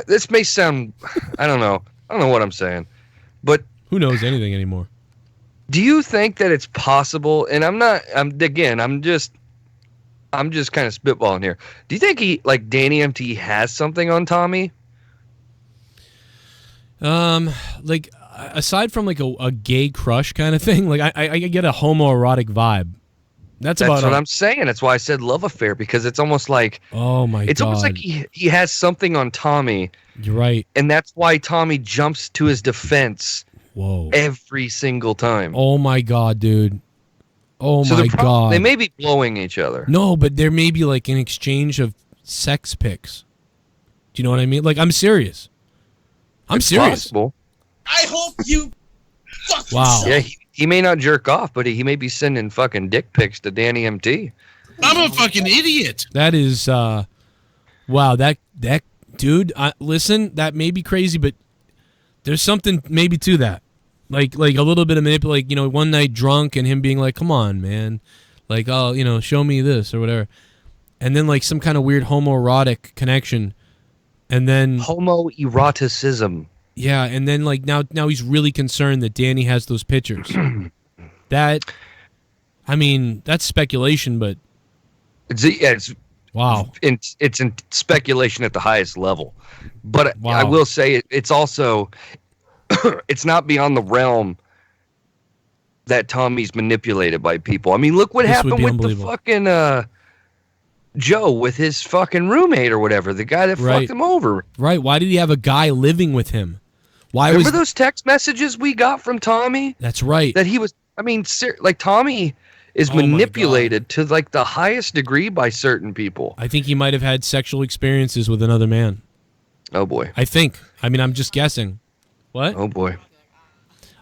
This may sound, I don't know what I'm saying, but who knows anything anymore? Do you think that it's possible? And I'm just kind of spitballing here. Do you think Dan EMT has something on Tommy? Like aside from like a gay crush kind of thing, like I get a homoerotic vibe. That's what I'm saying. That's why I said love affair, because it's almost like, oh my God, it's almost like he has something on Tommy. You're right, and that's why Tommy jumps to his defense. Whoa! Every single time. Oh my God, dude. Oh my God. They may be blowing each other. No, but there may be like an exchange of sex pics. Do you know what I mean? Like, I'm serious. I'm serious. Possible. I hope you. Wow. Yeah, he may not jerk off, but he may be sending fucking dick pics to Dan EMT. I'm a fucking idiot. That is, wow. That dude. Listen, that may be crazy, but there's something maybe to that. Like a little bit of manipulate. You know, one night drunk and him being like, "Come on, man," like, "Oh, show me this" or whatever, and then like some kind of weird homoerotic connection, and then homoeroticism. Yeah, and then like now he's really concerned that Danny has those pictures. That's speculation, but it's wow. It's in speculation at the highest level, but wow. I will say it's also it's not beyond the realm that Tommy's manipulated by people. I mean, look what happened with the fucking Joe with his fucking roommate or whatever, the guy that fucked him over. Right. Why did he have a guy living with him? Remember those text messages we got from Tommy? That's right. That he was, like Tommy is manipulated to like the highest degree by certain people. I think he might have had sexual experiences with another man. Oh boy. I think. I'm just guessing. What? Oh boy.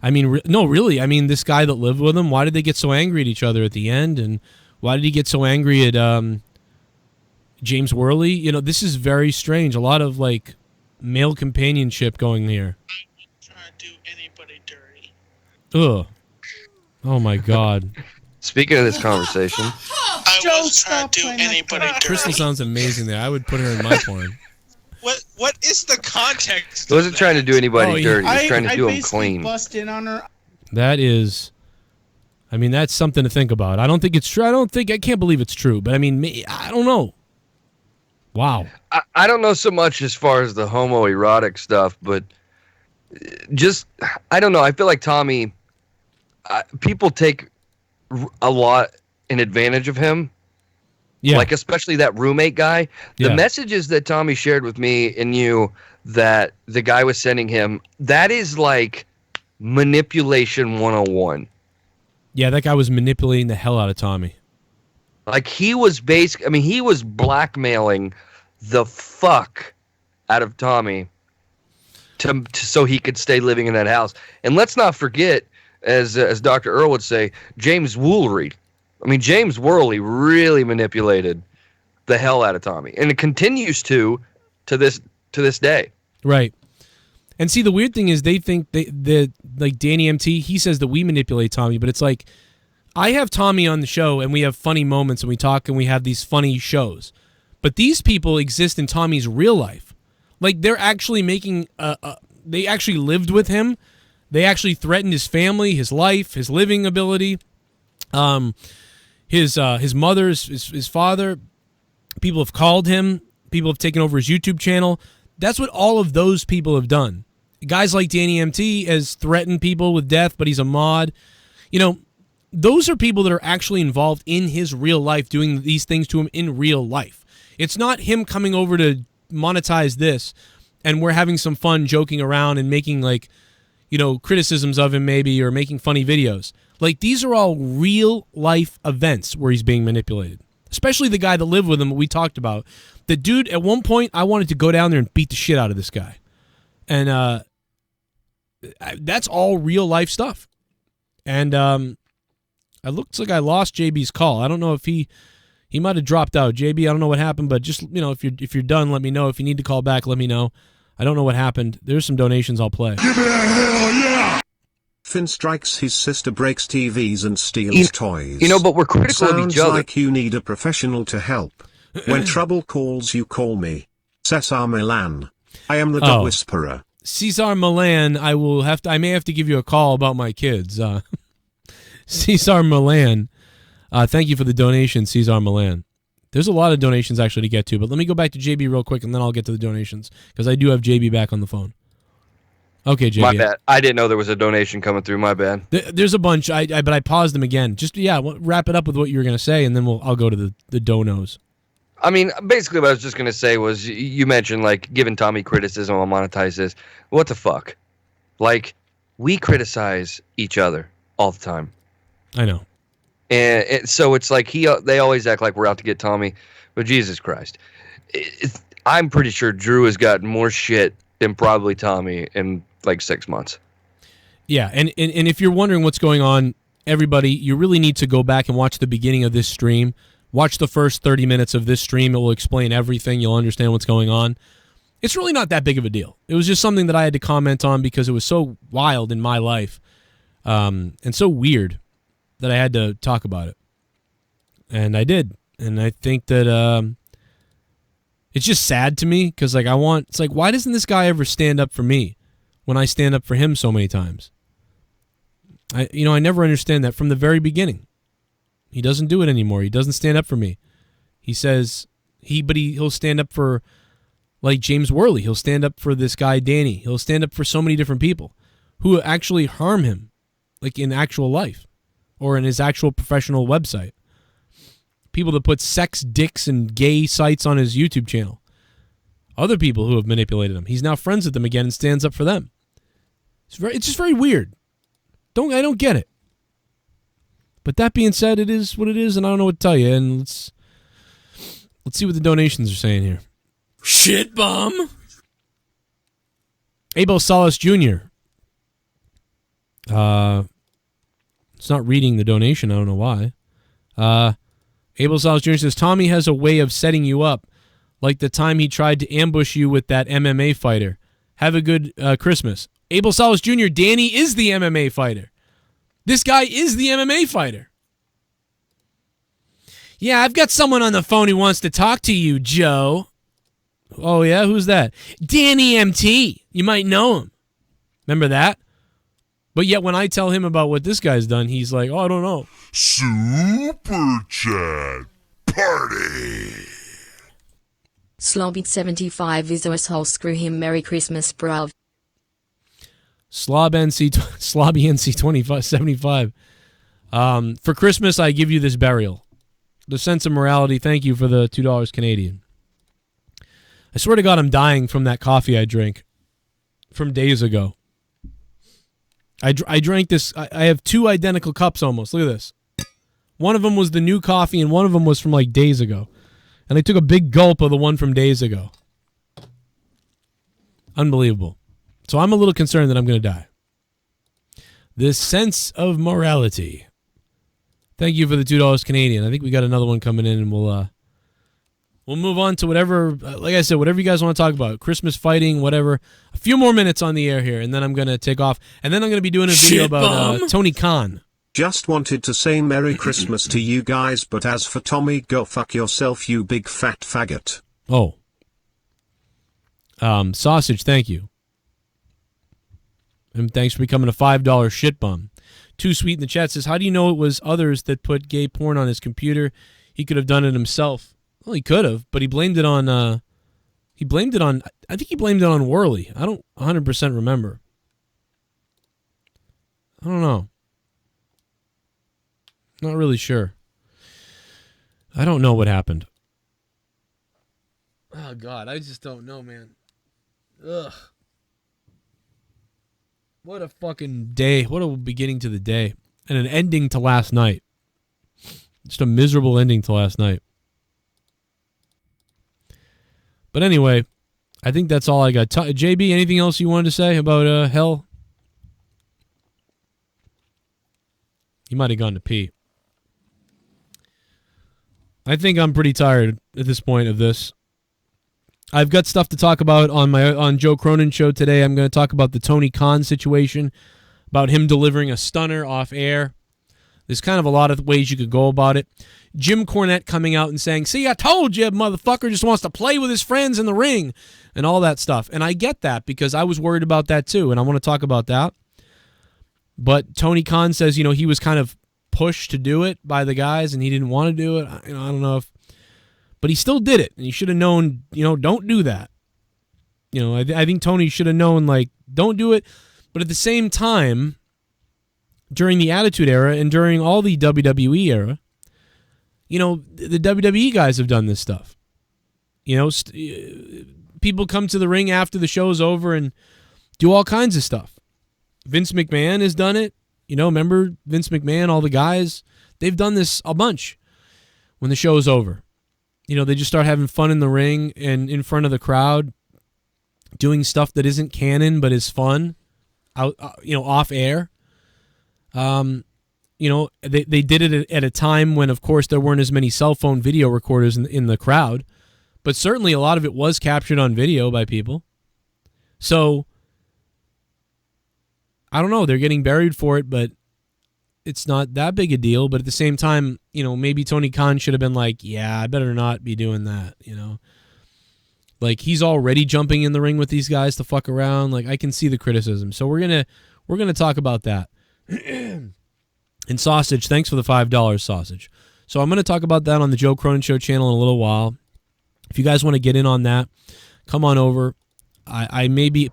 No, really. This guy that lived with him, why did they get so angry at each other at the end? And why did he get so angry at James Worley? This is very strange. A lot of like male companionship going here. I'm trying to do anybody dirty. Ugh. Oh my God. Speaking of this conversation, I was trying to do anybody dirty. Crystal sounds amazing there. I would put her in my porn. What is the context? He wasn't trying to do anybody dirty. He was trying to do him clean. Bust in on her. That is, that's something to think about. I don't think it's true. I can't believe it's true. But I don't know. Wow. I don't know so much as far as the homoerotic stuff, but just, I don't know. I feel like Tommy, people take a lot in advantage of him. Yeah. Like, especially that roommate guy. The messages that Tommy shared with me and you that the guy was sending him, that is like manipulation 101. Yeah, that guy was manipulating the hell out of Tommy. Like, he was he was blackmailing the fuck out of Tommy so he could stay living in that house. And let's not forget, as Dr. Earl would say, James Woolery. I mean, James Worley really manipulated the hell out of Tommy, and it continues to this day. Right. And see, the weird thing is they think like Dan EMT, he says that we manipulate Tommy, but it's like I have Tommy on the show and we have funny moments and we talk and we have these funny shows. But these people exist in Tommy's real life. Like they're actually making they actually lived with him. They actually threatened his family, his life, his living ability. His mother, his father. People have called him. People have taken over his YouTube channel. That's what all of those people have done. Guys like Dan EMT has threatened people with death, but he's a mod. You know, those are people that are actually involved in his real life, doing these things to him in real life. It's not him coming over to monetize this, and we're having some fun joking around and making, like, you know, criticisms of him maybe, or making funny videos. Like, these are all real life events where he's being manipulated. Especially the guy that lived with him, we talked about. The dude, at one point, I wanted to go down there and beat the shit out of this guy. And that's all real life stuff. And it looks like I lost JB's call. I don't know if he might have dropped out. JB, I don't know what happened, but just, you know, if you're done, let me know. If you need to call back, let me know. I don't know what happened. There's some donations I'll play. Give it a hell yeah! Finn strikes his sister, breaks TVs and steals toys. You know, but we're critical of each other. Sounds like you need a professional to help. When trouble calls, you call me. Cesar Milan. I am the dog whisperer. Cesar Milan, I may have to give you a call about my kids. Cesar Milan, thank you for the donation, Cesar Milan. There's a lot of donations actually to get to, but let me go back to JB real quick, and then I'll get to the donations, because I do have JB back on the phone. Okay, JB. My bad. I didn't know there was a donation coming through. My bad. There's a bunch, but I paused them again. Just, wrap it up with what you were going to say, and then I'll go to the donos. I mean, basically what I was just going to say was, you mentioned, like, giving Tommy criticism on monetize this. What the fuck? Like, we criticize each other all the time. I know. And so it's like they always act like we're out to get Tommy, but Jesus Christ. I'm pretty sure Drew has gotten more shit than probably Tommy in like 6 months. Yeah, and if you're wondering what's going on, everybody, you really need to go back and watch the beginning of this stream. Watch the first 30 minutes of this stream. It will explain everything. You'll understand what's going on. It's really not that big of a deal. It was just something that I had to comment on because it was so wild in my life and so weird that I had to talk about it. And I did. And I think that it's just sad to me because, like, it's like, why doesn't this guy ever stand up for me when I stand up for him so many times? I never understand that from the very beginning. He doesn't do it anymore. He doesn't stand up for me. He says he'll stand up for, like, James Worley. He'll stand up for this guy Danny. He'll stand up for so many different people who actually harm him, like in actual life or in his actual professional website. People that put sex, dicks, and gay sites on his YouTube channel. Other people who have manipulated him. He's now friends with them again and stands up for them. It's just very weird. I don't get it. But that being said, it is what it is, and I don't know what to tell you. And let's see what the donations are saying here. Shit bum. Abel Salas Jr. It's not reading the donation. I don't know why. Abel Salas Jr. says, Tommy has a way of setting you up, like the time he tried to ambush you with that MMA fighter. Have a good Christmas. Abel Salas Jr., Danny is the MMA fighter. This guy is the MMA fighter. Yeah, I've got someone on the phone who wants to talk to you, Joe. Oh, yeah? Who's that? Dan EMT. You might know him. Remember that? But yet when I tell him about what this guy's done, he's like, oh, I don't know. Super Chat Party. Slobbit75 is a asshole. Screw him. Merry Christmas, bruv. Slobby NC 2575. For Christmas, I give you this burial. The sense of morality. Thank you for the $2 Canadian. I swear to God, I'm dying from that coffee I drank from days ago. I drank this. I have two identical cups almost. Look at this. One of them was the new coffee, and one of them was from like days ago. And I took a big gulp of the one from days ago. Unbelievable. So I'm a little concerned that I'm going to die. This sense of morality. Thank you for the $2 Canadian. I think we got another one coming in, and we'll move on to whatever, like I said, whatever you guys want to talk about. Christmas fighting, whatever. A few more minutes on the air here, and then I'm going to take off. And then I'm going to be doing a video about Tony Khan. Just wanted to say Merry Christmas to you guys, but as for Tommy, go fuck yourself, you big fat faggot. Oh. Sausage, thank you. And thanks for becoming a $5 shit bum. Too Sweet in the chat says, how do you know it was others that put gay porn on his computer? He could have done it himself. Well, he could have, but he blamed it on, I think he blamed it on Worley. I don't 100% remember. I don't know. Not really sure. I don't know what happened. Oh, God, I just don't know, man. Ugh. What a fucking day. What a beginning to the day. And an ending to last night. Just a miserable ending to last night. But anyway, I think that's all I got. JB, anything else you wanted to say about hell? He might have gone to pee. I think I'm pretty tired at this point of this. I've got stuff to talk about on Joe Cronin show today. I'm going to talk about the Tony Khan situation, about him delivering a stunner off air. There's kind of a lot of ways you could go about it. Jim Cornette coming out and saying, see, I told you, motherfucker just wants to play with his friends in the ring and all that stuff. And I get that because I was worried about that too, and I want to talk about that. But Tony Khan says, he was kind of pushed to do it by the guys and he didn't want to do it. I don't know if... But he still did it, and he should have known, don't do that. I think Tony should have known, don't do it. But at the same time, during the Attitude Era and during all the WWE era, the WWE guys have done this stuff. People come to the ring after the show's over and do all kinds of stuff. Vince McMahon has done it. Remember Vince McMahon, all the guys? They've done this a bunch when the show's over. They just start having fun in the ring and in front of the crowd, doing stuff that isn't canon but is fun, out off air. They did it at a time when, of course, there weren't as many cell phone video recorders in the crowd, but certainly a lot of it was captured on video by people. So I don't know. They're getting buried for it, but it's not that big a deal. But at the same time, maybe Tony Khan should have been like, yeah, I better not be doing that, Like, he's already jumping in the ring with these guys to fuck around. Like, I can see the criticism. So we're gonna talk about that. And Sausage, thanks for the $5, Sausage. So I'm gonna talk about that on the Joe Cronin Show channel in a little while. If you guys want to get in on that, come on over. I may be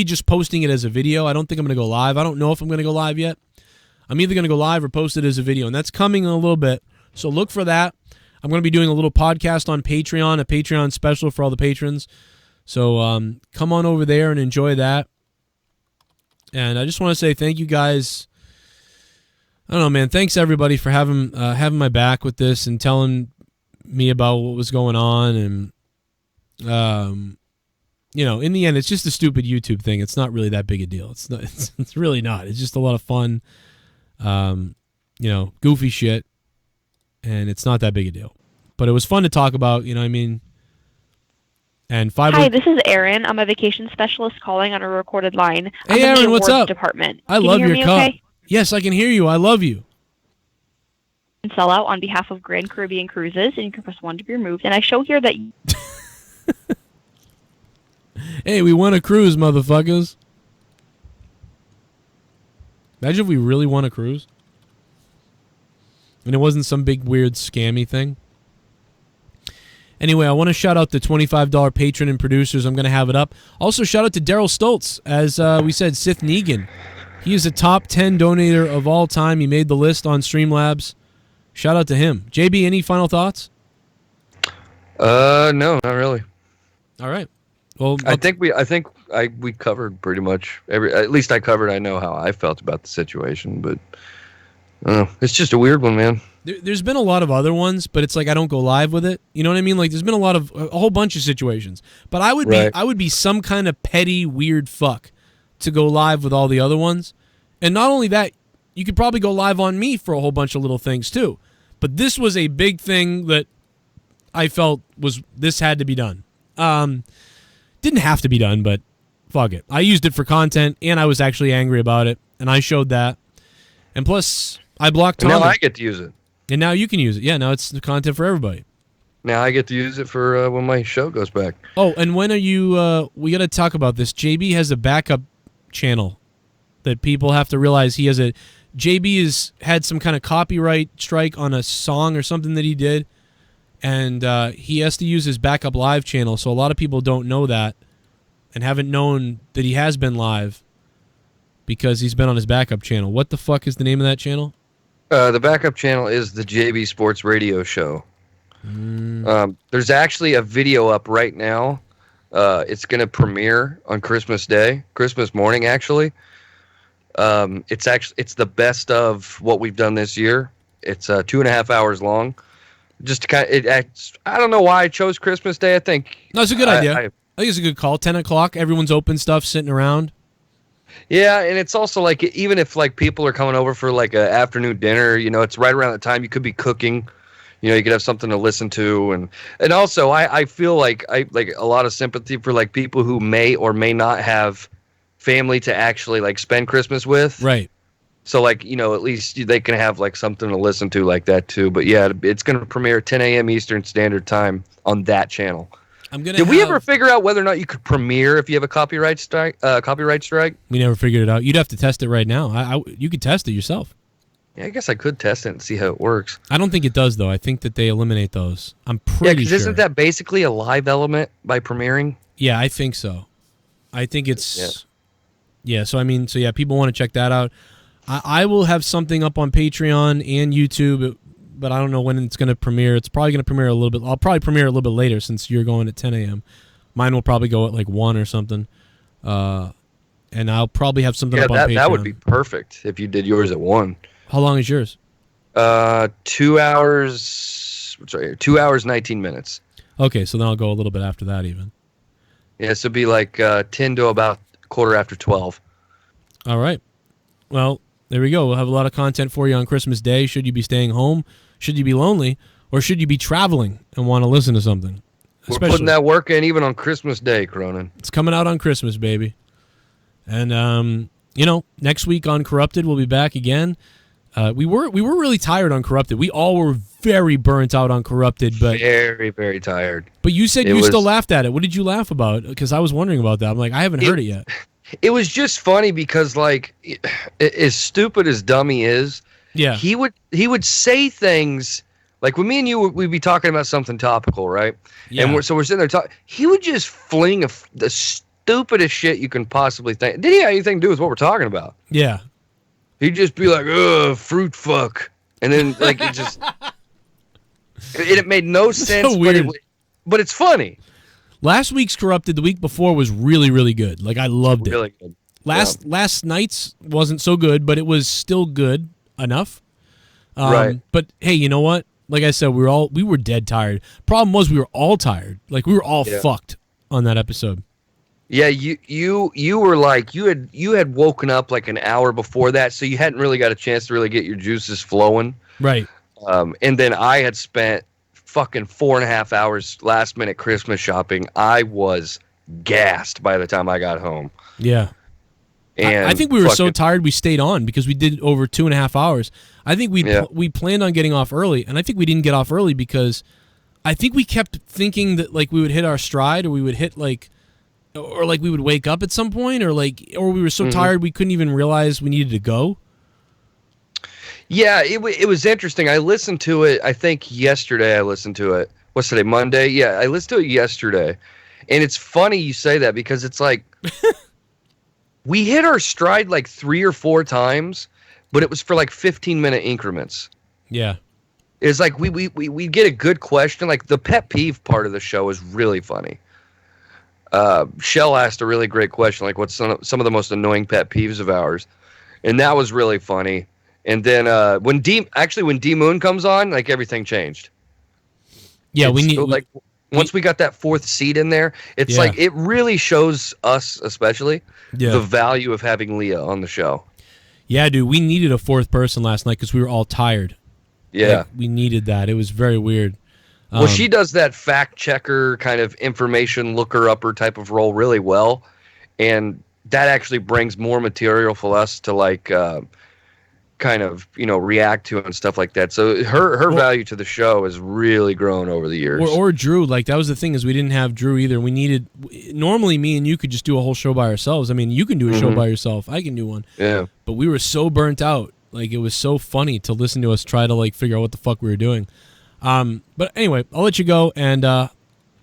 just posting it as a video. I don't think I'm gonna go live. I don't know if I'm gonna go live yet. I'm either going to go live or post it as a video, and that's coming in a little bit. So look for that. I'm going to be doing a little podcast on Patreon, a Patreon special for all the patrons. So come on over there and enjoy that. And I just want to say thank you guys. I don't know, man. Thanks, everybody, for having my back with this and telling me about what was going on. And, in the end, it's just a stupid YouTube thing. It's not really that big a deal. It's not. It's really not. It's just a lot of fun. Goofy shit, and it's not that big a deal. But it was fun to talk about, And Hi, this is Aaron. I'm a vacation specialist calling on a recorded line. Hey, I'm in Aaron, the what's awards up? Department. I Can love you hear your me call. okay? Yes, I can hear you. I love you. And sell out on behalf of Grand Caribbean Cruises, and you can press 1 to be removed. And I show here that. Hey, we won a cruise, motherfuckers. Imagine if we really won a cruise. And it wasn't some big weird scammy thing. Anyway, I want to shout out the $25 patron and producers. I'm going to have it up. Also, shout out to Daryl Stoltz. As we said, Sith Negan. He is a top 10 donator of all time. He made the list on Streamlabs. Shout out to him. JB, any final thoughts? No, not really. All right. Well, I think we covered pretty much at least I covered. I know how I felt about the situation, but It's just a weird one, man. There's been a lot of other ones, but it's like I don't go live with it. You know what I mean? Like there's been a whole bunch of situations. But I would be some kind of petty weird fuck to go live with all the other ones. And not only that, you could probably go live on me for a whole bunch of little things too. But this was a big thing that I felt this had to be done. Didn't have to be done, but fuck it. I used it for content, and I was actually angry about it, and I showed that. And plus, I blocked Tommy. And now I get to use it. And now you can use it. Yeah, now it's the content for everybody. Now I get to use it for when my show goes back. Oh, and when are you... we got to talk about this. JB has a backup channel that people have to realize he has a... JB has had some kind of copyright strike on a song or something that he did, and he has to use his backup live channel, so a lot of people don't know that and haven't known that he has been live because he's been on his backup channel. What the fuck is the name of that channel? The backup channel is the JB Sports Radio Show. There's actually a video up right now. It's going to premiere on Christmas morning, actually. It's the best of what we've done this year. It's 2.5 hours long. Just to kind of, I don't know why I chose Christmas Day. I think it's a good idea. I think it's a good call. 10 o'clock, everyone's open stuff, sitting around. Yeah, and it's also like even if like people are coming over for like an afternoon dinner, it's right around the time you could be cooking. You could have something to listen to, and also I feel like I like a lot of sympathy for like people who may or may not have family to actually like spend Christmas with. Right. So like, at least they can have like something to listen to like that too. But yeah, it's going to premiere at 10 a.m. Eastern Standard Time on that channel. Did we ever figure out whether or not you could premiere if you have a copyright strike? We never figured it out. You'd have to test it right now. You could test it yourself. Yeah, I guess I could test it and see how it works. I don't think it does though. I think that they eliminate those. I'm pretty sure. Isn't that basically a live element by premiering? Yeah, I think so. I think it's so people want to check that out. I will have something up on Patreon and YouTube, but I don't know when it's going to premiere. It's probably going to premiere a little bit. I'll probably premiere a little bit later since you're going at 10 a.m. Mine will probably go at like 1 or something. And I'll probably have something up on Patreon. That would be perfect if you did yours at 1. How long is yours? 2 hours. 2 hours, 19 minutes. Okay, so then I'll go a little bit after that even. Yeah, so it'd be like 10 to about 12:15. All right. Well, there we go. We'll have a lot of content for you on Christmas Day. Should you be staying home? Should you be lonely? Or should you be traveling and want to listen to something? We're putting that work in even on Christmas Day, Cronin. It's coming out on Christmas, baby. And, next week on Corrupted, we'll be back again. We were really tired on Corrupted. We all were very burnt out on Corrupted. But very, very tired. But you said you still laughed at it. What did you laugh about? Because I was wondering about that. I'm like, I haven't heard it yet. It was just funny because, like, as stupid as Dummy is, yeah, he would say things like when me and you we'd be talking about something topical, right? Yeah. And we're sitting there talking. He would just fling the stupidest shit you can possibly think. Didn't he have anything to do with what we're talking about? Yeah. He'd just be like, "Ugh, fruit fuck," and then like it just it made no sense. So weird. But it's funny. Last week's Corrupted, the week before, was really, really good. Like, I loved it. Really good. Last night's wasn't so good, but it was still good enough. Right. But, hey, you know what? Like I said, we were dead tired. Problem was we were all tired. Like, we were all fucked on that episode. Yeah, you were like, you had woken up like an hour before that, so you hadn't really got a chance to really get your juices flowing. Right. And then I had spent fucking 4.5 hours last minute Christmas shopping. I was gassed by the time I got home. Yeah. And I think we were so tired we stayed on because we did over 2.5 hours. I think we planned on getting off early, and I think we didn't get off early because I think we kept thinking that like we would hit our stride or we would hit like or like we would wake up at some point or we were so tired we couldn't even realize we needed to go. Yeah, it was interesting. I listened to it, I think yesterday I listened to it. What's today, Monday? Yeah, I listened to it yesterday. And it's funny you say that because it's like we hit our stride like 3 or 4 times, but it was for like 15-minute increments. Yeah. It's like we get a good question. Like the pet peeve part of the show is really funny. Shell asked a really great question, like what's some of the most annoying pet peeves of ours? And that was really funny. And then when DMOON comes on, like everything changed. Yeah, we need like once we got that fourth seat in there, it's like it really shows us, especially, the value of having Leah on the show. Yeah, dude, we needed a fourth person last night because we were all tired. Yeah, like, we needed that. It was very weird. Well, she does that fact checker kind of information looker upper type of role really well, and that actually brings more material for us to like kind of react to and stuff like that. So her value to the show has really grown over the years. Or Drew, like that was the thing is we didn't have Drew either. We needed normally me and you could just do a whole show by ourselves. I mean, you can do a show by yourself. I can do one. Yeah. But we were so burnt out. Like it was so funny to listen to us try to like figure out what the fuck we were doing. But anyway, I'll let you go and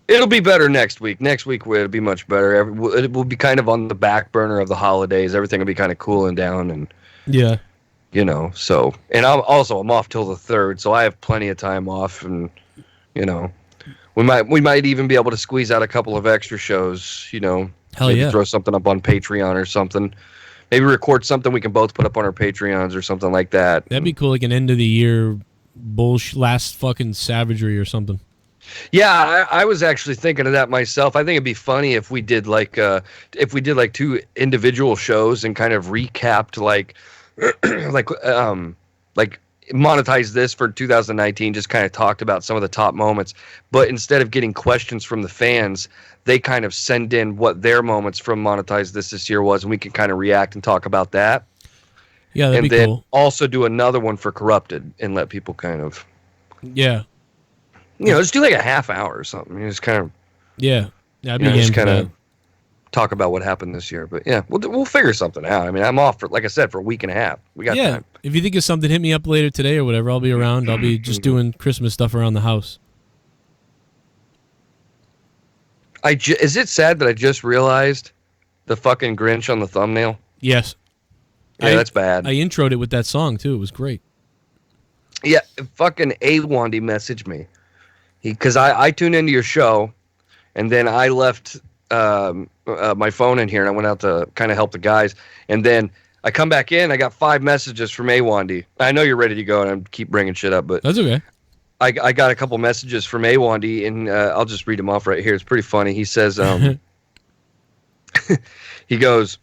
it'll be better next week. Next week it'll be much better. It will be kind of on the back burner of the holidays. Everything will be kind of cooling down and yeah. So, and I'm off till the 3rd, so I have plenty of time off, and we might even be able to squeeze out a couple of extra shows. Hell maybe yeah, throw something up on Patreon or something. Maybe record something we can both put up on our Patreons or something like that. That'd be cool, like an end of the year bullshit, last fucking savagery or something. Yeah, I was actually thinking of that myself. I think it'd be funny if we did like 2 individual shows and kind of recapped like monetize this for 2019, just kind of talked about some of the top moments, but instead of getting questions from the fans, they kind of send in what their moments from monetize this year was, and we can kind of react and talk about that. Yeah, that'd and be then cool. Also do another one for corrupted and let people kind of just do like a half hour or something. Just kind of that'd be just kind of talk about what happened this year. But yeah, we'll figure something out. I mean, I'm off for, like I said, for a week and a half. We got time. If you think of something, hit me up later today or whatever. I'll be around. I'll be just doing Christmas stuff around the house. Is it sad that I just realized the fucking Grinch on the thumbnail? Yes. Yeah, that's bad. I introed it with that song too. It was great. Yeah, fucking Awonddy messaged me. Because I tuned into your show, and then I left my phone in here, and I went out to kind of help the guys. And then I come back in, I got 5 messages from Awonddy. I know you're ready to go, and I keep bringing shit up, but that's okay. I got a couple messages from Awonddy, and I'll just read them off right here. It's pretty funny. He says, he goes,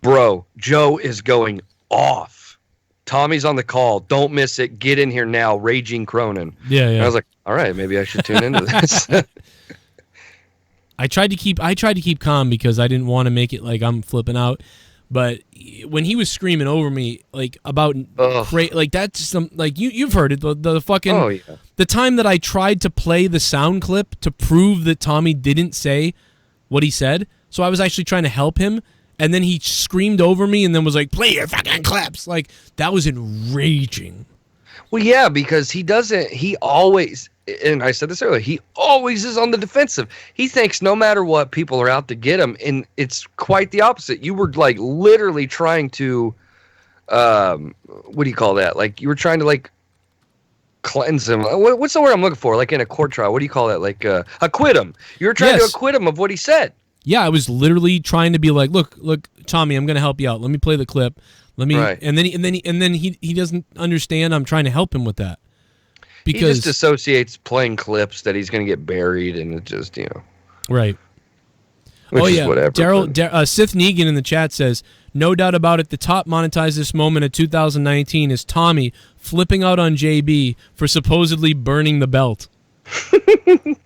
"Bro, Joe is going off. Tommy's on the call. Don't miss it. Get in here now. Raging Cronin." Yeah. And I was like, all right, maybe I should tune into this. I tried to keep calm because I didn't want to make it like I'm flipping out. But when he was screaming over me like about like that's some like you've heard it the fucking the time that I tried to play the sound clip to prove that Tommy didn't say what he said. So I was actually trying to help him. And then he screamed over me and then was like, "Play your fucking clips." Like, that was enraging. Well, yeah, because he always, and I said this earlier, he always is on the defensive. He thinks no matter what, people are out to get him. And it's quite the opposite. You were like literally trying to, what do you call that? Like, you were trying to like cleanse him. What's the word I'm looking for? Like in a court trial, what do you call that? Like, acquit him. You were trying to acquit him of what he said. Yeah, I was literally trying to be like, look, Tommy, I'm going to help you out. Let me play the clip. Let me, and then he doesn't understand. I'm trying to help him with that because he just associates playing clips that he's going to get buried, and it just right. Which is whatever. Sith Negan in the chat says, "No doubt about it. The top monetized this moment of 2019 is Tommy flipping out on JB for supposedly burning the belt."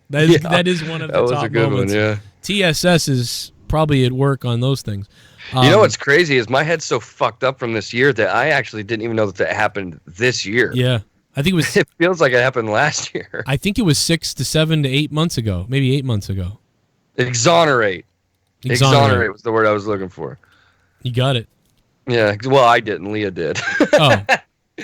That is one of the top moments. That was a good one, yeah. TSS is probably at work on those things. You know what's crazy is my head's so fucked up from this year that I actually didn't even know that happened this year. Yeah. I think it was. It feels like it happened last year. I think it was 6 to 7 to 8 months ago. Maybe 8 months ago. Exonerate was the word I was looking for. You got it. Yeah. Well, I didn't. Leah did.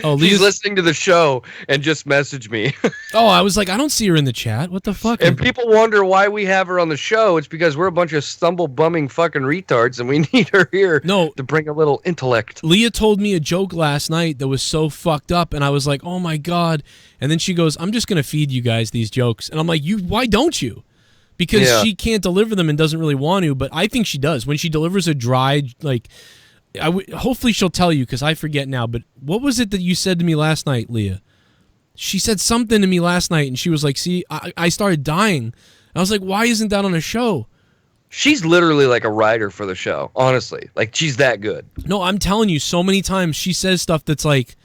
Oh, she's listening to the show and just messaged me. Oh, I was like, I don't see her in the chat. What the fuck? And people wonder why we have her on the show. It's because we're a bunch of stumble-bumming fucking retards, and we need her here to bring a little intellect. Leah told me a joke last night that was so fucked up, and I was like, oh my God. And then she goes, I'm just going to feed you guys these jokes. And I'm like, why don't you? Because she can't deliver them and doesn't really want to, but I think she does. When she delivers a dry, like... hopefully she'll tell you because I forget now. But what was it that you said to me last night, Leah? She said something to me last night, and she was like, "See, I started dying." I was like, "Why isn't that on a show?" She's literally like a writer for the show, honestly. Like, she's that good. No, I'm telling you, so many times she says stuff that's like,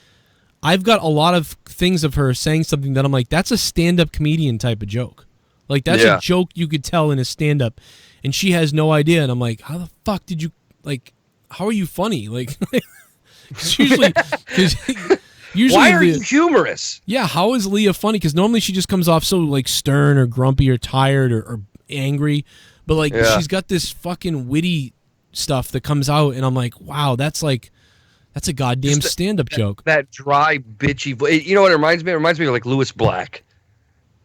I've got a lot of things of her saying something that I'm like, that's a stand-up comedian type of joke. Like, that's a joke you could tell in a stand-up, and she has no idea. And I'm like, how the fuck did you, like, how are you funny? Like, usually, why are you humorous? Yeah, how is Leah funny? Because normally she just comes off so, like, stern or grumpy or tired or angry. But, like, she's got this fucking witty stuff that comes out, and I'm like, wow, that's a goddamn stand-up joke. That dry, bitchy voice. You know what it reminds me? It reminds me of, like, Lewis Black.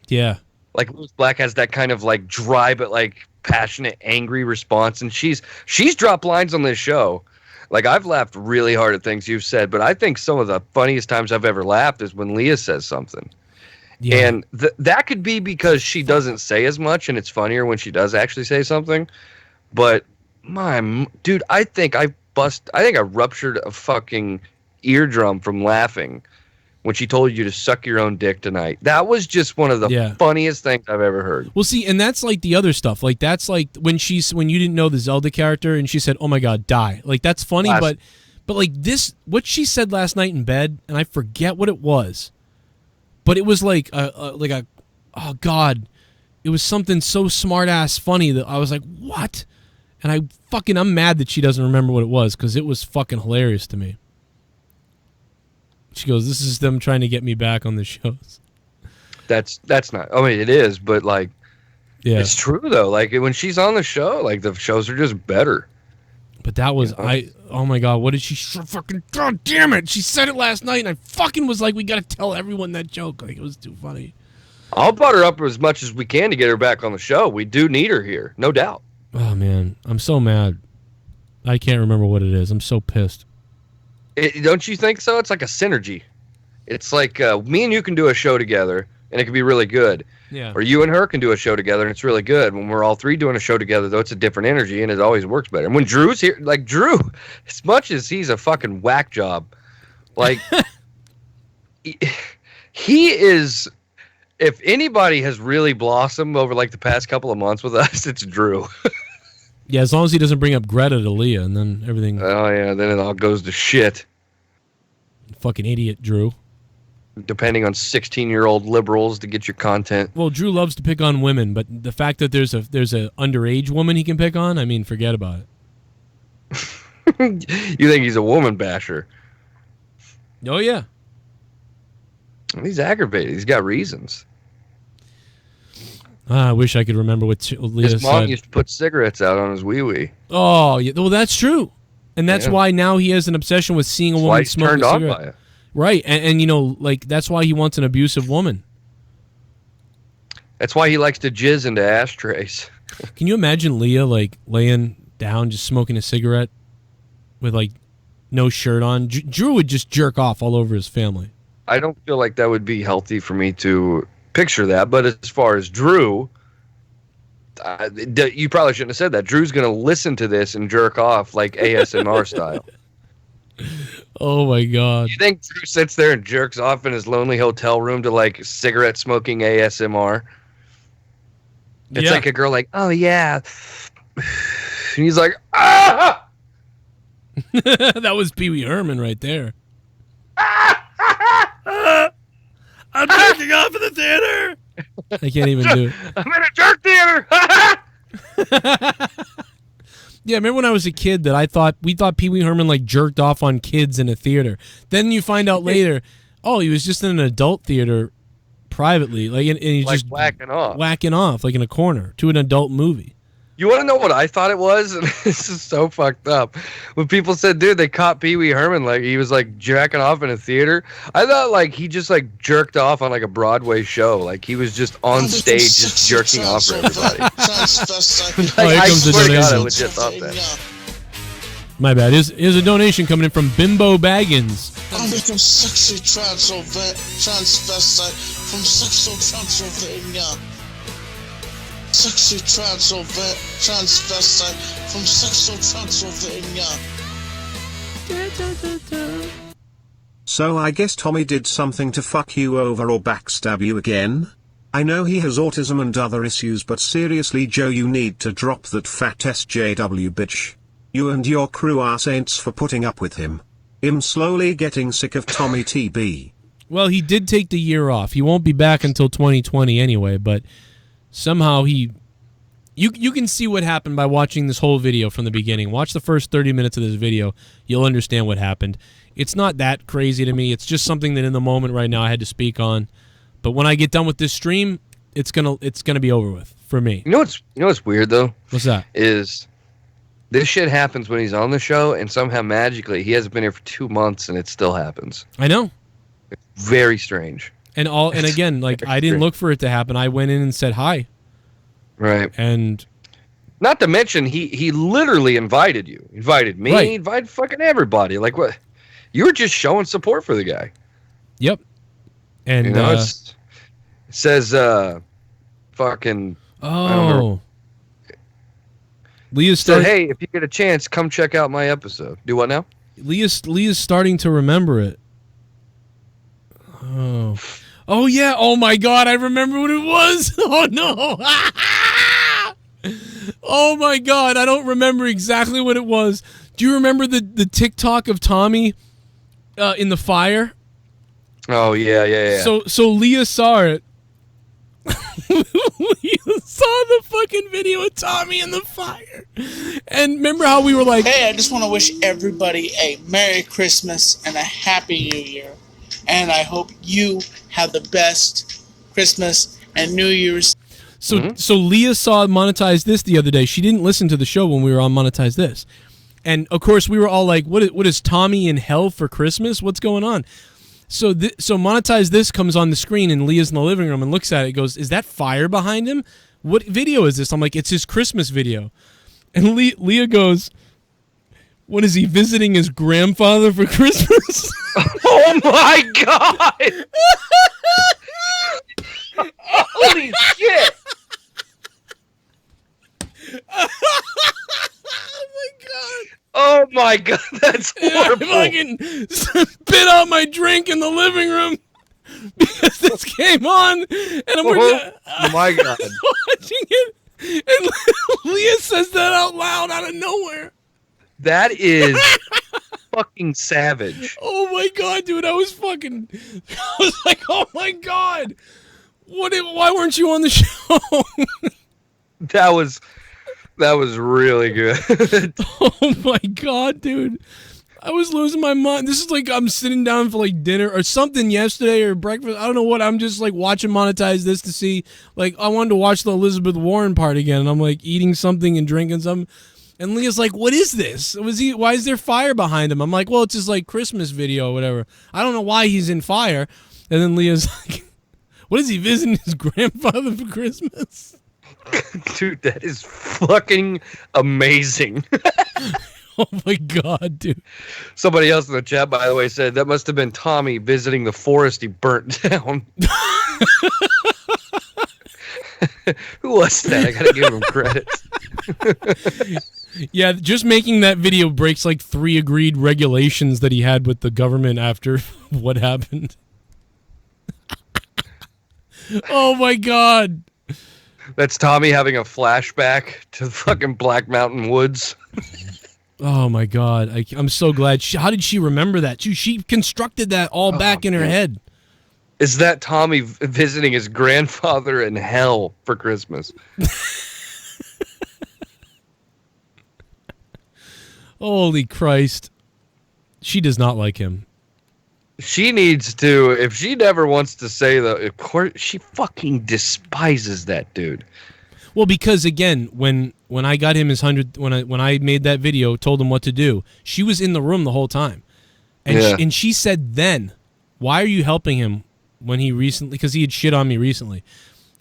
Yeah. Like, Lewis Black has that kind of, like, dry but, like, passionate, angry response. And she's dropped lines on this show. Like, I've laughed really hard at things you've said, but I think some of the funniest times I've ever laughed is when Leah says something. Yeah. And that could be because she doesn't say as much, and it's funnier when she does actually say something. But, dude, I think I ruptured a fucking eardrum from laughing when she told you to suck your own dick tonight. That was just one of the funniest things I've ever heard. Well, see, and that's like the other stuff. Like, that's like when you didn't know the Zelda character and she said, "Oh my God, die." Like, that's funny, but like this, what she said last night in bed, and I forget what it was, but it was like oh God, it was something so smart ass funny that I was like, what? And I'm mad that she doesn't remember what it was because it was fucking hilarious to me. She goes, "This is them trying to get me back on the shows." That's not. I mean, it is, but like, it's true though. Like, when she's on the show, like, the shows are just better. But that was oh my God, what did she fucking? God damn it! She said it last night, and I fucking was like, we gotta tell everyone that joke. Like, it was too funny. I'll butter up as much as we can to get her back on the show. We do need her here, no doubt. Oh man, I'm so mad. I can't remember what it is. I'm so pissed. Don't you think so? It's like a synergy. It's like me and you can do a show together, and it can be really good. Yeah. Or you and her can do a show together, and it's really good. When we're all three doing a show together, though, it's a different energy, and it always works better. And when Drew's here, like, Drew, as much as he's a fucking whack job, like, he is, if anybody has really blossomed over, like, the past couple of months with us, it's Drew. Yeah, as long as he doesn't bring up Greta to Leah, and then everything. Oh, yeah, then it all goes to shit. Fucking idiot, Drew. Depending on 16-year-old liberals to get your content. Well, Drew loves to pick on women, but the fact that there's a underage woman he can pick on, I mean, forget about it. You think he's a woman basher? Oh, yeah. He's aggravated. He's got reasons. I wish I could remember what Leah said. His mom used to put cigarettes out on his wee-wee. Oh, yeah. Well, that's true. And that's why now he has an obsession with seeing a woman smoke a cigarette. Turned on by it. Right. And, you know, like, that's why he wants an abusive woman. That's why he likes to jizz into ashtrays. Can you imagine Leah, like, laying down, just smoking a cigarette with, like, no shirt on? Drew would just jerk off all over his family. I don't feel like that would be healthy for me to picture that, but as far as Drew, you probably shouldn't have said that. Drew's going to listen to this and jerk off like ASMR style. Oh my God. You think Drew sits there and jerks off in his lonely hotel room to like cigarette smoking ASMR? It's like a girl like, "Oh yeah," and he's like, "Ah!" That was Pee Wee Herman right there. I'm jerking off in the theater. I can't even do it. I'm in a jerk theater. Yeah, remember when I was a kid that we thought Pee Wee Herman like jerked off on kids in a theater. Then you find out later, oh, he was just in an adult theater privately, like and he's like just whacking off like in a corner to an adult movie. You want to know what I thought it was? And this is so fucked up. When people said, dude, they caught Pee Wee Herman, like he was like jacking off in a theater. I thought like he just like jerked off on like a Broadway show. Like he was just on stage just jerking off for everybody. Like, I swear to God, I legit thought that. My bad. Here's a donation coming in from Bimbo Baggins. I'm become sexy transvestite from sexual Transylvania. Sexy transvestite from sexual Transylvania. So I guess Tommy did something to fuck you over or backstab you again? I know he has autism and other issues, but seriously Joe, you need to drop that fat SJW bitch. You and your crew are saints for putting up with him. I'm slowly getting sick of Tommy TB. Well, he did take the year off. He won't be back until 2020 anyway, but somehow he... You can see what happened by watching this whole video from the beginning. Watch the first 30 minutes of this video. You'll understand what happened. It's not that crazy to me. It's just something that in the moment right now I had to speak on. But when I get done with this stream, it's gonna be over with for me. You know what's weird though? What's that? Is this shit happens when he's on the show, and somehow magically he hasn't been here for 2 months, and it still happens. I know. It's very strange. And again, like I didn't look for it to happen. I went in and said hi. Right. And not to mention he literally invited you. He invited me, Right. he invited fucking everybody. Like what? You were just showing support for the guy. Yep. And you know, it says fucking I don't know. Leah's said, hey, if you get a chance, come check out my episode. Do what now? Leah's starting to remember it. Oh yeah. Oh my God, I remember what it was. Oh no. Oh my God, I don't remember exactly what it was. Do you remember the TikTok of Tommy in the fire? Oh yeah. So Leah saw it. Leah saw the fucking video of Tommy in the fire. And remember how we were like, hey, I just want to wish everybody a Merry Christmas and a Happy New Year. And I hope you have the best Christmas and New Year's. So Leah saw Monetize This the other day. She didn't listen to the show when we were on Monetize This. And of course we were all like, what is Tommy in hell for Christmas? What's going on? So Monetize This comes on the screen, and Leah's in the living room and looks at it and goes, is that fire behind him? What video is this? I'm like, it's his Christmas video. And Leah goes, what is he, visiting his grandfather for Christmas? Oh my God! Holy shit! Oh my God, that's horrible. I fucking spit out my drink in the living room because this came on, and Oh my God. watching it, and Leah says that out loud out of nowhere. That is fucking savage. Oh my God, dude, I was like, oh my God, why weren't you on the show? That was really good. Oh my God, dude. I was losing my mind. This is like I'm sitting down for like dinner or something yesterday or breakfast. I don't know what. I'm just like watching Monetize This to see. Like I wanted to watch the Elizabeth Warren part again. And I'm like eating something and drinking something. And Leah's like, what is this? Why is there fire behind him? I'm like, well, it's his like Christmas video or whatever. I don't know why he's in fire. And then Leah's like, what is he visiting his grandfather for Christmas? Dude, that is fucking amazing. Oh my God, dude. Somebody else in the chat, by the way, said that must have been Tommy visiting the forest he burnt down. Who was that? I gotta give him credit. Yeah, just making that video breaks like 3 agreed regulations that he had with the government after what happened. Oh my God. That's Tommy having a flashback to the fucking Black Mountain Woods. Oh my God. I'm so glad. How did she remember that? She constructed that all back in her head. Is that Tommy visiting his grandfather in hell for Christmas? Holy Christ. She does not like him. She needs to, if she never wants to say that, of course, she fucking despises that dude. Well, because again, when I got him his 100, when I made that video, told him what to do, she was in the room the whole time, and she said, then, why are you helping him when he recently, because he had shit on me recently,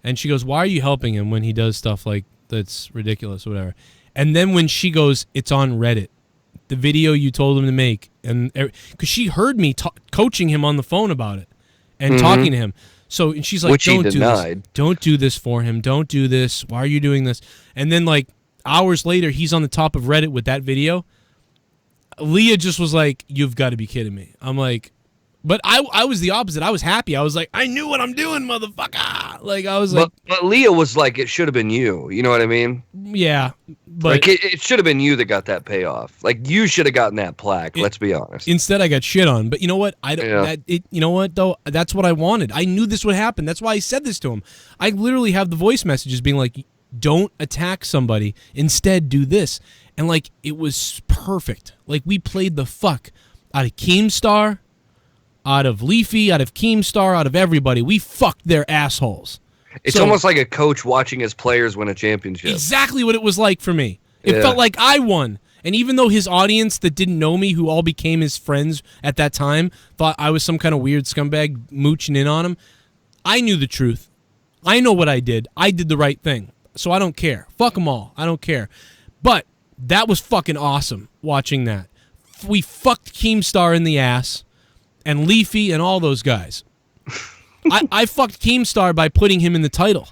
and she goes, why are you helping him when he does stuff like that's ridiculous or whatever, and then when she goes, it's on Reddit, the video you told him to make, and because she heard me coaching him on the phone about it and talking to him. So and she's like, which don't he do denied. this. Don't do this for him. Don't do this. Why are you doing this? And then like hours later, he's on the top of Reddit with that video. Leah just was like, "You've got to be kidding me." I'm like, but I was the opposite. I was happy. I was like, I knew what I'm doing, motherfucker. Like I was like, but Leah was like, it should have been you. You know what I mean? Yeah, but like it should have been you that got that payoff. Like you should have gotten that plaque. Let's be honest. Instead, I got shit on. But you know what? You know what though? That's what I wanted. I knew this would happen. That's why I said this to him. I literally have the voice messages being like, "Don't attack somebody. Instead, do this." And like it was perfect. Like we played the fuck out of Keemstar, out of Leafy, out of Keemstar, out of everybody. We fucked their assholes. It's almost like a coach watching his players win a championship. Exactly what it was like for me. It felt like I won. And even though his audience that didn't know me, who all became his friends at that time, thought I was some kind of weird scumbag mooching in on him, I knew the truth. I know what I did. I did the right thing. So I don't care. Fuck them all. I don't care. But that was fucking awesome watching that. We fucked Keemstar in the ass and Leafy and all those guys. I fucked Keemstar by putting him in the title.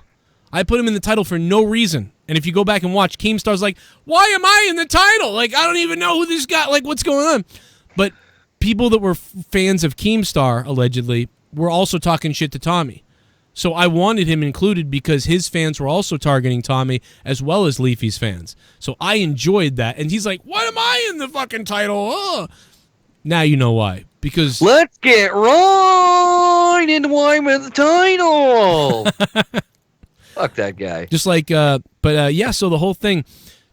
I put him in the title for no reason. And if you go back and watch, Keemstar's like, why am I in the title? Like, I don't even know who this guy, like, what's going on? But people that were fans of Keemstar, allegedly, were also talking shit to Tommy. So I wanted him included because his fans were also targeting Tommy as well as Leafy's fans. So I enjoyed that. And he's like, what am I in the fucking title? Oh. Now you know why. Because let's get right into why I'm in the title. Fuck that guy. Just like, yeah, so the whole thing,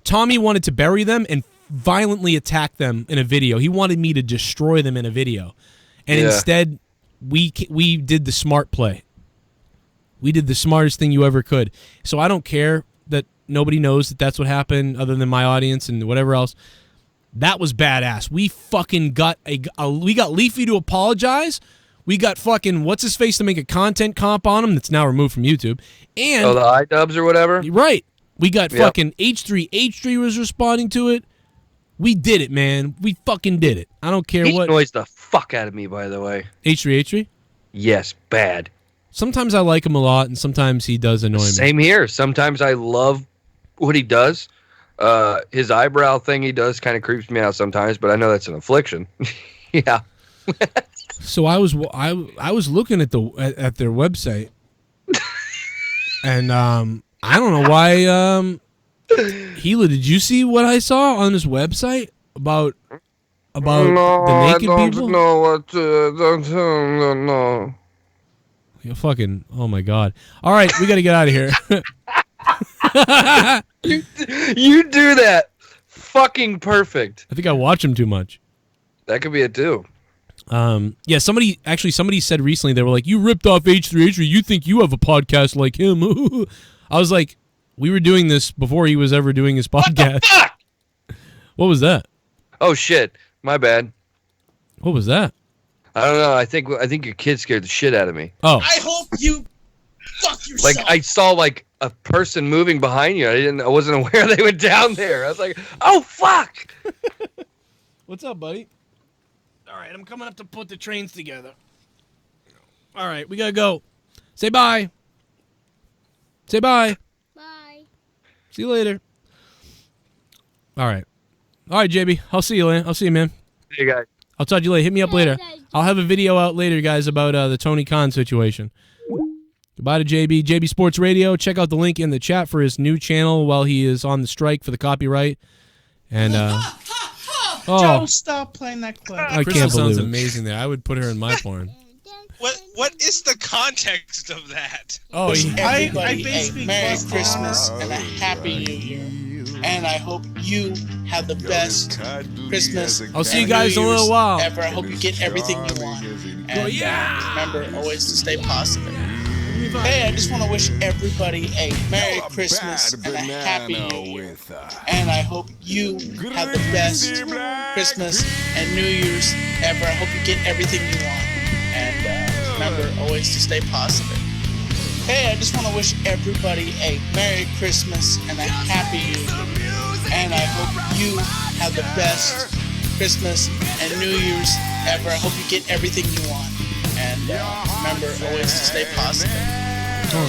Tommy wanted to bury them and violently attack them in a video. He wanted me to destroy them in a video. And instead, we did the smart play. We did the smartest thing you ever could. So I don't care that nobody knows that that's what happened other than my audience and whatever else. That was badass. We fucking got we got Leafy to apologize. We got fucking what's-his-face to make a content comp on him that's now removed from YouTube. And the iDubbbz or whatever? Right. We got fucking H3. H3 was responding to it. We did it, man. We fucking did it. I don't care what. He annoys the fuck out of me, by the way. H3? Yes, bad. Sometimes I like him a lot, and sometimes he does annoy me. Same here. Sometimes I love what he does. His eyebrow thing he does kind of creeps me out sometimes, but I know that's an affliction. Yeah. So I was looking at their website, and I don't know why. Gila, did you see what I saw on this website about the naked people? I don't know what. No. You fucking, oh my god! All right, we got to get out of here. You do that, fucking perfect. I think I watch him too much. That could be it too. Yeah, somebody said recently, they were like, you ripped off H3. You think you have a podcast like him. I was like, we were doing this before he was ever doing his podcast. What the fuck? What was that? Oh shit, my bad. What was that? I don't know. I think your kid scared the shit out of me. Oh. I hope you fuck yourself. Like I saw like a person moving behind you. I wasn't aware they went down there. I was like, oh fuck. What's up, buddy? All right, I'm coming up to put the trains together. All right, we gotta go. Say bye. Say bye. Bye. See you later. All right, JB. I'll see you, man. See you guys. I'll talk to you later. Hit me up later. I'll have a video out later, guys, about the Tony Khan situation. Goodbye to JB. JB Sports Radio. Check out the link in the chat for his new channel while he is on the strike for the copyright. And Joe, stop playing that clip. I can't believe it. Sounds amazing there. I would put her in my porn. What is the context of that? Oh, I basically Merry Christmas and a Happy New Year. And I hope you have the best Christmas. I'll see you guys in a little while. Ever. I hope you get everything you want. And remember always to stay positive. Hey, I just want to wish everybody a Merry Christmas and a Happy New Year. And I hope you have the best Christmas and New Year's ever. I hope you get everything you want. And remember always to stay positive. Hey, I just want to wish everybody a Merry Christmas and a Happy New Year. And I hope you have the best Christmas and New Year's ever. I hope you get everything you want. And remember always to stay positive.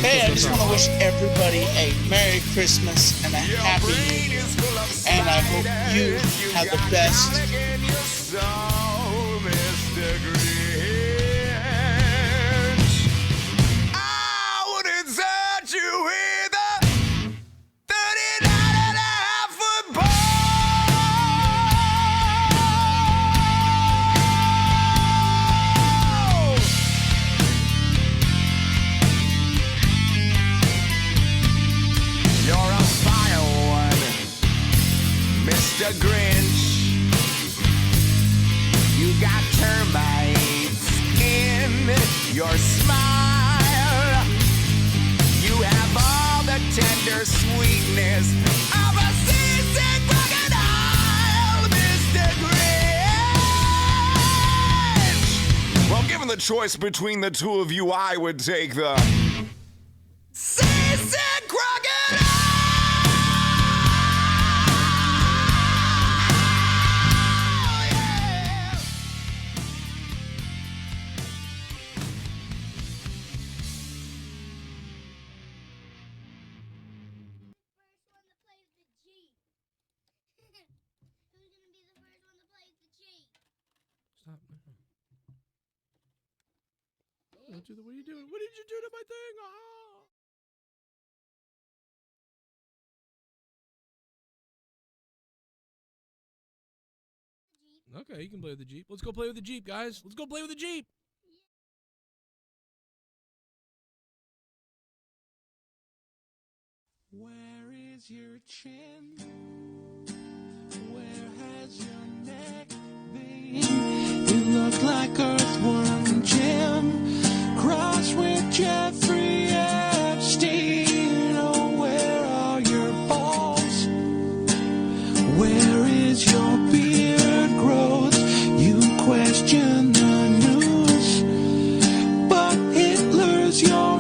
Hey, I just want to wish everybody a Merry Christmas and a Happy New Year. And I hope you have the best So, Mr. Grinch, I wouldn't search you with a 39.5-foot pole. You're a vile one, Mr. Grinch. You got termites in your smile. You have all the tender sweetness of a seasick crocodile, Mr. Grinch. Well, given the choice between the two of you, I would take the seasick crocodile. Stop. What are you doing? What did you do to my thing? Oh. Okay, you can play with the Jeep. Let's go play with the Jeep, guys. Let's go play with the Jeep. Where is your chin? Where has your neck been? You look like Earthworm Jim, crossed with Jeffrey Epstein. Oh, where are your balls? Where is your beard growth? You question the news, but Hitler's your